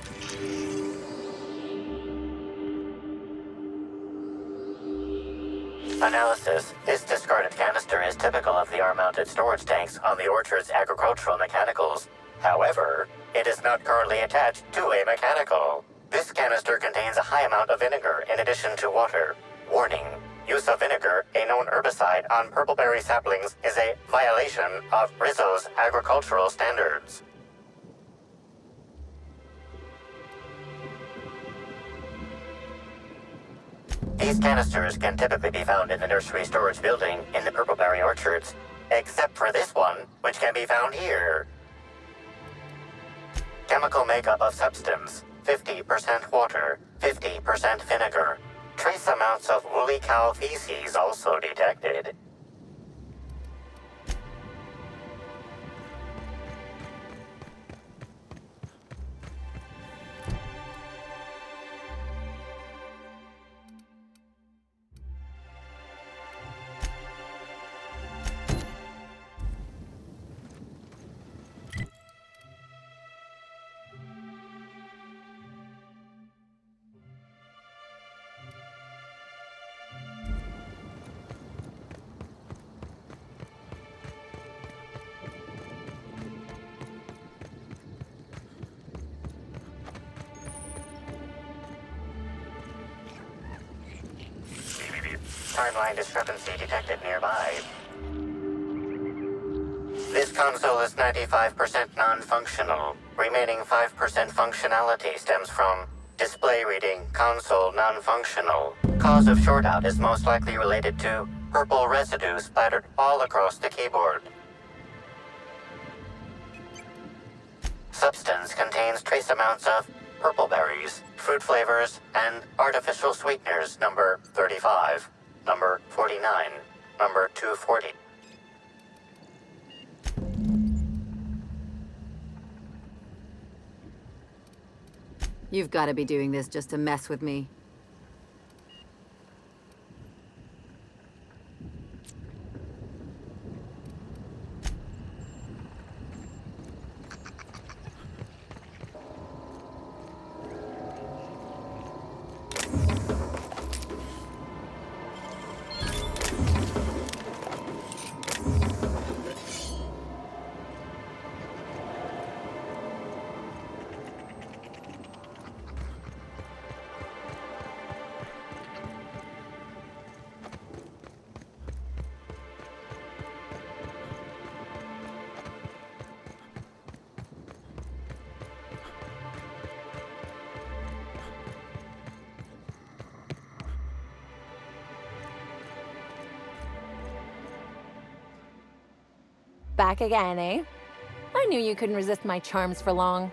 Speaker 16: Analysis. This discarded canister is typical of the R-mounted storage tanks on the Orchard's agricultural mechanicals. However, it is not currently attached to a mechanical. This canister contains a high amount of vinegar in addition to water. Warning. Use of vinegar, a known herbicide on purpleberry saplings, is a violation of Rizzo's agricultural standards. These canisters can typically be found in the nursery storage building in the Purpleberry Orchards, except for this one, which can be found here. Chemical makeup of substance, 50% water, 50% vinegar. Trace amounts of woolly cow feces also detected. Timeline discrepancy detected nearby. This console is 95% non-functional. Remaining 5% functionality stems from display reading console non-functional. Cause of shortout is most likely related to purple residue splattered all across the keyboard. Substance contains trace amounts of purple berries, fruit flavors, and artificial sweeteners number 35, number 49, number 240.
Speaker 14: You've got to be doing this just to mess with me.
Speaker 4: Back again, eh? I knew you couldn't resist my charms for long.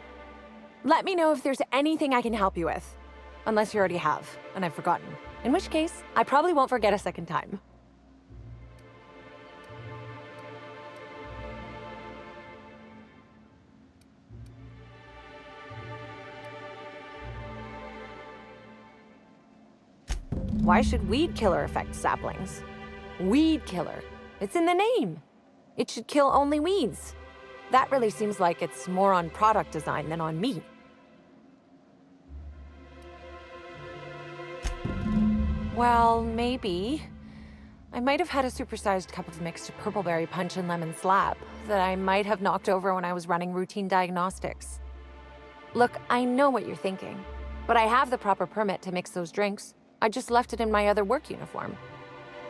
Speaker 4: Let me know if there's anything I can help you with. Unless you already have, and I've forgotten. In which case, I probably won't forget a second time. Why should Weed Killer affect saplings? Weed Killer. It's in the name. It should kill only weeds. That really seems like it's more on product design than on me. Well, maybe. I might have had a supersized cup of mixed purpleberry punch and lemon slap that I might have knocked over when I was running routine diagnostics. Look, I know what you're thinking. But I have the proper permit to mix those drinks. I just left it in my other work uniform.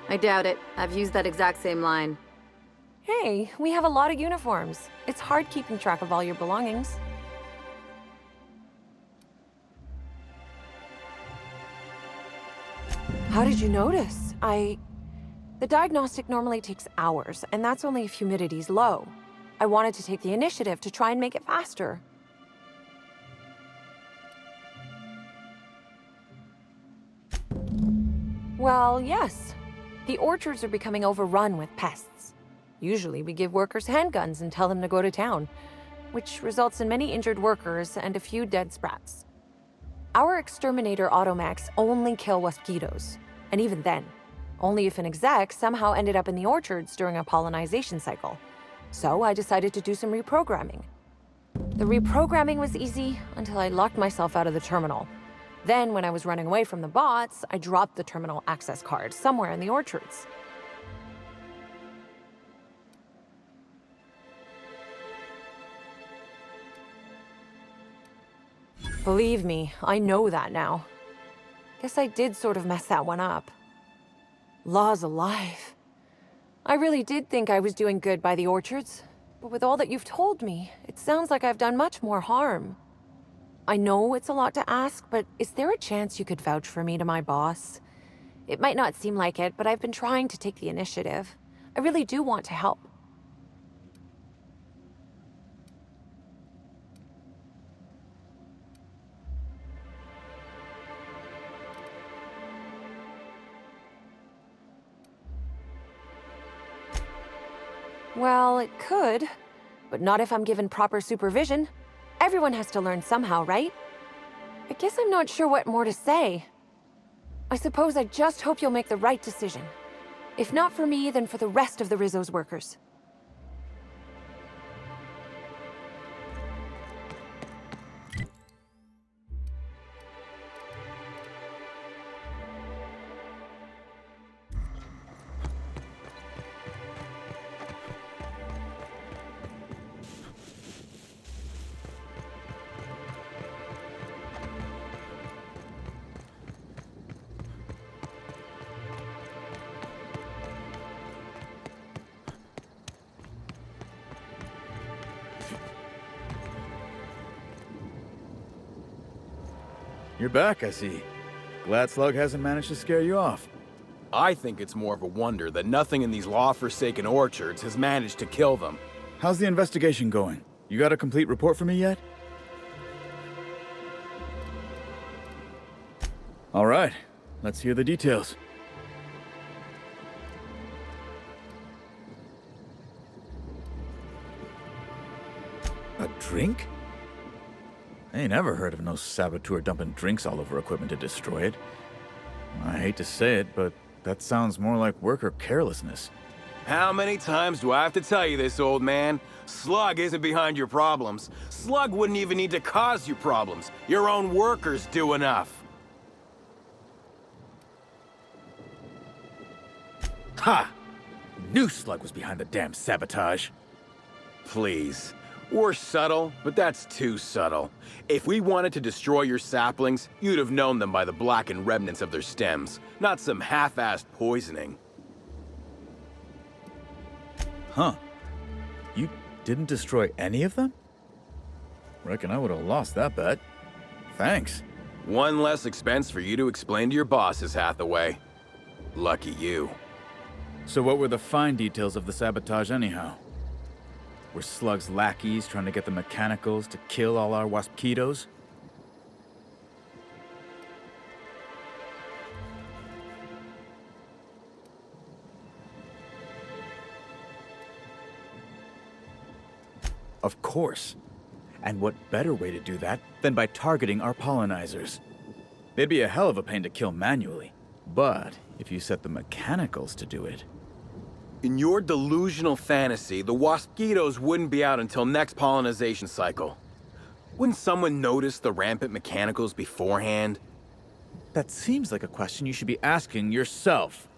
Speaker 14: I doubt it. I've used that exact same line.
Speaker 4: Hey, we have a lot of uniforms. It's hard keeping track of all your belongings. How did you notice? The diagnostic normally takes hours, and that's only if humidity's low. I wanted to take the initiative to try and make it faster. Well, yes. The orchards are becoming overrun with pests. Usually we give workers handguns and tell them to go to town, which results in many injured workers and a few dead sprats. Our exterminator automechs only kill mosquitoes, and even then, only if an exec somehow ended up in the orchards during a pollinization cycle. So I decided to do some reprogramming. The reprogramming was easy until I locked myself out of the terminal. Then, when I was running away from the bots, I dropped the terminal access card somewhere in the orchards. Believe me, I know that now. Guess I did sort of mess that one up. Law's alive. I really did think I was doing good by the orchards, but with all that you've told me, it sounds like I've done much more harm. I know it's a lot to ask, but is there a chance you could vouch for me to my boss? It might not seem like it, but I've been trying to take the initiative. I really do want to help. Well, it could, but not if I'm given proper supervision. Everyone has to learn somehow, right? I guess I'm not sure what more to say. I suppose I just hope you'll make the right decision. If not for me, then for the rest of the Rizzo's workers.
Speaker 20: You're back, I see. Glad Slug hasn't managed to scare you off.
Speaker 15: I think it's more of a wonder that nothing in these law-forsaken orchards has managed to kill them.
Speaker 20: How's the investigation going? You got a complete report for me yet? All right, let's hear the details. A drink? I ain't ever heard of no saboteur dumping drinks all over equipment to destroy it. I hate to say it, but that sounds more like worker carelessness.
Speaker 15: How many times do I have to tell you this, old man? Slug isn't behind your problems. Slug wouldn't even need to cause you problems. Your own workers do enough.
Speaker 20: Ha! Knew Slug was behind the damn sabotage.
Speaker 15: Please. We're subtle, but that's too subtle. If we wanted to destroy your saplings, you'd have known them by the blackened remnants of their stems, not some half-assed poisoning.
Speaker 20: Huh. You didn't destroy any of them? Reckon I would have lost that bet. Thanks.
Speaker 15: One less expense for you to explain to your bosses, Hathaway. Lucky you.
Speaker 20: So what were the fine details of the sabotage anyhow? Were Slug's lackeys trying to get the mechanicals to kill all our waspitos? Of course. And what better way to do that than by targeting our pollinizers? They'd be a hell of a pain to kill manually. But if you set the mechanicals to do it...
Speaker 15: In your delusional fantasy, the waspitos wouldn't be out until next pollinization cycle. Wouldn't someone notice the rampant mechanicals beforehand?
Speaker 20: That seems like a question you should be asking yourself.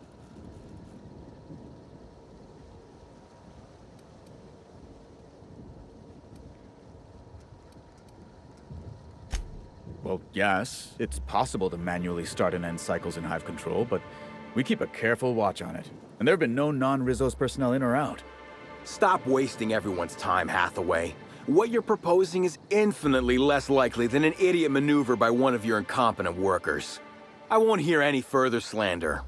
Speaker 20: Well, yes, it's possible to manually start and end cycles in Hive Control, but we keep a careful watch on it. And there have been no non-Rizzo's personnel in or out.
Speaker 15: Stop wasting everyone's time, Hathaway. What you're proposing is infinitely less likely than an idiot maneuver by one of your incompetent workers. I won't hear any further slander.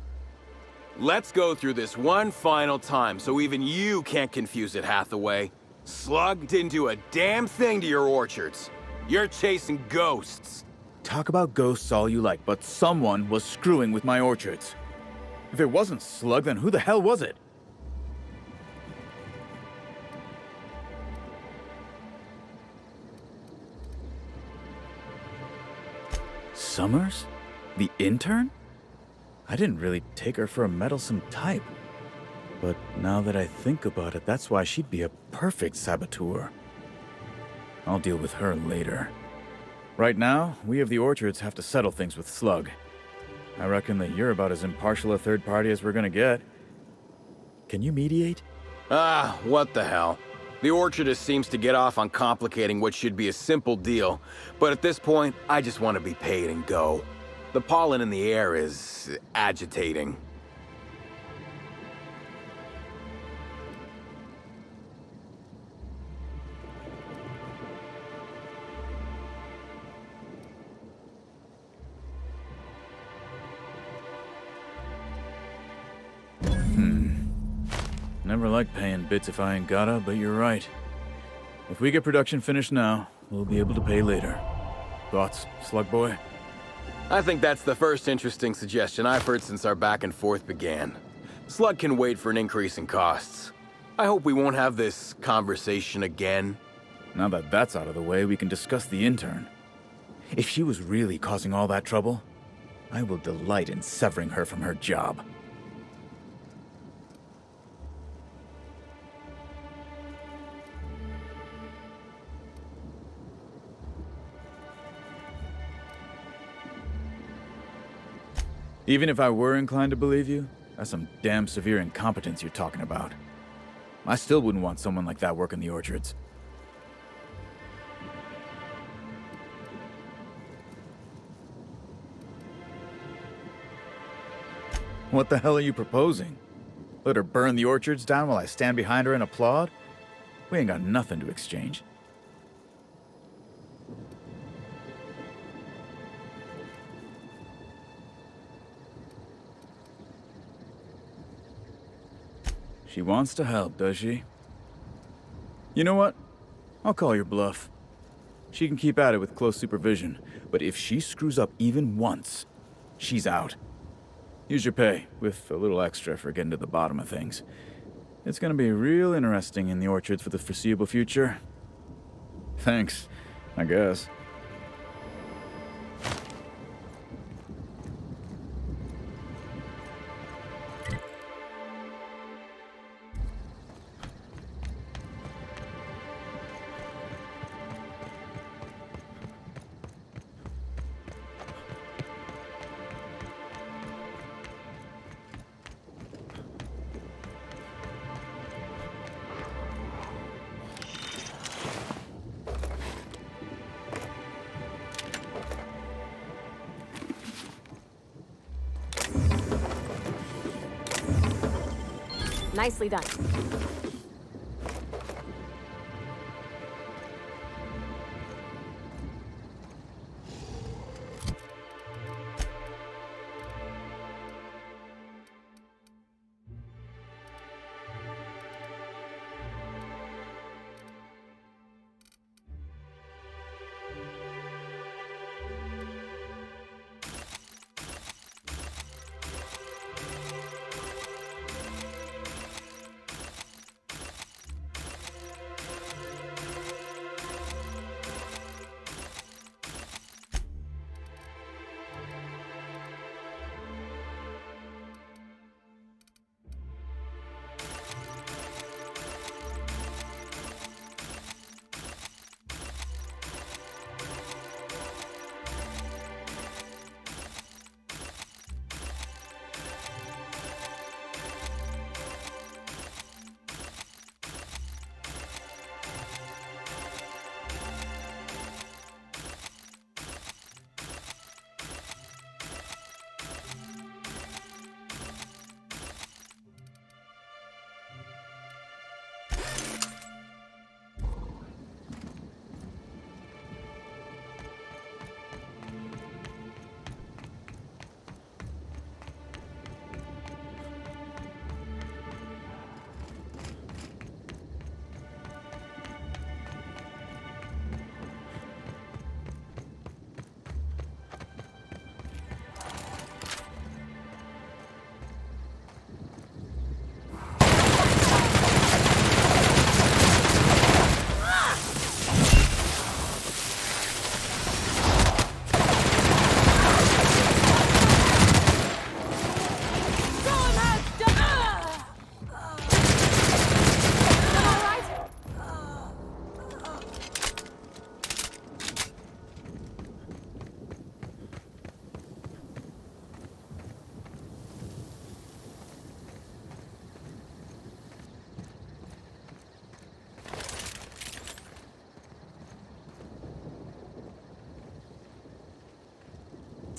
Speaker 15: Let's go through this one final time so even you can't confuse it, Hathaway. Slug didn't do a damn thing to your orchards. You're chasing ghosts.
Speaker 20: Talk about ghosts all you like, but someone was screwing with my orchards. If it wasn't Slug, then who the hell was it? Summers? The intern? I didn't really take her for a meddlesome type. But now that I think about it, that's why she'd be a perfect saboteur. I'll deal with her later. Right now, we of the Orchards have to settle things with Slug. I reckon that you're about as impartial a third party as we're gonna get. Can you mediate?
Speaker 15: Ah, what the hell. The Orchardist seems to get off on complicating what should be a simple deal, but at this point, I just want to be paid and go. The pollen in the air is agitating.
Speaker 20: Never liked paying bits if I ain't gotta, but you're right. If we get production finished now, we'll be able to pay later. Thoughts, Slug Boy?
Speaker 15: I think that's the first interesting suggestion I've heard since our back and forth began. Slug can wait for an increase in costs. I hope we won't have this conversation again.
Speaker 20: Now that that's out of the way, we can discuss the intern. If she was really causing all that trouble, I will delight in severing her from her job. Even if I were inclined to believe you, that's some damn severe incompetence you're talking about. I still wouldn't want someone like that working the orchards. What the hell are you proposing? Let her burn the orchards down while I stand behind her and applaud? We ain't got nothing to exchange. She wants to help, does she? You know what? I'll call your bluff. She can keep at it with close supervision, but if she screws up even once, she's out. Here's your pay, with a little extra for getting to the bottom of things. It's gonna be real interesting in the orchards for the foreseeable future. Thanks, I guess.
Speaker 4: Nicely done.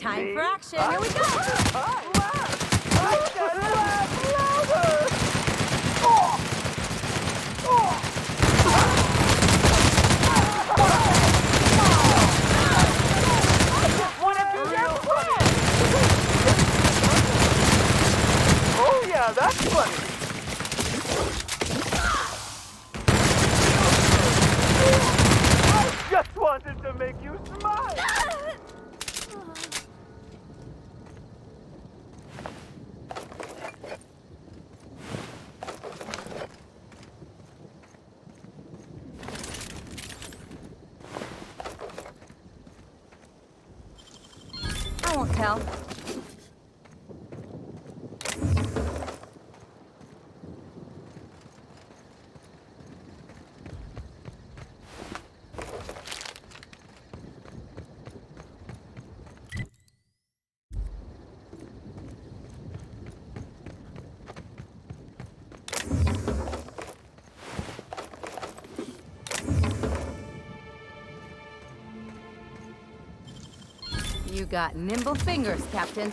Speaker 1: Time for action. Here we go.
Speaker 8: Oh yeah, that's funny. I just wanted to make you smile.
Speaker 1: I won't tell. You got nimble fingers, Captain.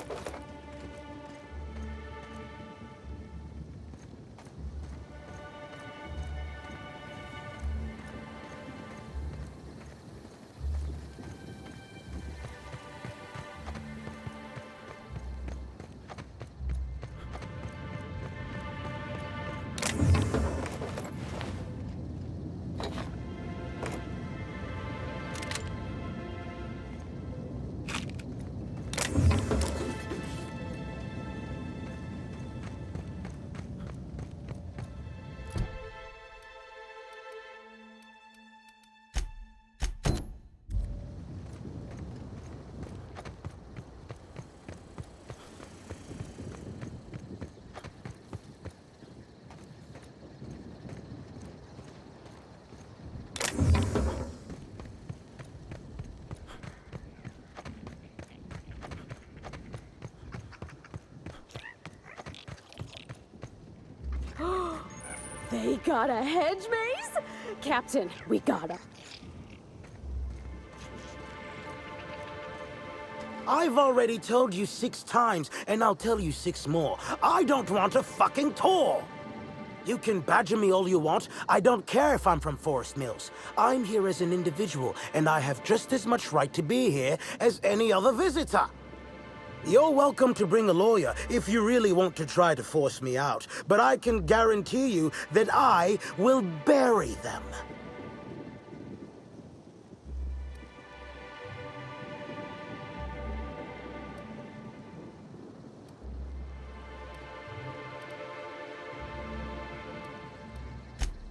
Speaker 3: They got a hedge maze? Captain, we gotta.
Speaker 19: I've already told you 6 times, and I'll tell you 6 more. I don't want a fucking tour! You can badger me all you want. I don't care if I'm from Forest Mills. I'm here as an individual, and I have just as much right to be here as any other visitor. You're welcome to bring a lawyer if you really want to try to force me out, but I can guarantee you that I will bury them.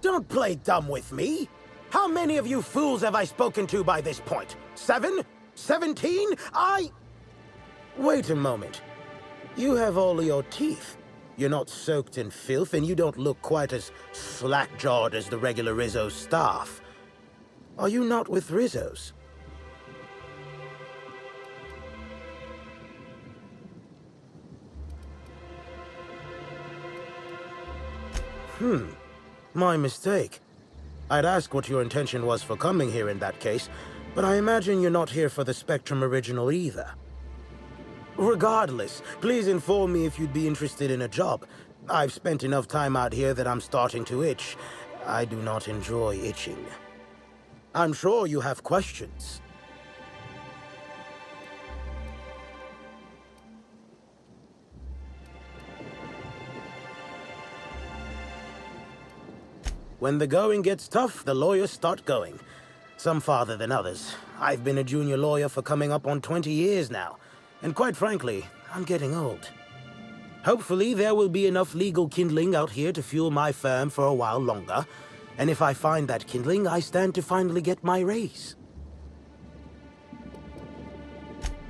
Speaker 19: Don't play dumb with me. How many of you fools have I spoken to by this point? 7? 17? Wait a moment. You have all your teeth. You're not soaked in filth, and you don't look quite as slack-jawed as the regular Rizzo staff. Are you not with Rizzo's? My mistake. I'd ask what your intention was for coming here in that case, but I imagine you're not here for the Spectrum original either. Regardless, please inform me if you'd be interested in a job. I've spent enough time out here that I'm starting to itch. I do not enjoy itching. I'm sure you have questions. When the going gets tough, the lawyers start going. Some farther than others. I've been a junior lawyer for coming up on 20 years now. And quite frankly, I'm getting old. Hopefully, there will be enough legal kindling out here to fuel my firm for a while longer. And if I find that kindling, I stand to finally get my raise.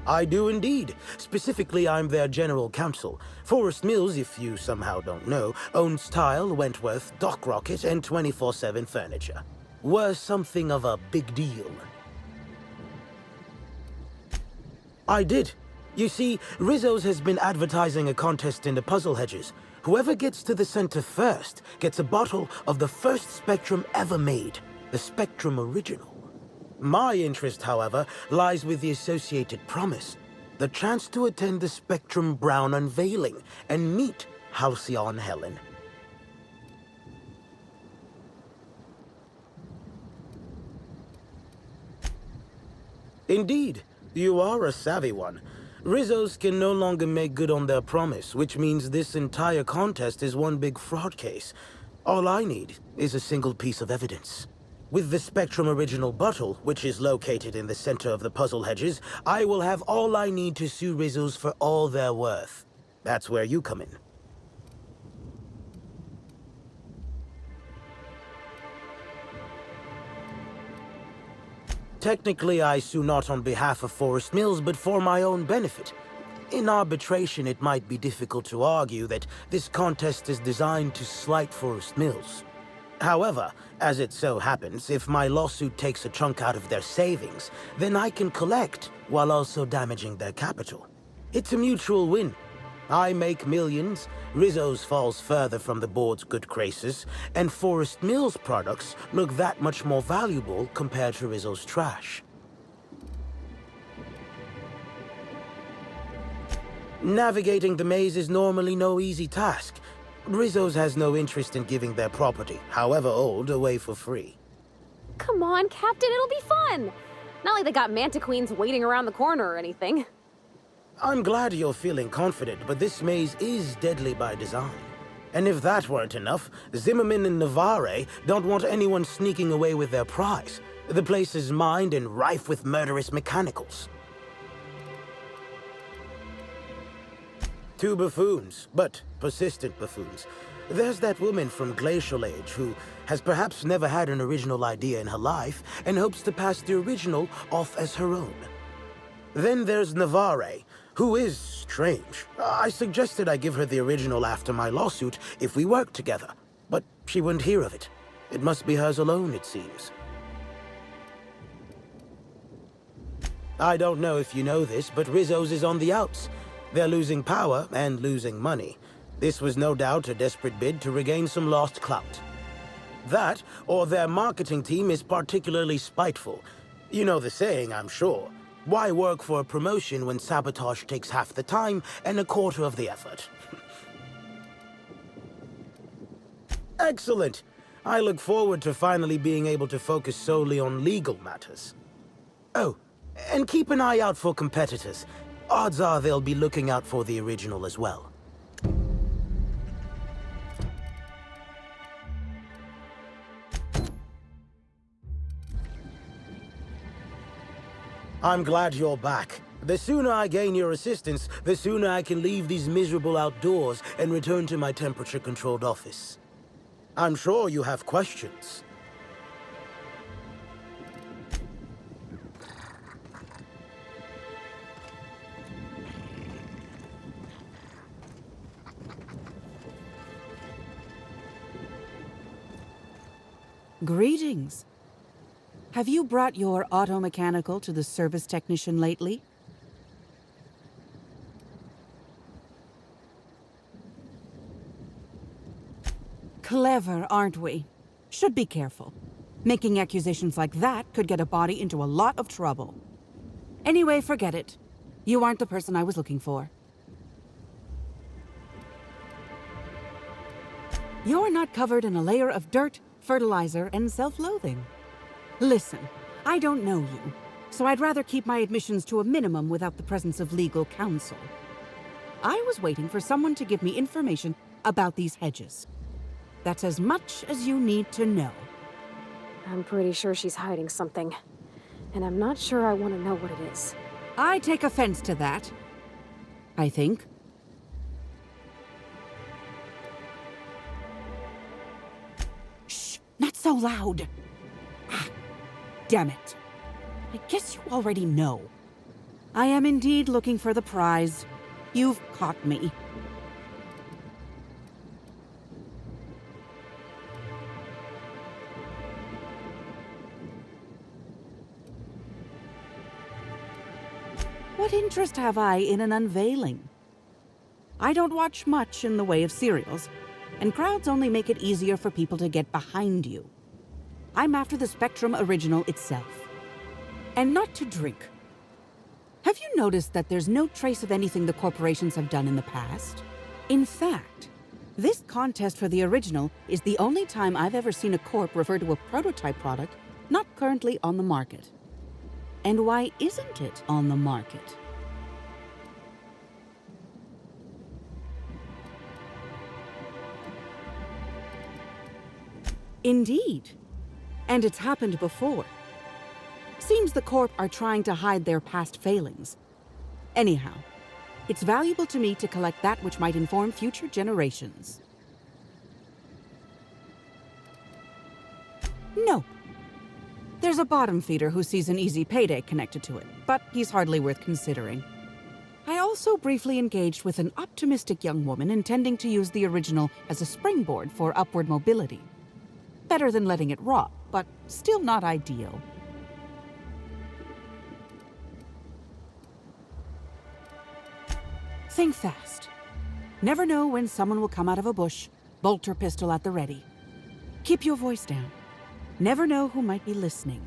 Speaker 19: I do indeed. Specifically, I'm their general counsel. Forest Mills, if you somehow don't know, owns Tile, Wentworth, Dock Rocket, and 24/7 Furniture. We're something of a big deal. I did. You see, Rizzo's has been advertising a contest in the Puzzle Hedges. Whoever gets to the center first gets a bottle of the first Spectrum ever made, the Spectrum Original. My interest, however, lies with the Associated Promise. the chance to attend the Spectrum Brown unveiling and meet Halcyon Helen. Indeed, you are a savvy one. Rizzo's can no longer make good on their promise, which means this entire contest is one big fraud case. All I need is a single piece of evidence. With the Spectrum original bottle, which is located in the center of the puzzle hedges, I will have all I need to sue Rizzo's for all they're worth. That's where you come in. Technically, I sue not on behalf of Forest Mills, but for my own benefit. In arbitration, it might be difficult to argue that this contest is designed to slight Forest Mills. However, as it so happens, if my lawsuit takes a chunk out of their savings, then I can collect while also damaging their capital. It's a mutual win. I make millions, Rizzo's falls further from the board's good graces, and Forest Mills products look that much more valuable compared to Rizzo's trash. Navigating the maze is normally no easy task. Rizzo's has no interest in giving their property, however old, away for free.
Speaker 6: Come on, Captain, it'll be fun! Not like they got Mantiqueens waiting around the corner or anything.
Speaker 19: I'm glad you're feeling confident, but this maze is deadly by design. And if that weren't enough, Zimmerman and Navarre don't want anyone sneaking away with their prize. The place is mined and rife with murderous mechanicals. 2 buffoons, but persistent buffoons. There's that woman from Glacial Age who has perhaps never had an original idea in her life and hopes to pass the original off as her own. Then there's Navarre, who is strange. I suggested I give her the original after my lawsuit if we worked together, but she wouldn't hear of it. It must be hers alone, it seems. I don't know if you know this, but Rizzo's is on the outs. They're losing power and losing money. This was no doubt a desperate bid to regain some lost clout. That, or their marketing team is particularly spiteful. You know the saying, I'm sure. Why work for a promotion when sabotage takes half the time and a quarter of the effort? Excellent. I look forward to finally being able to focus solely on legal matters. Oh, and keep an eye out for competitors. Odds are they'll be looking out for the original as well. I'm glad you're back. The sooner I gain your assistance, the sooner I can leave these miserable outdoors and return to my temperature-controlled office. I'm sure you have questions.
Speaker 13: Greetings. Have you brought your auto-mechanical to the service technician lately? Clever, aren't we? Should be careful. Making accusations like that could get a body into a lot of trouble. Anyway, forget it. You aren't the person I was looking for. You're not covered in a layer of dirt, fertilizer, and self-loathing. Listen, I don't know you, so I'd rather keep my admissions to a minimum without the presence of legal counsel. I was waiting for someone to give me information about these hedges. That's as much as you need to know.
Speaker 6: I'm pretty sure she's hiding something, and I'm not sure I want to know what it is.
Speaker 13: I take offense to that, I think. Shh, not so loud. Damn it. I guess you already know. I am indeed looking for the prize. You've caught me. What interest have I in an unveiling? I don't watch much in the way of serials, and crowds only make it easier for people to get behind you. I'm after the Spectrum original itself. And not to drink. Have you noticed that there's no trace of anything the corporations have done in the past? In fact, this contest for the original is the only time I've ever seen a corp refer to a prototype product not currently on the market. And why isn't it on the market? Indeed. And it's happened before. Seems the Corp are trying to hide their past failings. Anyhow, it's valuable to me to collect that which might inform future generations. Nope. There's a bottom feeder who sees an easy payday connected to it, but he's hardly worth considering. I also briefly engaged with an optimistic young woman intending to use the original as a springboard for upward mobility. Better than letting it rot, but still not ideal. Think fast. Never know when someone will come out of a bush, bolt or pistol at the ready. Keep your voice down. Never know who might be listening.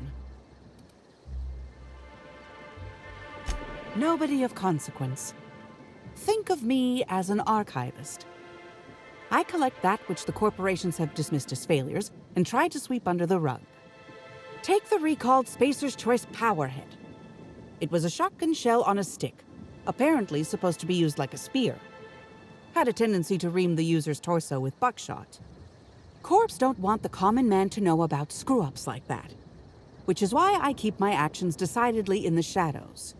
Speaker 13: Nobody of consequence. Think of me as an archivist. I collect that which the corporations have dismissed as failures and try to sweep under the rug. Take the recalled Spacer's Choice Powerhead. It was a shotgun shell on a stick, apparently supposed to be used like a spear. Had a tendency to ream the user's torso with buckshot. Corps don't want the common man to know about screw-ups like that, which is why I keep my actions decidedly in the shadows.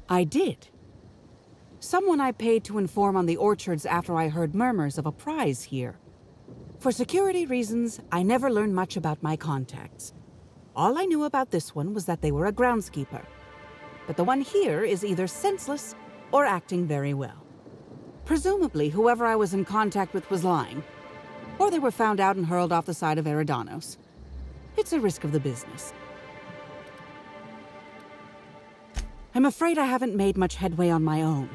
Speaker 13: I did. Someone I paid to inform on the orchards after I heard murmurs of a prize here. For security reasons, I never learned much about my contacts. All I knew about this one was that they were a groundskeeper. But the one here is either senseless or acting very well. Presumably, whoever I was in contact with was lying. Or they were found out and hurled off the side of Eridanos. It's a risk of the business. I'm afraid I haven't made much headway on my own.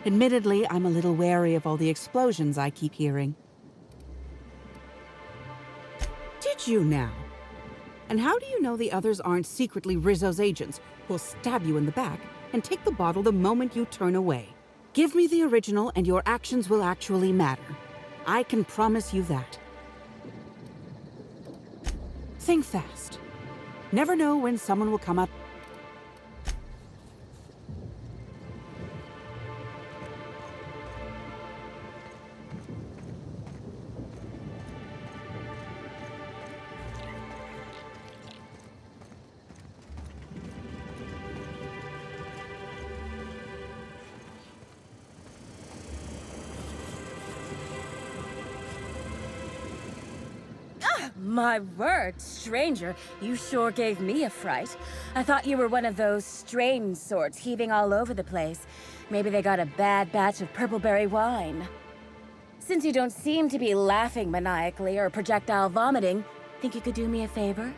Speaker 13: Admittedly, I'm a little wary of all the explosions I keep hearing. Did you now? And how do you know the others aren't secretly Rizzo's agents who'll stab you in the back and take the bottle the moment you turn away? Give me the original and your actions will actually matter. I can promise you that. Think fast. Never know when someone will come up.
Speaker 9: My word, stranger, you sure gave me a fright. I thought you were one of those strange sorts heaving all over the place. Maybe they got a bad batch of purpleberry wine. Since you don't seem to be laughing maniacally or projectile vomiting, think you could do me a favor?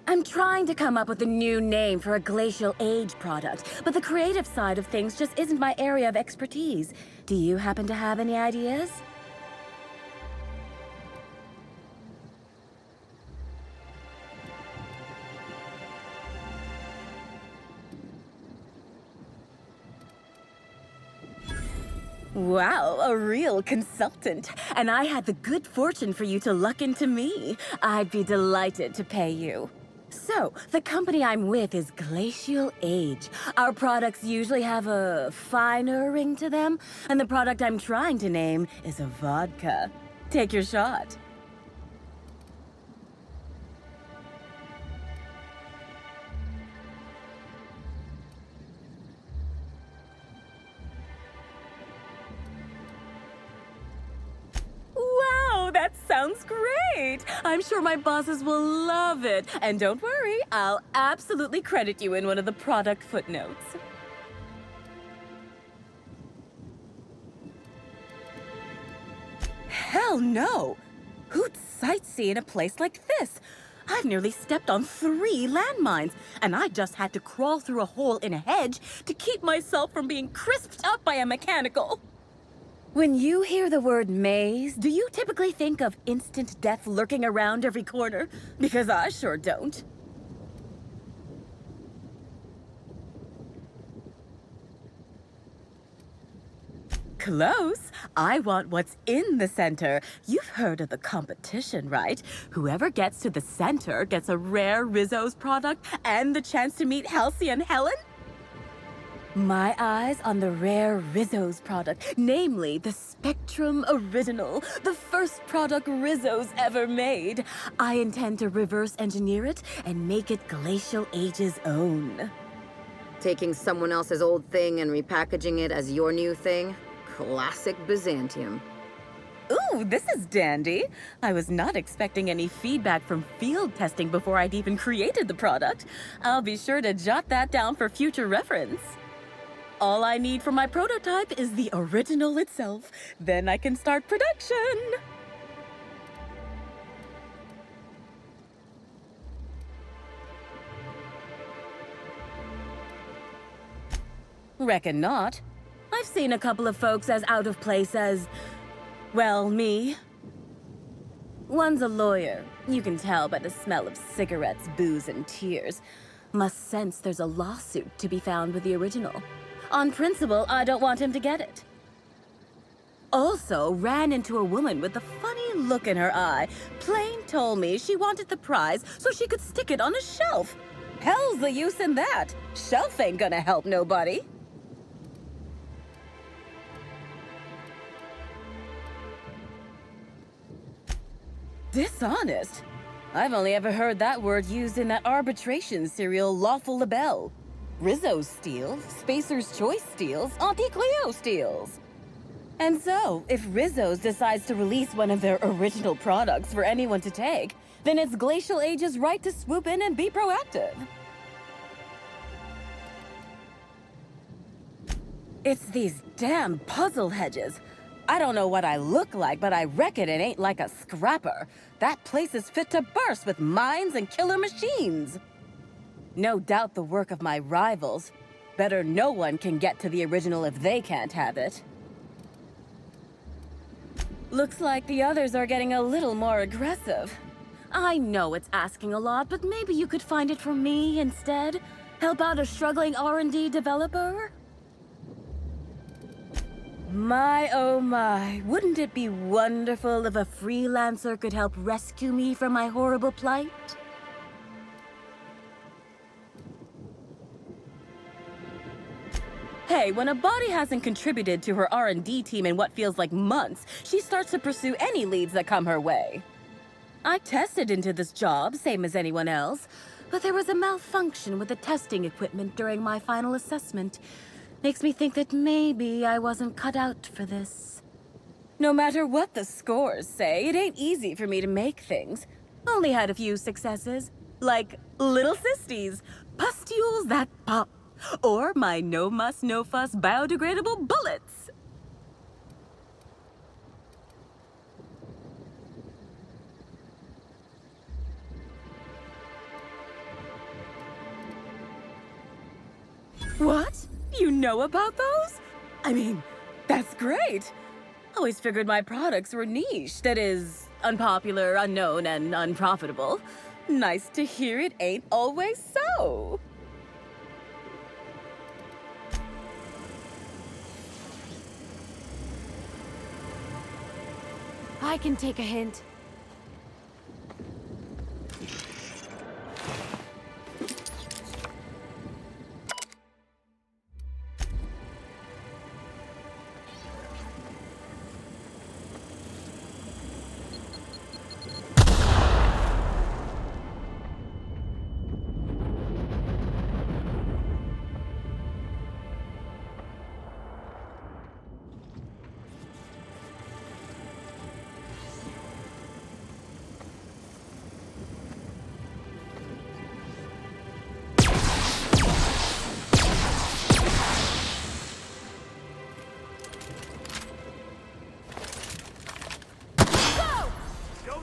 Speaker 9: I'm trying to come up with a new name for a glacial age product, but the creative side of things just isn't my area of expertise. Do you happen to have any ideas? Wow, a real consultant. And I had the good fortune for you to luck into me. I'd be delighted to pay you. So, the company I'm with is Glacial Age. Our products usually have a finer ring to them, and the product I'm trying to name is a vodka. Take your shot. Wow, that sounds great! I'm sure my bosses will love it. And don't worry, I'll absolutely credit you in one of the product footnotes. Hell no! Who'd sightsee in a place like this? I've nearly stepped on 3 landmines, and I just had to crawl through a hole in a hedge to keep myself from being crisped up by a mechanical. When you hear the word maze, do you typically think of instant death lurking around every corner? Because I sure don't. Close. I want what's in the center. You've heard of the competition, right? Whoever gets to the center gets a rare Rizzo's product and the chance to meet Halcyon Helen? My eyes on the rare Rizzo's product, namely the Spectrum Original, the first product Rizzo's ever made. I intend to reverse engineer it and make it Glacial Age's own.
Speaker 14: Taking someone else's old thing and repackaging it as your new thing? Classic Byzantium.
Speaker 9: Ooh, this is dandy. I was not expecting any feedback from field testing before I'd even created the product. I'll be sure to jot that down for future reference. All I need for my prototype is the original itself. Then I can start production. Reckon not. I've seen a couple of folks as out of place as, well, me. One's a lawyer. You can tell by the smell of cigarettes, booze, and tears. Must sense there's a lawsuit to be found with the original. On principle, I don't want him to get it. Also, ran into a woman with a funny look in her eye. Plain told me she wanted the prize so she could stick it on a shelf. Hell's the use in that. Shelf ain't gonna help nobody. Dishonest? I've only ever heard that word used in that arbitration serial Lawful Labelle. Rizzo steals, Spacer's Choice steals, Auntie Cleo steals. And so, if Rizzo's decides to release one of their original products for anyone to take, then it's Glacial Age's right to swoop in and be proactive. It's these damn puzzle hedges. I don't know what I look like, but I reckon it ain't like a scrapper. That place is fit to burst with mines and killer machines. No doubt the work of my rivals. Better no one can get to the original if they can't have it. Looks like the others are getting a little more aggressive. I know it's asking a lot, but maybe you could find it for me instead? Help out a struggling R&D developer? My, oh my, wouldn't it be wonderful if a freelancer could help rescue me from my horrible plight? Hey, when a body hasn't contributed to her R&D team in what feels like months, she starts to pursue any leads that come her way. I tested into this job, same as anyone else, but there was a malfunction with the testing equipment during my final assessment. Makes me think that maybe I wasn't cut out for this. No matter what the scores say, it ain't easy for me to make things. Only had a few successes, like little sistis, pustules that pop, or my no muss, no fuss biodegradable bullets. What? You know about those? I mean, that's great. Always figured my products were niche, that is, unpopular, unknown, and unprofitable. Nice to hear it ain't always so.
Speaker 4: I can take a hint.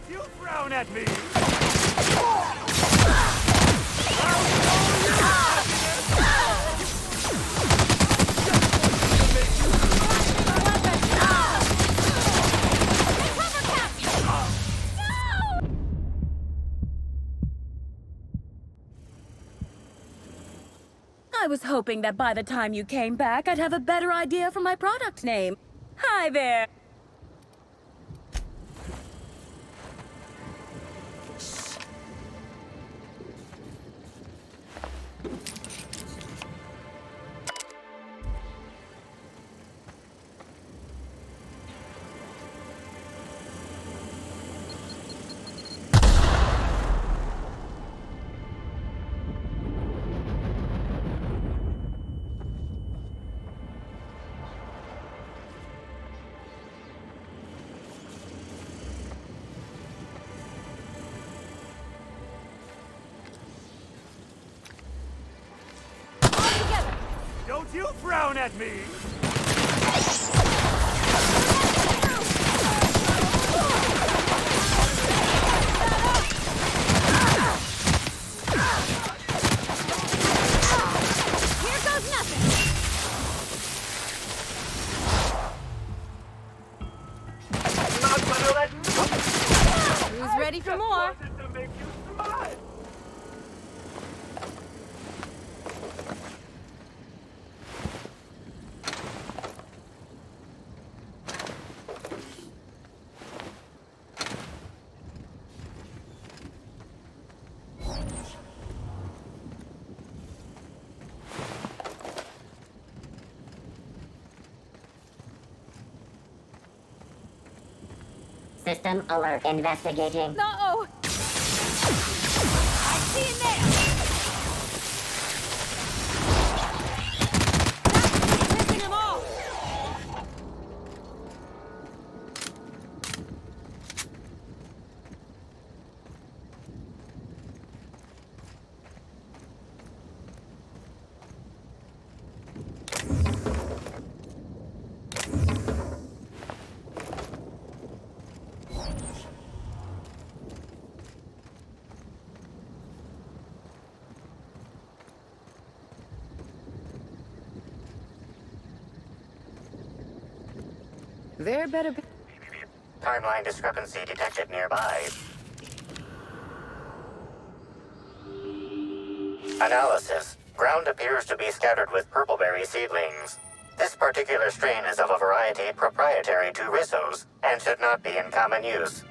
Speaker 17: You frown at me!
Speaker 9: I was hoping that by the time you came back, I'd have a better idea for my product name. Hi there.
Speaker 17: Don't you frown at me!
Speaker 1: Here goes nothing.
Speaker 9: Who's ready for more?
Speaker 10: System alert. Investigating.
Speaker 1: Uh-oh. I see him there. That's missing them all.
Speaker 11: There better be...
Speaker 16: Timeline discrepancy detected nearby. Analysis. Ground appears to be scattered with purpleberry seedlings. This particular strain is of a variety proprietary to Rizzo's and should not be in common use.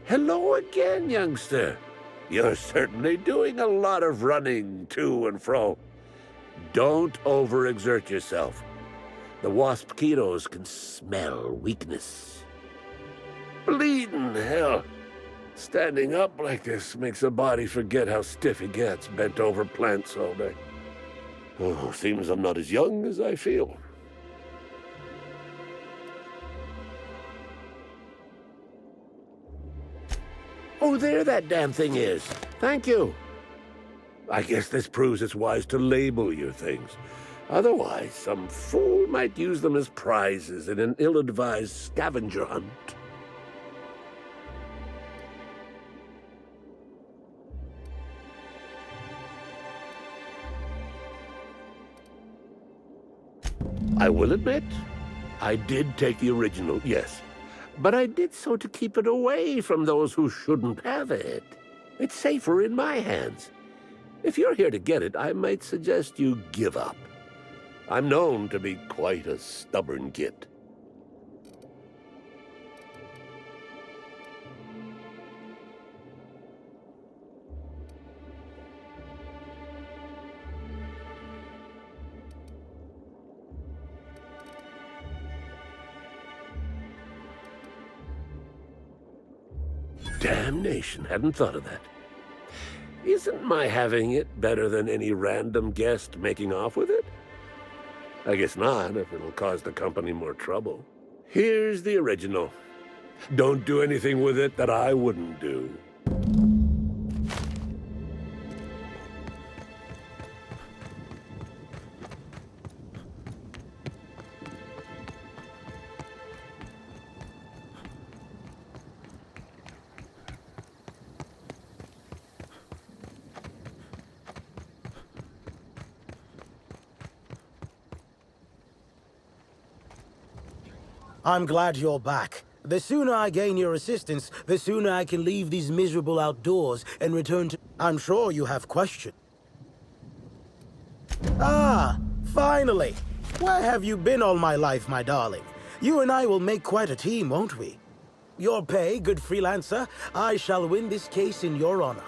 Speaker 5: Hello again, youngster. You're certainly doing a lot of running to and fro. Don't overexert yourself. The wasp-ketos can smell weakness. Bleeding hell. Standing up like this makes a body forget how stiff he gets bent over plants all day. Oh, seems I'm not as young as I feel. Oh, there that damn thing is. Thank you. I guess this proves it's wise to label your things. Otherwise, some fool might use them as prizes in an ill-advised scavenger hunt. I will admit, I did take the original, yes. But I did so to keep it away from those who shouldn't have it. It's safer in my hands. If you're here to get it, I might suggest you give up. I'm known to be quite a stubborn git. Damnation, hadn't thought of that. Isn't my having it better than any random guest making off with it? I guess not, if it'll cause the company more trouble. Here's the original. Don't do anything with it that I wouldn't do.
Speaker 19: I'm glad you're back. The sooner I gain your assistance, the sooner I can leave these miserable outdoors and return to... I'm sure you have questions. Ah, finally! Where have you been all my life, my darling? You and I will make quite a team, won't we? Your pay, good freelancer. I shall win this case in your honor.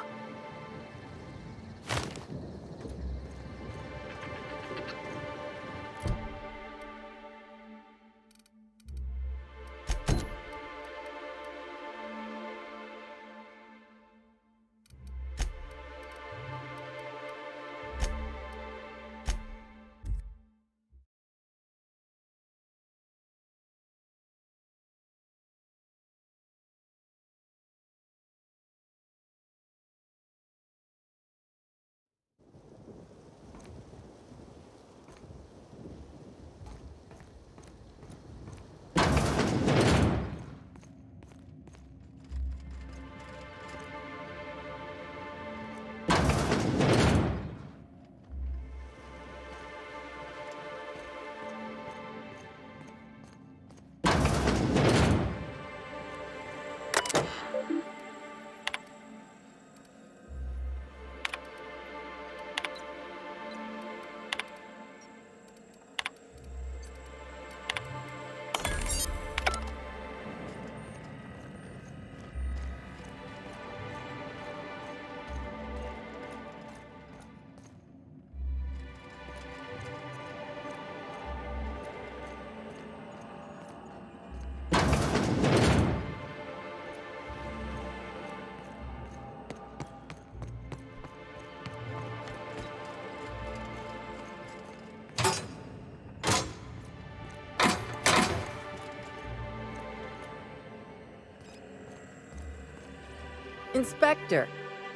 Speaker 2: Inspector,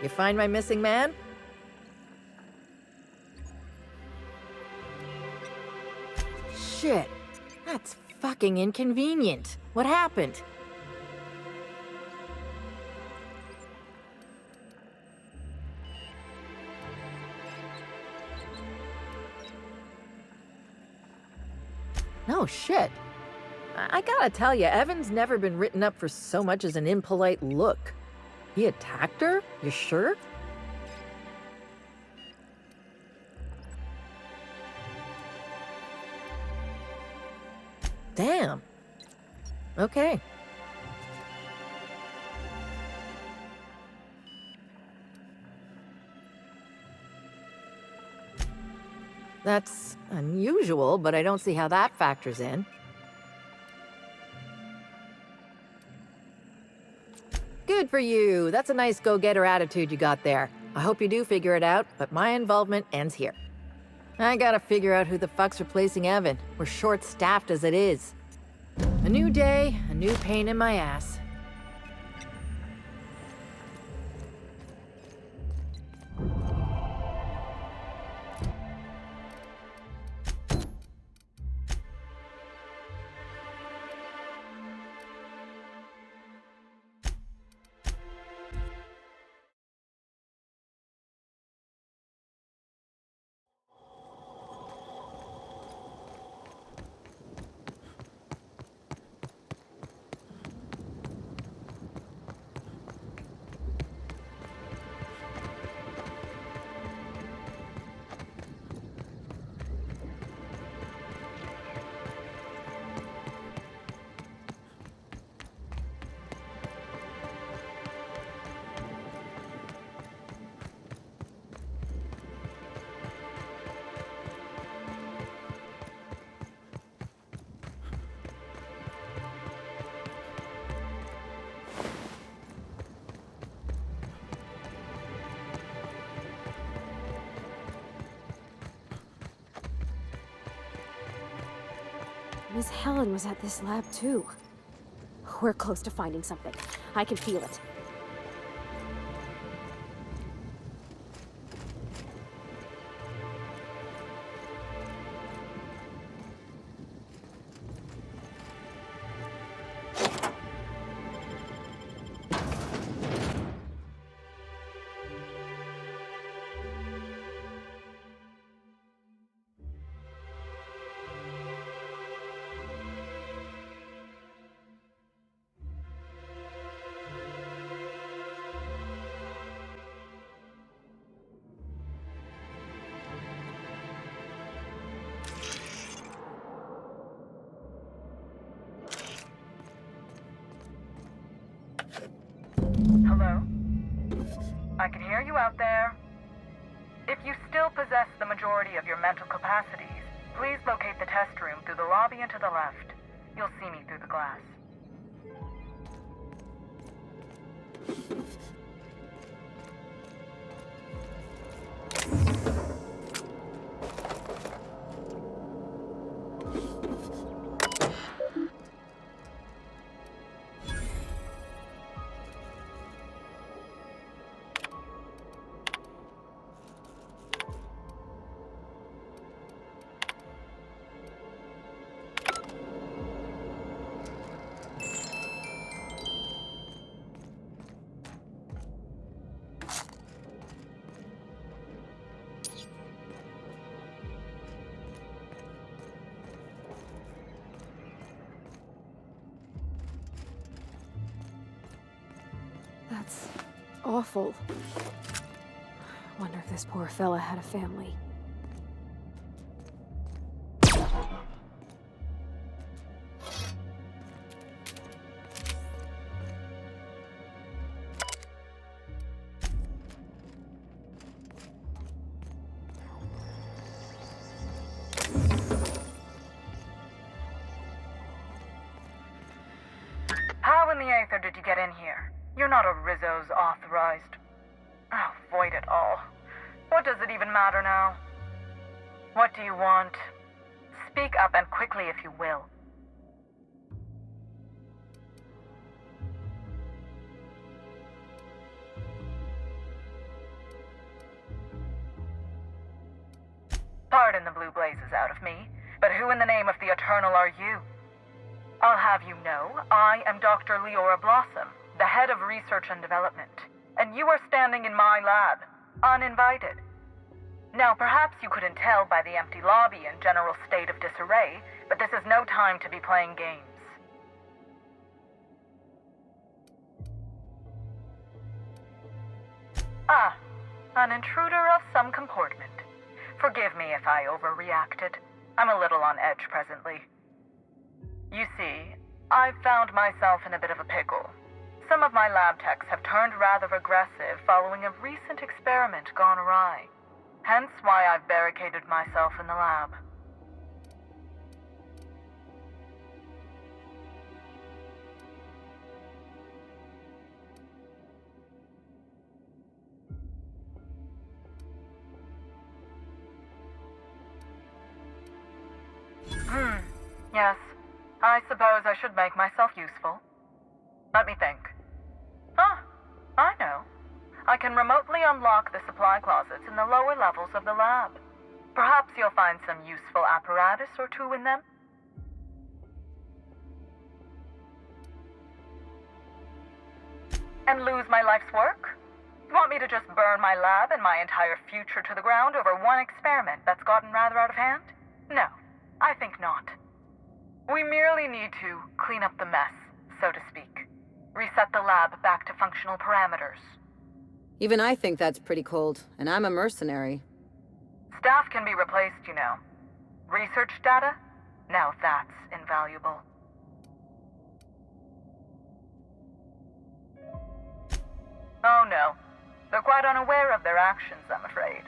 Speaker 2: you find my missing man? Shit, that's fucking inconvenient. What happened? No shit. I gotta tell you, Evan's never been written up for so much as an impolite look. He attacked her? You sure? Damn. Okay. That's unusual, but I don't see how that factors in. Good for you. That's a nice go-getter attitude you got there. I hope you do figure it out, but my involvement ends here. I gotta figure out who the fuck's replacing Evan. We're short-staffed as it is. A new day, a new pain in my ass.
Speaker 6: Miss Helen was at this lab too. We're close to finding something. I can feel it.
Speaker 18: Hello? I can hear you out there. If you still possess the majority of your mental capacities, please locate the test room through the lobby and to the left. You'll see me through the glass.
Speaker 6: That's awful. Wonder if this poor fella had a family.
Speaker 18: How in the Aether did you get in here? You're not a Rizzo's authorized. Oh, void it all. What does it even matter now? What do you want? Speak up and quickly if you will. Pardon the blue blazes out of me, but who in the name of the Eternal are you? I'll have you know, I am Dr. Leora Blossom, the head of research and development, and you are standing in my lab, uninvited. Now, perhaps you couldn't tell by the empty lobby and general state of disarray, but this is no time to be playing games. Ah, an intruder of some comportment. Forgive me if I overreacted. I'm a little on edge presently. You see, I've found myself in a bit of a pickle. Some of my lab techs have turned rather aggressive following a recent experiment gone awry. Hence why I've barricaded myself in the lab. Yes. I suppose I should make myself useful. Let me think. Ah, I know. I can remotely unlock the supply closets in the lower levels of the lab. Perhaps you'll find some useful apparatus or two in them. And lose my life's work? You want me to just burn my lab and my entire future to the ground over one experiment that's gotten rather out of hand? No, I think not. We merely need to clean up the mess, so to speak. Reset the lab back to functional parameters.
Speaker 14: Even I think that's pretty cold, and I'm a mercenary.
Speaker 18: Staff can be replaced, you know. Research data? Now that's invaluable. Oh no. They're quite unaware of their actions, I'm afraid.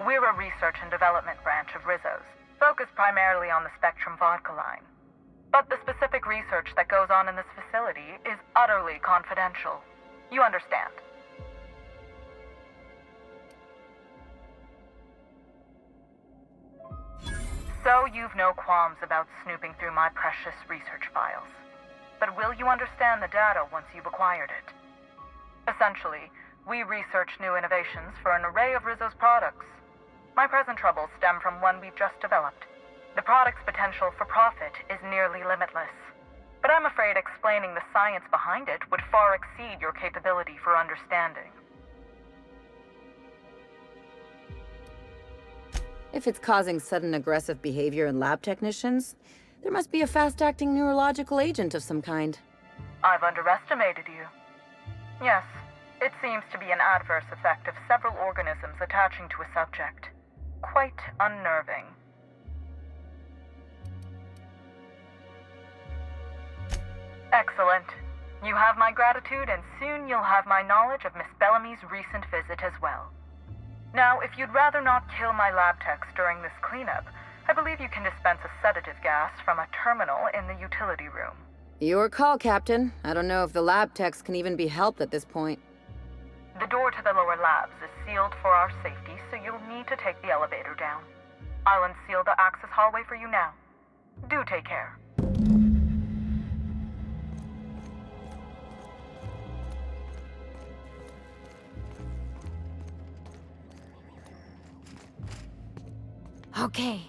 Speaker 18: We're a research and development branch of Rizzo's, focused primarily on the Spectrum vodka line. But the specific research that goes on in this facility is utterly confidential. You understand? So you've no qualms about snooping through my precious research files. But will you understand the data once you've acquired it? Essentially, we research new innovations for an array of Rizzo's products. My present troubles stem from one we've just developed. The product's potential for profit is nearly limitless. But I'm afraid explaining the science behind it would far exceed your capability for understanding.
Speaker 14: If it's causing sudden aggressive behavior in lab technicians, there must be a fast-acting neurological agent of some kind.
Speaker 18: I've underestimated you. Yes, it seems to be an adverse effect of several organisms attaching to a subject. Quite unnerving. Excellent. You have my gratitude, and soon you'll have my knowledge of Miss Bellamy's recent visit as well. Now, if you'd rather not kill my lab techs during this cleanup, I believe you can dispense a sedative gas from a terminal in the utility room.
Speaker 14: Your call, Captain. I don't know if the lab techs can even be helped at this point.
Speaker 18: The door to the lower labs is sealed for our safety, so you'll need to take the elevator down. I'll unseal the access hallway for you now. Do take care.
Speaker 6: Okay.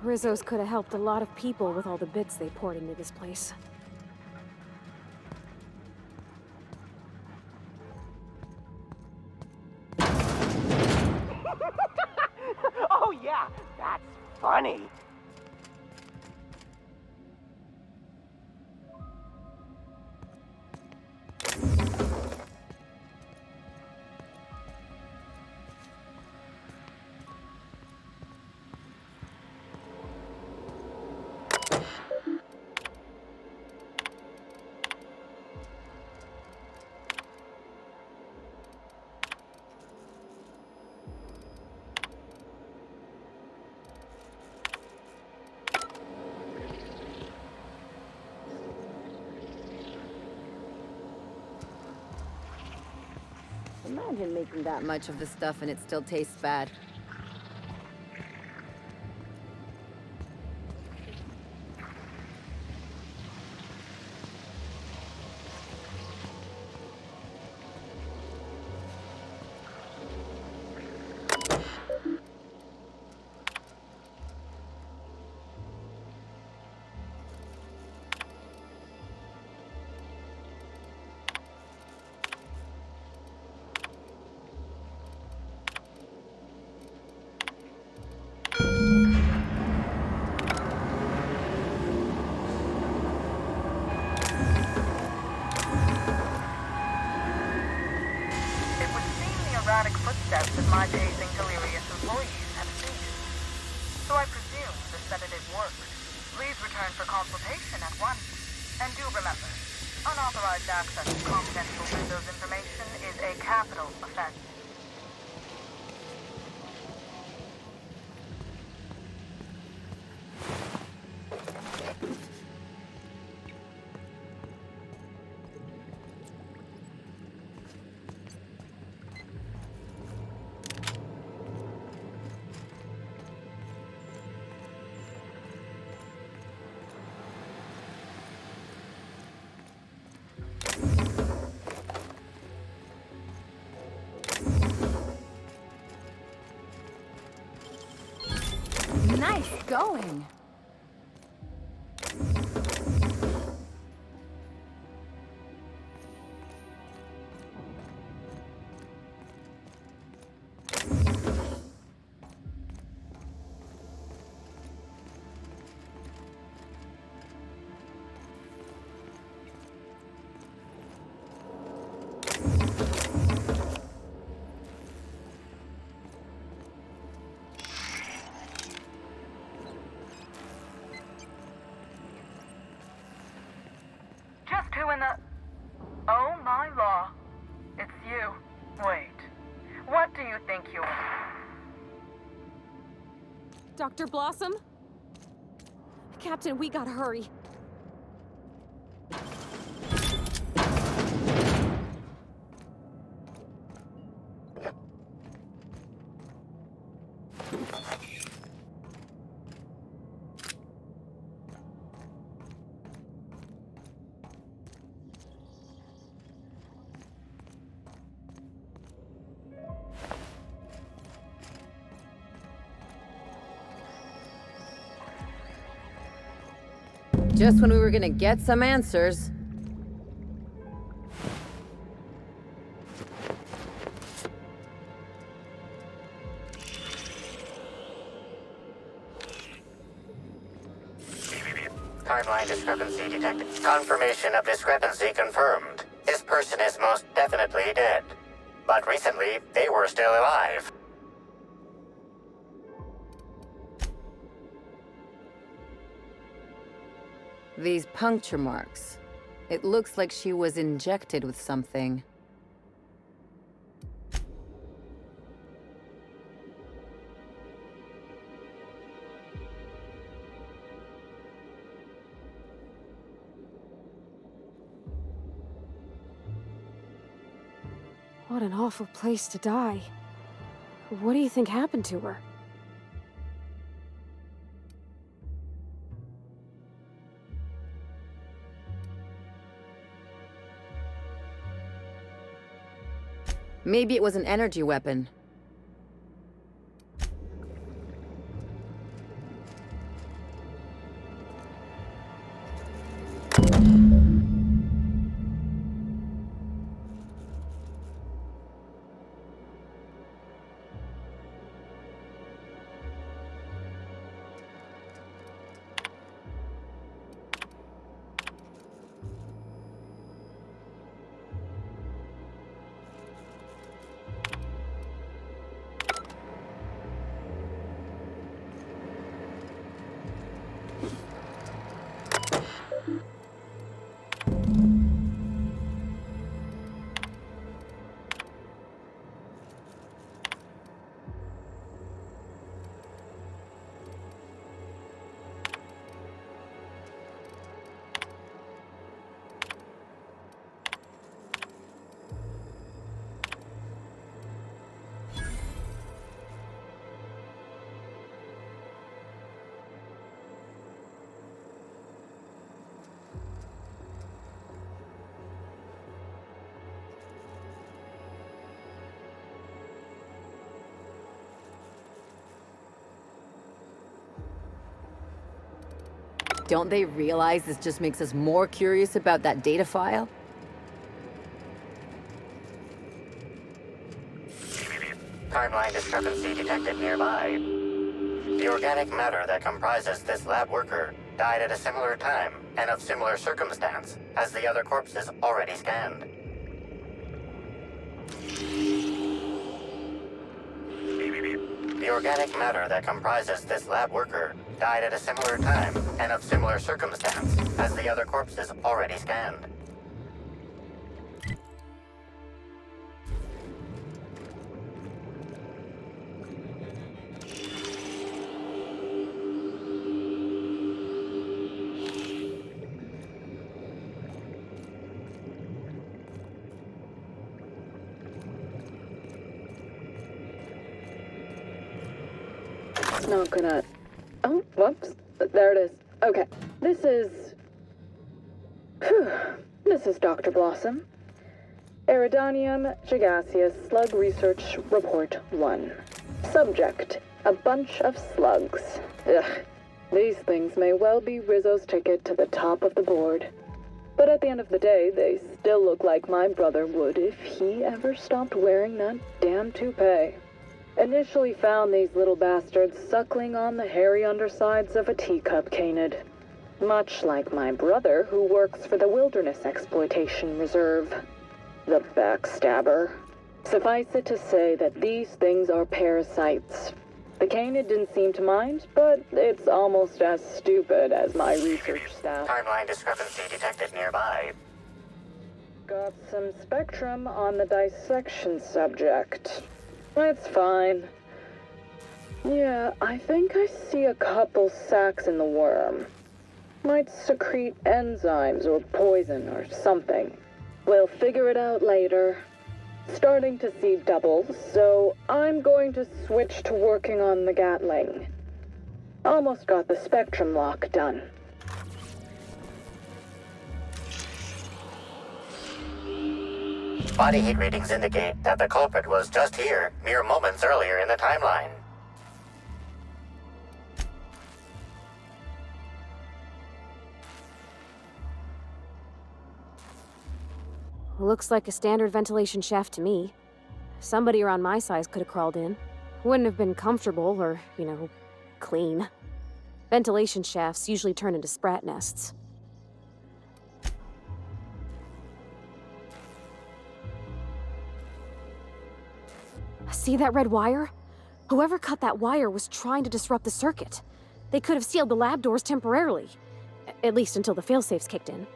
Speaker 6: Rizzo's could have helped a lot of people with all the bits they poured into this place.
Speaker 8: Oh yeah, that's funny.
Speaker 14: Imagine making that much of the stuff and it still tastes bad.
Speaker 18: Erratic footsteps of my pacing delirious employees have ceased. So I presume the sedative worked. Please return for consultation at once. And do remember, unauthorized access to confidential Windows information is a capital offense.
Speaker 14: Nice going.
Speaker 18: Just who in the... Oh my law. It's you. Wait. What do you think you are?
Speaker 6: Dr. Blossom? Captain, we gotta hurry.
Speaker 14: Just when we were gonna get some answers.
Speaker 16: Timeline discrepancy detected. Confirmation of discrepancy confirmed. This person is most definitely dead. But recently, they were still alive.
Speaker 14: These puncture marks. It looks like she was injected with something.
Speaker 6: What an awful place to die. What do you think happened to her?
Speaker 14: Maybe it was an energy weapon. Don't they realize this just makes us more curious about that data file?
Speaker 16: Timeline discrepancy detected nearby. The organic matter that comprises this lab worker died at a similar time and of similar circumstance as the other corpses already scanned. The organic matter that comprises this lab worker died at a similar time and of similar circumstance as the other corpses already scanned.
Speaker 18: It's not gonna... Oh, whoops. There it is. Okay. This is... Phew. This is Dr. Blossom. Eridanium gigaseous Slug Research Report 1. Subject: a bunch of slugs. Ugh. These things may well be Rizzo's ticket to the top of the board. But at the end of the day, they still look like my brother would if he ever stopped wearing that damn toupee. Initially found these little bastards suckling on the hairy undersides of a teacup canid. Much like my brother, who works for the Wilderness Exploitation Reserve. The backstabber. Suffice it to say that these things are parasites. The canid didn't seem to mind, but it's almost as stupid as my research staff.
Speaker 16: Timeline discrepancy detected nearby.
Speaker 18: Got some spectrum on the dissection subject. It's fine. Yeah, I think I see a couple sacs in the worm. Might secrete enzymes or poison or something. We'll figure it out later. Starting to see doubles, so I'm going to switch to working on the Gatling. Almost got the spectrum lock done.
Speaker 16: Body heat readings indicate that the culprit was just here, mere moments earlier in the timeline.
Speaker 6: Looks like a standard ventilation shaft to me. Somebody around my size could have crawled in. Wouldn't have been comfortable or, clean. Ventilation shafts usually turn into sprat nests. See that red wire? Whoever cut that wire was trying to disrupt the circuit. They could have sealed the lab doors temporarily. At least until the failsafes kicked in.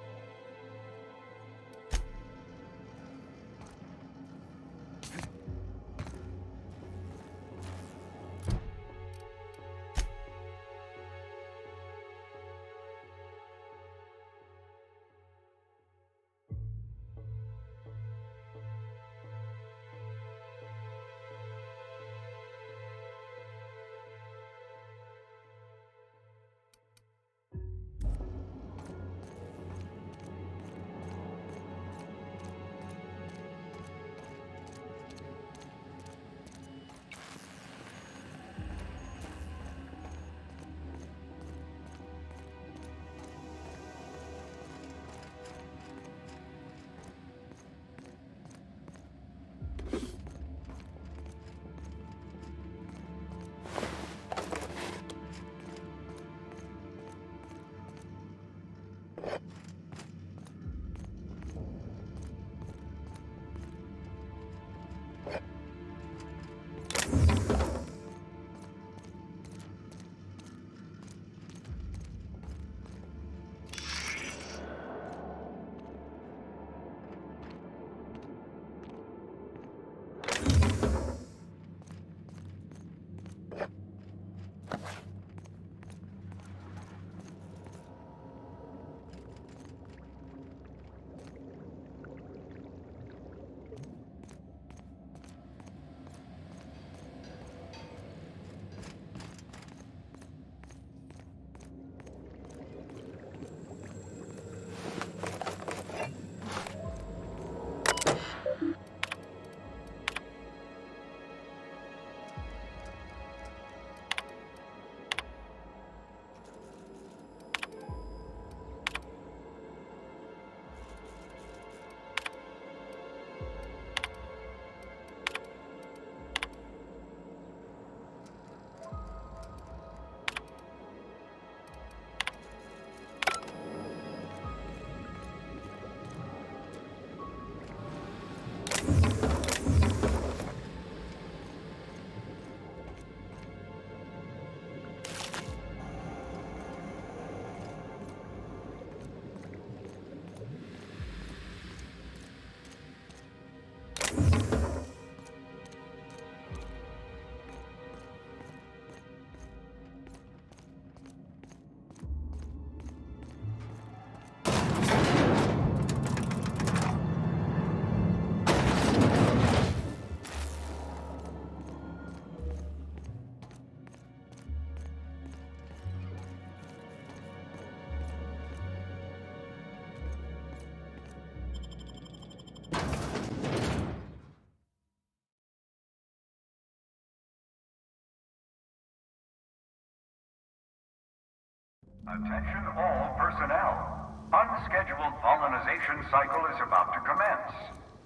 Speaker 7: Attention all personnel. Unscheduled pollinization cycle is about to commence.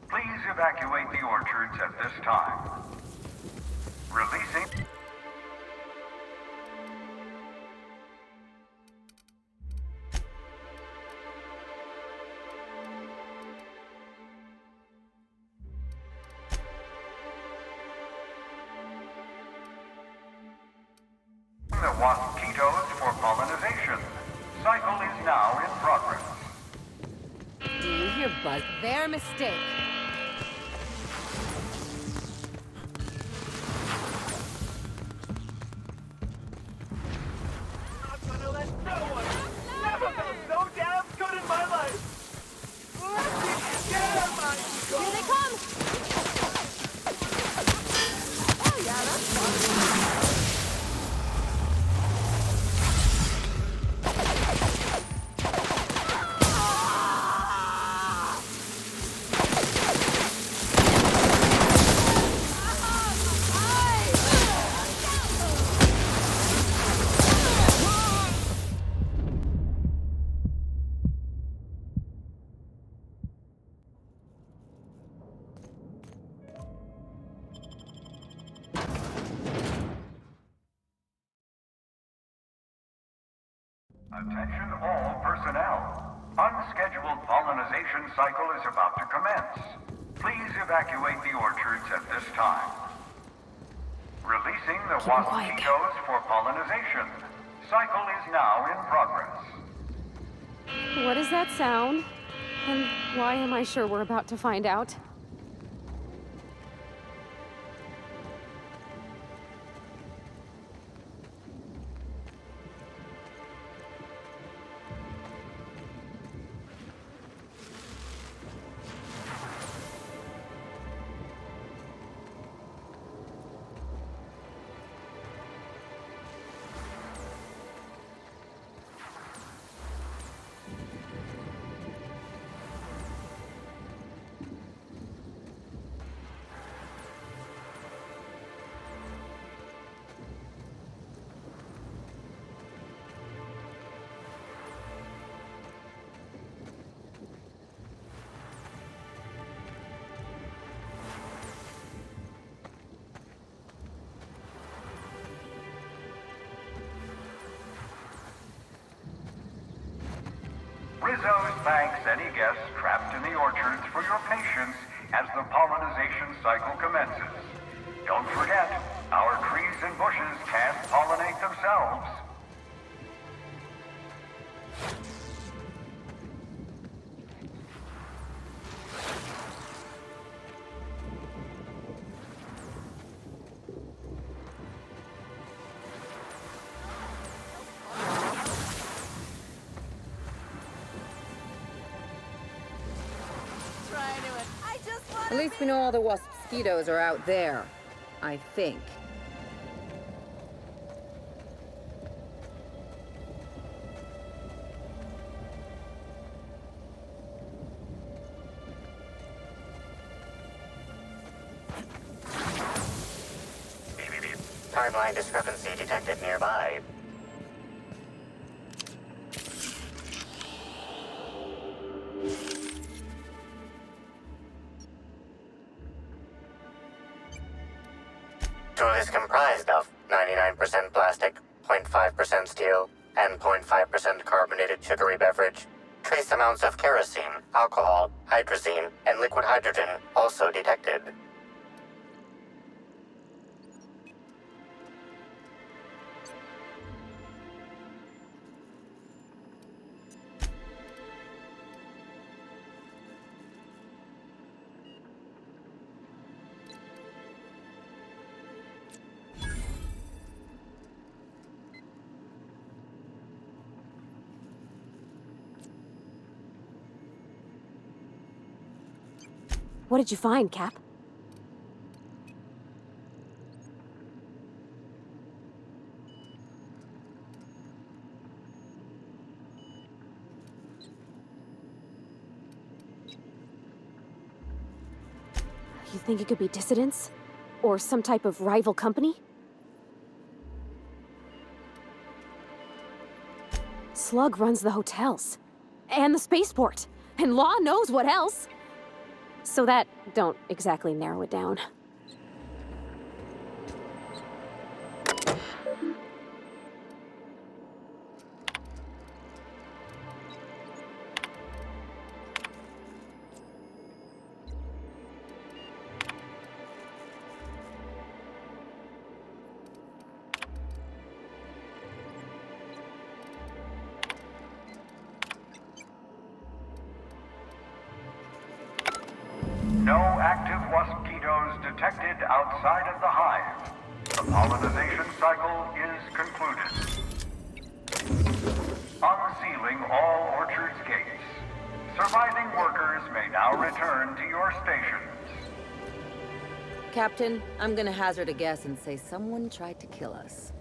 Speaker 7: Please evacuate the orchards at this time. Releasing... the mosquitoes for pollinization. Cycle is now in progress.
Speaker 14: Do you hear Buzz?
Speaker 1: Their mistake.
Speaker 8: Never felt so damn good in my life!
Speaker 1: Here they come! Oh yeah, that's fun.
Speaker 7: Attention all personnel. Unscheduled pollinization cycle is about to commence. Please evacuate the orchards at this time. Releasing the mosquitoes for pollinization. Cycle is now in progress.
Speaker 6: What does that sound? And why am I sure we're about to find out?
Speaker 7: Rizzo's thanks any guests trapped in the orchards for your patience as the pollinization cycle commences. Don't forget, our trees and bushes can't pollinate themselves.
Speaker 14: At least we know all the mosquitoes are out there. I think.
Speaker 16: Timeline discrepancy detected nearby. Tool is comprised of 99% plastic, 0.5% steel, and 0.5% carbonated sugary beverage. Trace amounts of kerosene, alcohol, hydrazine, and liquid hydrogen also detected.
Speaker 6: What did you find, Cap? You think it could be dissidents? Or some type of rival company? Slug runs the hotels. And the spaceport. And Law knows what else. So that don't exactly narrow it down.
Speaker 7: No active mosquitoes detected outside of the hive. The pollinization cycle is concluded. Unsealing all orchards gates. Surviving workers may now return to your stations.
Speaker 14: Captain, I'm gonna hazard a guess and say someone tried to kill us.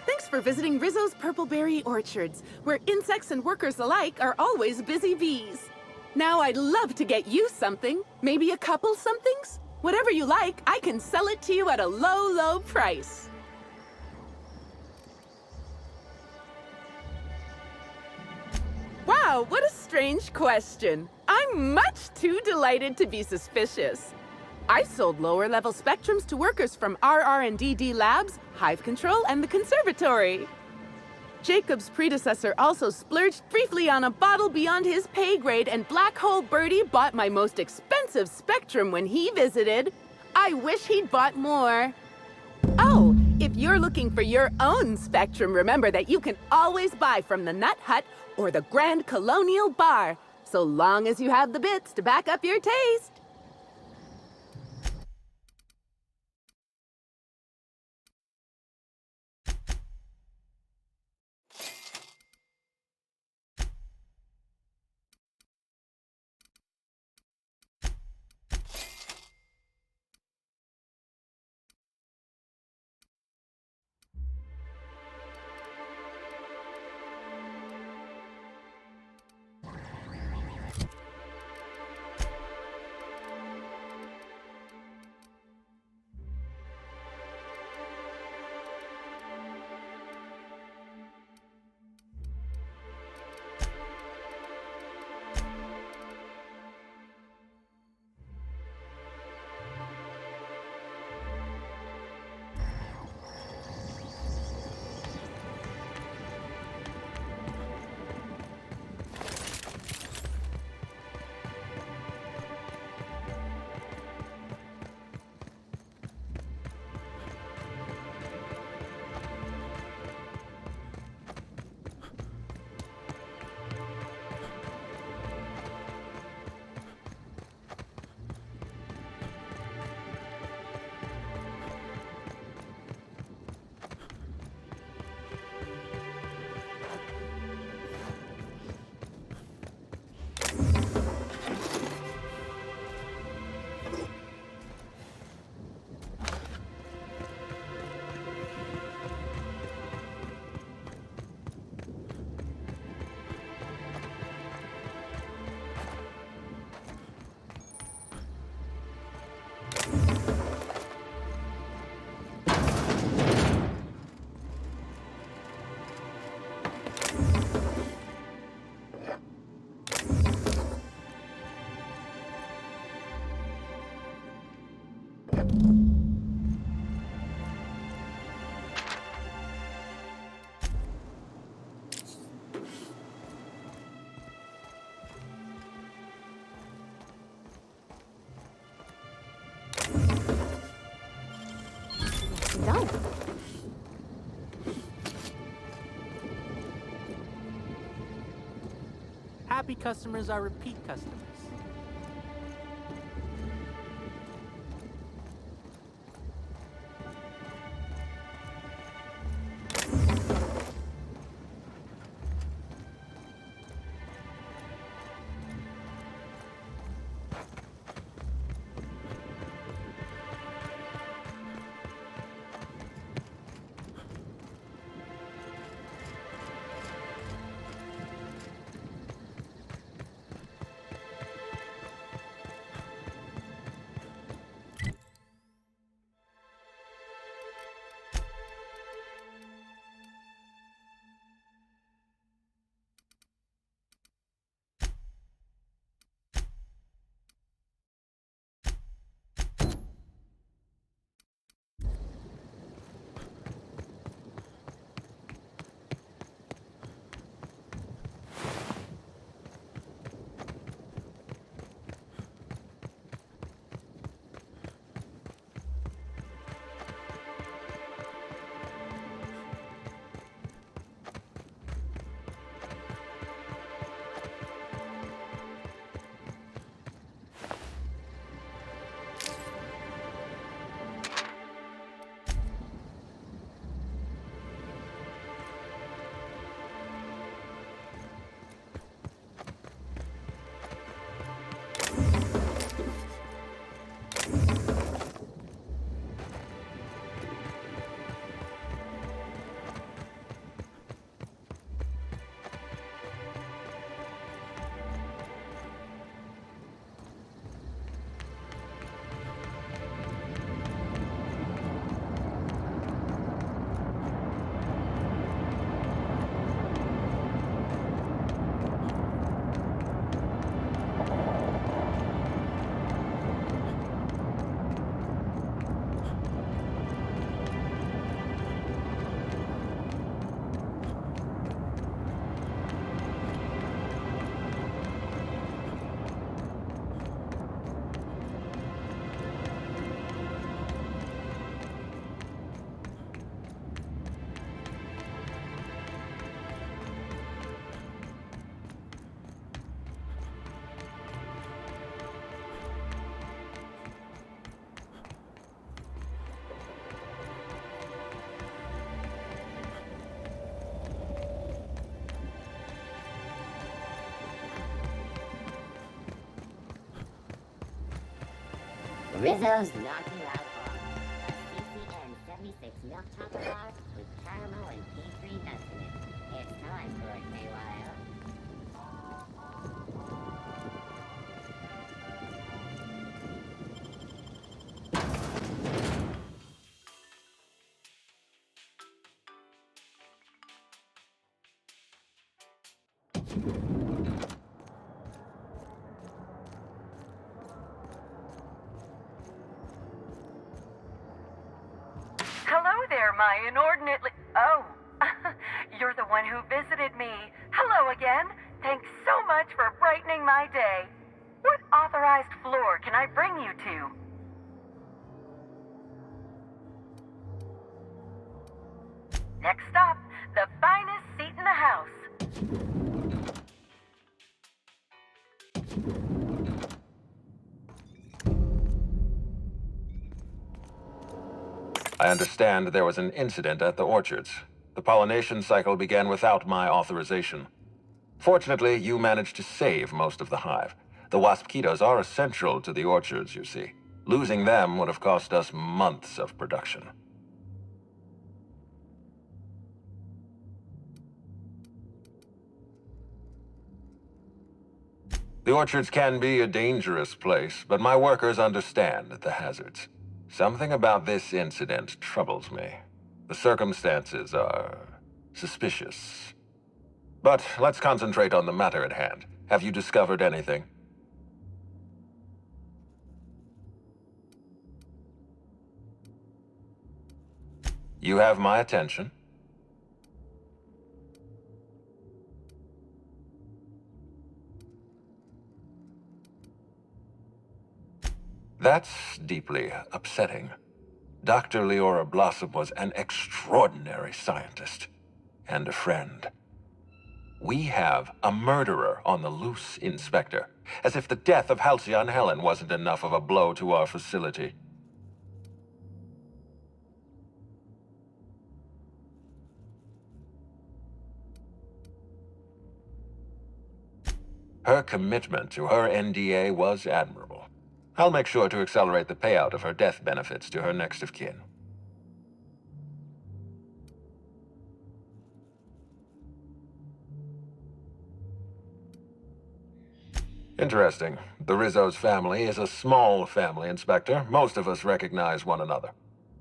Speaker 12: Thanks for visiting Rizzo's Purpleberry Orchards, where insects and workers alike are always busy bees. Now I'd love to get you something, maybe a couple somethings. Whatever you like, I can sell it to you at a low, low price. Wow, what a strange question. I'm much too delighted to be suspicious. I sold lower-level spectrums to workers from RR&DD Labs, Hive Control, and the Conservatory. Jacob's predecessor also splurged briefly on a bottle beyond his pay grade, and Black Hole Birdie bought my most expensive spectrum when he visited. I wish he'd bought more. Oh, if you're looking for your own spectrum, remember that you can always buy from the Nut Hut or the Grand Colonial Bar, so long as you have the bits to back up your taste.
Speaker 6: Done.
Speaker 21: Happy customers are repeat customers.
Speaker 10: Rizzo's Knock You Out Bar. A CCN 76 milk chocolate bar with caramel and pea-free nuts in it. It's time for a KYO.
Speaker 18: Hello there, my inordinately... Oh, you're the one who visited me. Hello again. Thanks so much for brightening my day. What authorized floor can I bring you to? Next stop, the finest seat in the house.
Speaker 22: I understand there was an incident at the orchards. The pollination cycle began without my authorization. Fortunately, you managed to save most of the hive. The waspitos are essential to the orchards, you see. Losing them would have cost us months of production. The orchards can be a dangerous place, but my workers understand the hazards. Something about this incident troubles me. The circumstances are suspicious. But let's concentrate on the matter at hand. Have you discovered anything? You have my attention. That's deeply upsetting. Dr. Leora Blossom was an extraordinary scientist and a friend. We have a murderer on the loose, Inspector. As if the death of Halcyon Helen wasn't enough of a blow to our facility. Her commitment to her NDA was admirable. I'll make sure to accelerate the payout of her death benefits to her next of kin. Interesting. The Rizzo's family is a small family, Inspector. Most of us recognize one another.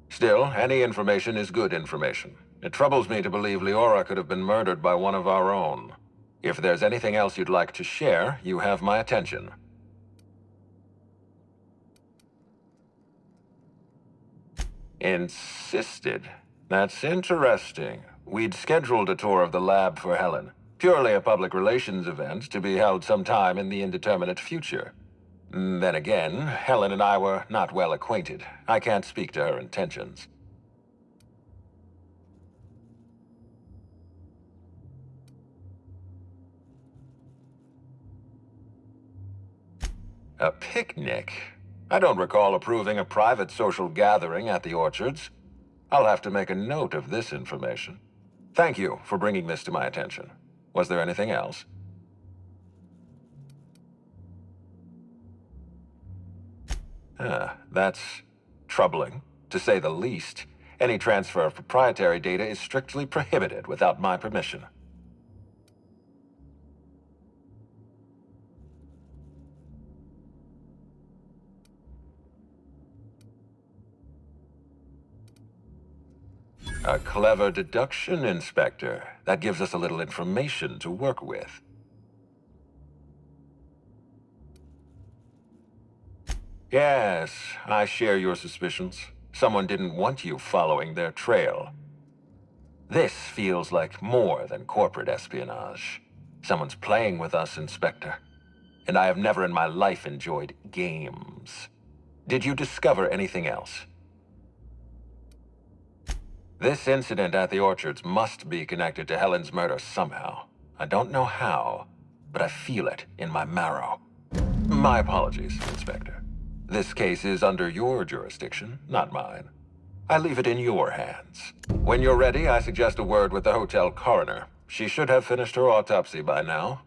Speaker 22: Still, any information is good information. It troubles me to believe Leora could have been murdered by one of our own. If there's anything else you'd like to share, you have my attention. Insisted? That's interesting. We'd scheduled a tour of the lab for Helen. Purely a public relations event to be held sometime in the indeterminate future. Then again, Helen and I were not well acquainted. I can't speak to her intentions. A picnic? I don't recall approving a private social gathering at the Orchards. I'll have to make a note of this information. Thank you for bringing this to my attention. Was there anything else? That's troubling, to say the least. Any transfer of proprietary data is strictly prohibited without my permission. A clever deduction, Inspector. That gives us a little information to work with. Yes, I share your suspicions. Someone didn't want you following their trail. This feels like more than corporate espionage. Someone's playing with us, Inspector. And I have never in my life enjoyed games. Did you discover anything else? This incident at the Orchards must be connected to Helen's murder somehow. I don't know how, but I feel it in my marrow. My apologies, Inspector. This case is under your jurisdiction, not mine. I leave it in your hands. When you're ready, I suggest a word with the hotel coroner. She should have finished her autopsy by now.